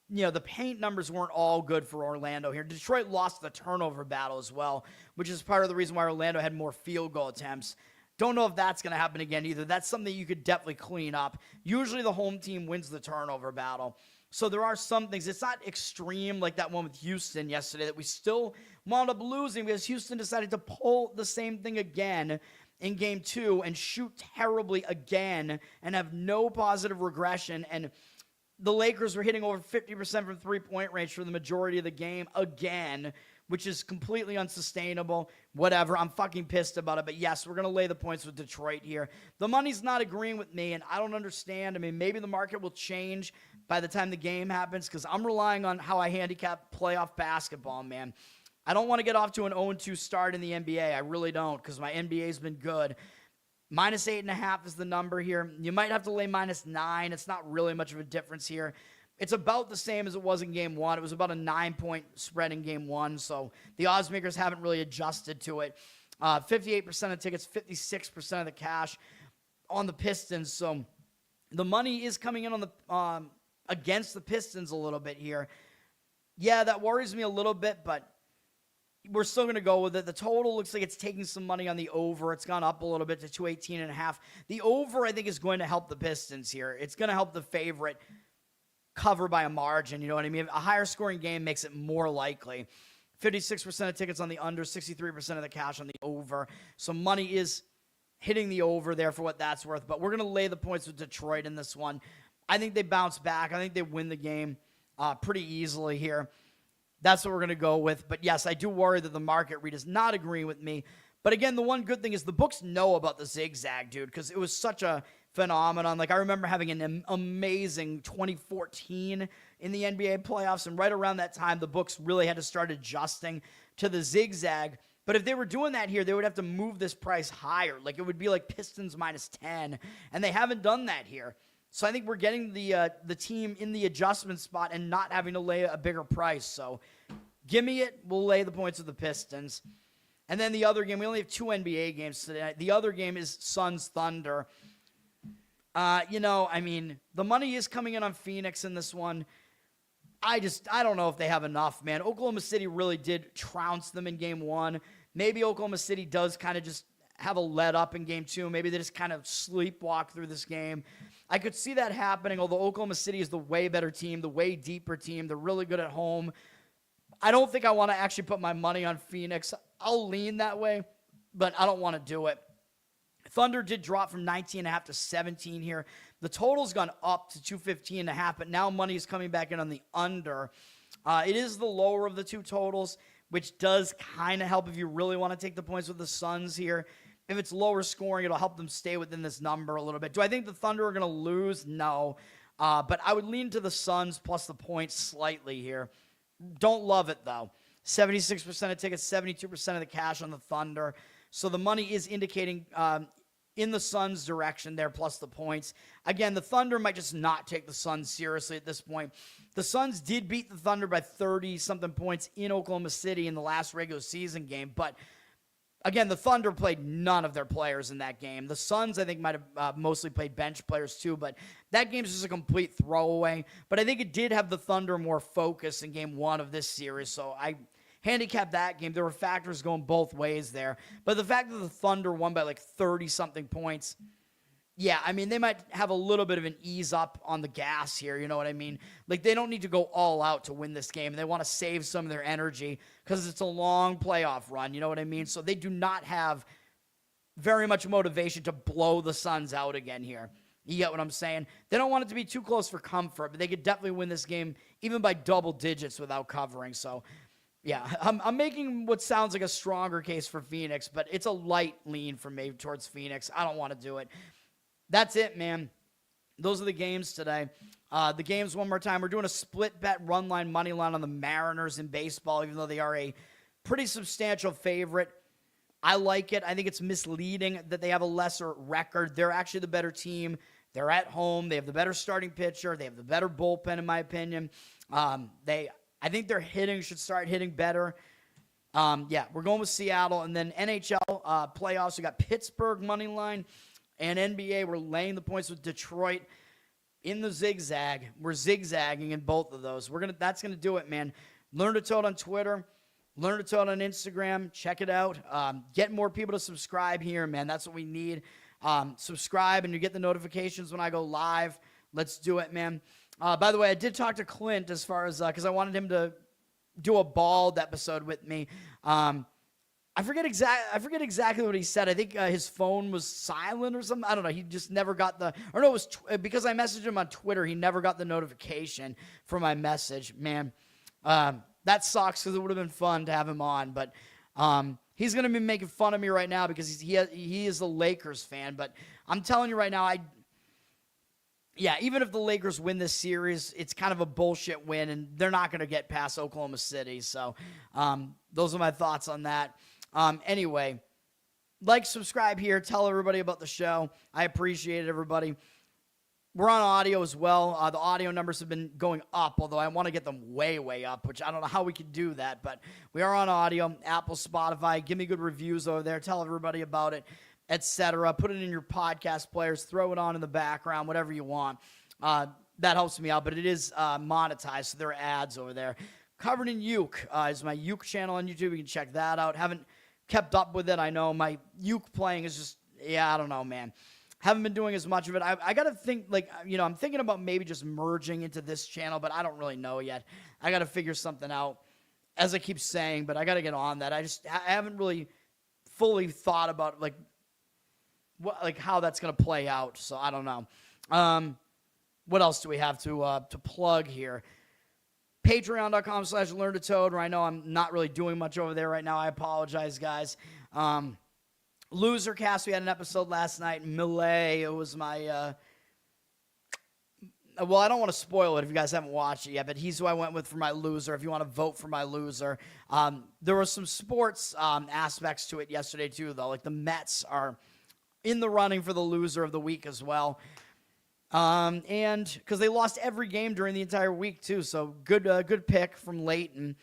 S1: you know, the paint numbers weren't all good for Orlando here. Detroit lost the turnover battle as well, which is part of the reason why Orlando had more field goal attempts. Don't know if that's going to happen again either. That's something you could definitely clean up. Usually the home team wins the turnover battle. So there are some things. It's not extreme like that one with Houston yesterday that we still wound up losing because Houston decided to pull the same thing again in game two and shoot terribly again and have no positive regression. And the Lakers were hitting over 50% from three-point range for the majority of the game again, which is completely unsustainable. Whatever, I'm fucking pissed about it. But yes, we're going to lay the points with Detroit here. The money's not agreeing with me, and I don't understand. I mean, maybe the market will change by the time the game happens because I'm relying on how I handicap playoff basketball, man. I don't want to get off to an 0-2 start in the NBA. I really don't, because my NBA's been good. Minus 8.5 is the number here. You might have to lay -9. It's not really much of a difference here. It's about the same as it was in game one. It was about a 9-point spread in game one, so the odds makers haven't really adjusted to it. 58% of tickets, 56% of the cash on the Pistons. So the money is coming in on the against the Pistons a little bit here. Yeah, that worries me a little bit, but we're still going to go with it. The total looks like it's taking some money on the over. It's gone up a little bit to 218.5. The over, I think, is going to help the Pistons here. It's going to help the favorite cover by a margin, you know what I mean? A higher scoring game makes it more likely. 56% of tickets on the under, 63% of the cash on the over. So money is hitting the over there for what that's worth. But we're going to lay the points with Detroit in this one. I think they bounce back. I think they win the game pretty easily here. That's what we're going to go with. But yes, I do worry that the market read is not agreeing with me. But again, the one good thing is the books know about the zigzag, dude, because it was such a phenomenon. Like, I remember having an amazing 2014 in the NBA playoffs, and right around that time, the books really had to start adjusting to the zigzag. But if they were doing that here, they would have to move this price higher. Like, it would be like Pistons -10, and they haven't done that here. So I think we're getting the team in the adjustment spot and not having to lay a bigger price. So give me it. We'll lay the points of the Pistons. And then the other game, we only have 2 NBA games today. The other game is Suns Thunder. You know, I mean, the money is coming in on Phoenix in this one. I don't know if they have enough, man. Oklahoma City really did trounce them in game one. Maybe Oklahoma City does kind of just have a let up in game two. Maybe they just kind of sleepwalk through this game. I could see that happening, although Oklahoma City is the way better team, the way deeper team. They're really good at home. I don't think I want to actually put my money on Phoenix. I'll lean that way, but I don't want to do it. Thunder did drop from 19.5 to 17 here. The total's gone up to 215.5, but now money is coming back in on the under. It is the lower of the two totals, which does kind of help if you really want to take the points with the Suns here. If it's lower scoring, it'll help them stay within this number a little bit. Do I think the Thunder are going to lose? No. But I would lean to the Suns plus the points slightly here. Don't love it, though. 76% of tickets, 72% of the cash on the Thunder. So the money is indicating in the Suns' direction there, plus the points. Again, the Thunder might just not take the Suns seriously at this point. The Suns did beat the Thunder by 30-something points in Oklahoma City in the last regular season game, but Again, the Thunder played none of their players in that game. The Suns, I think, might have mostly played bench players too, but that game's just a complete throwaway. But I think it did have the Thunder more focused in game one of this series, so I handicapped that game. There were factors going both ways there. But the fact that the Thunder won by like 30-something points, yeah, I mean, they might have a little bit of an ease up on the gas here, you know what I mean? Like, they don't need to go all out to win this game. They want to save some of their energy because it's a long playoff run, you know what I mean? So they do not have very much motivation to blow the Suns out again here. You get what I'm saying? They don't want it to be too close for comfort, but they could definitely win this game even by double digits without covering. So, yeah, I'm making what sounds like a stronger case for Phoenix, but it's a light lean for me towards Phoenix. I don't want to do it. That's it, man. Those are the games today. The games, one more time. We're doing a split bet run line, money line on the Mariners in baseball, even though they are a pretty substantial favorite. I like it. I think it's misleading that they have a lesser record. They're actually the better team. They're at home. They have the better starting pitcher. They have the better bullpen, in my opinion. I think their hitting should start hitting better. Yeah, we're going with Seattle. And then NHL playoffs, we got Pittsburgh money line. And NBA, we're laying the points with Detroit in the zigzag. We're zigzagging in both of those. That's gonna do it, man. Learn to Toad on Twitter. Learn to Toad on Instagram. Check it out. Get more people to subscribe here, man. That's what we need. Subscribe, and you get the notifications when I go live. Let's do it, man. By the way, I did talk to Clint as far as because I wanted him to do a bald episode with me. I forget exactly what he said. I think his phone was silent or something. I don't know. He just never got it was because I messaged him on Twitter. He never got the notification for my message. Man, that sucks because it would have been fun to have him on. But he's going to be making fun of me right now because he is a Lakers fan. But I'm telling you right now, even if the Lakers win this series, it's kind of a bullshit win, and they're not going to get past Oklahoma City. So those are my thoughts on that. Anyway, subscribe here. Tell everybody about the show. I appreciate it, everybody. We're on audio as well. The audio numbers have been going up, although I want to get them way, way up, which I don't know how we can do that, but we are on audio, Apple, Spotify. Give me good reviews over there. Tell everybody about it, etc. Put it in your podcast players. Throw it on in the background, whatever you want. That helps me out, but it is monetized, so there are ads over there. Covered in Uke is my Uke channel on YouTube. You can check that out. Haven't kept up with it. I know my Uke playing is just, I don't know, man. Haven't been doing as much of it. I got to think, I'm thinking about maybe just merging into this channel, but I don't really know yet. I got to figure something out, as I keep saying, but I got to get on that. I haven't really fully thought about, how that's going to play out, so I don't know. What else do we have to plug here? Patreon.com/LearnToToad, where I know I'm not really doing much over there right now. I apologize, guys. Losercast, we had an episode last night. Millet, it was my... well, I don't want to spoil it if you guys haven't watched it yet, but he's who I went with for my loser. If you want to vote for my loser. There were some sports aspects to it yesterday, too, though. Like the Mets are in the running for the loser of the week as well. And because they lost every game during the entire week too, so good pick from Leighton.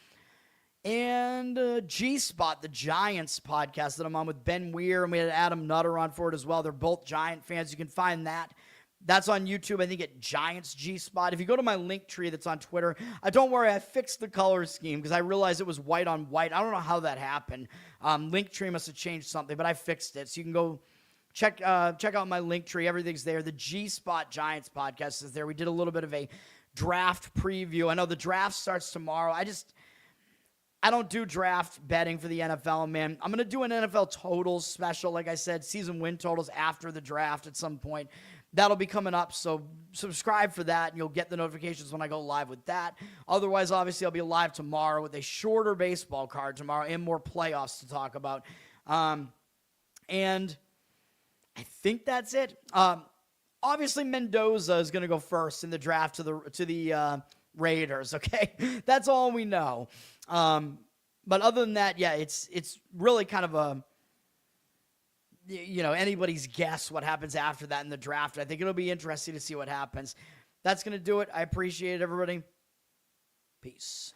S1: And G-Spot, the Giants podcast that I'm on with Ben Weir, and we had Adam Nutter on for it as well. They're both Giant fans. You can find that. That's on YouTube, I think, at Giants G-Spot. If you go to my link tree that's on Twitter, don't worry, I fixed the color scheme because I realized it was white on white. I don't know how that happened. Linktree must have changed something, but I fixed it. So you can go check out my link tree. Everything's there. The G-Spot Giants podcast is there. We did a little bit of a draft preview. I know the draft starts tomorrow. I don't do draft betting for the NFL, man. I'm going to do an NFL totals special, like I said, season win totals after the draft at some point. That'll be coming up, so subscribe for that, and you'll get the notifications when I go live with that. Otherwise, obviously, I'll be live tomorrow with a shorter baseball card tomorrow and more playoffs to talk about. And I think that's it. Obviously, Mendoza is going to go first in the draft to the Raiders, okay? That's all we know. But other than that, yeah, it's really kind of anybody's guess what happens after that in the draft. I think it'll be interesting to see what happens. That's going to do it. I appreciate it, everybody. Peace.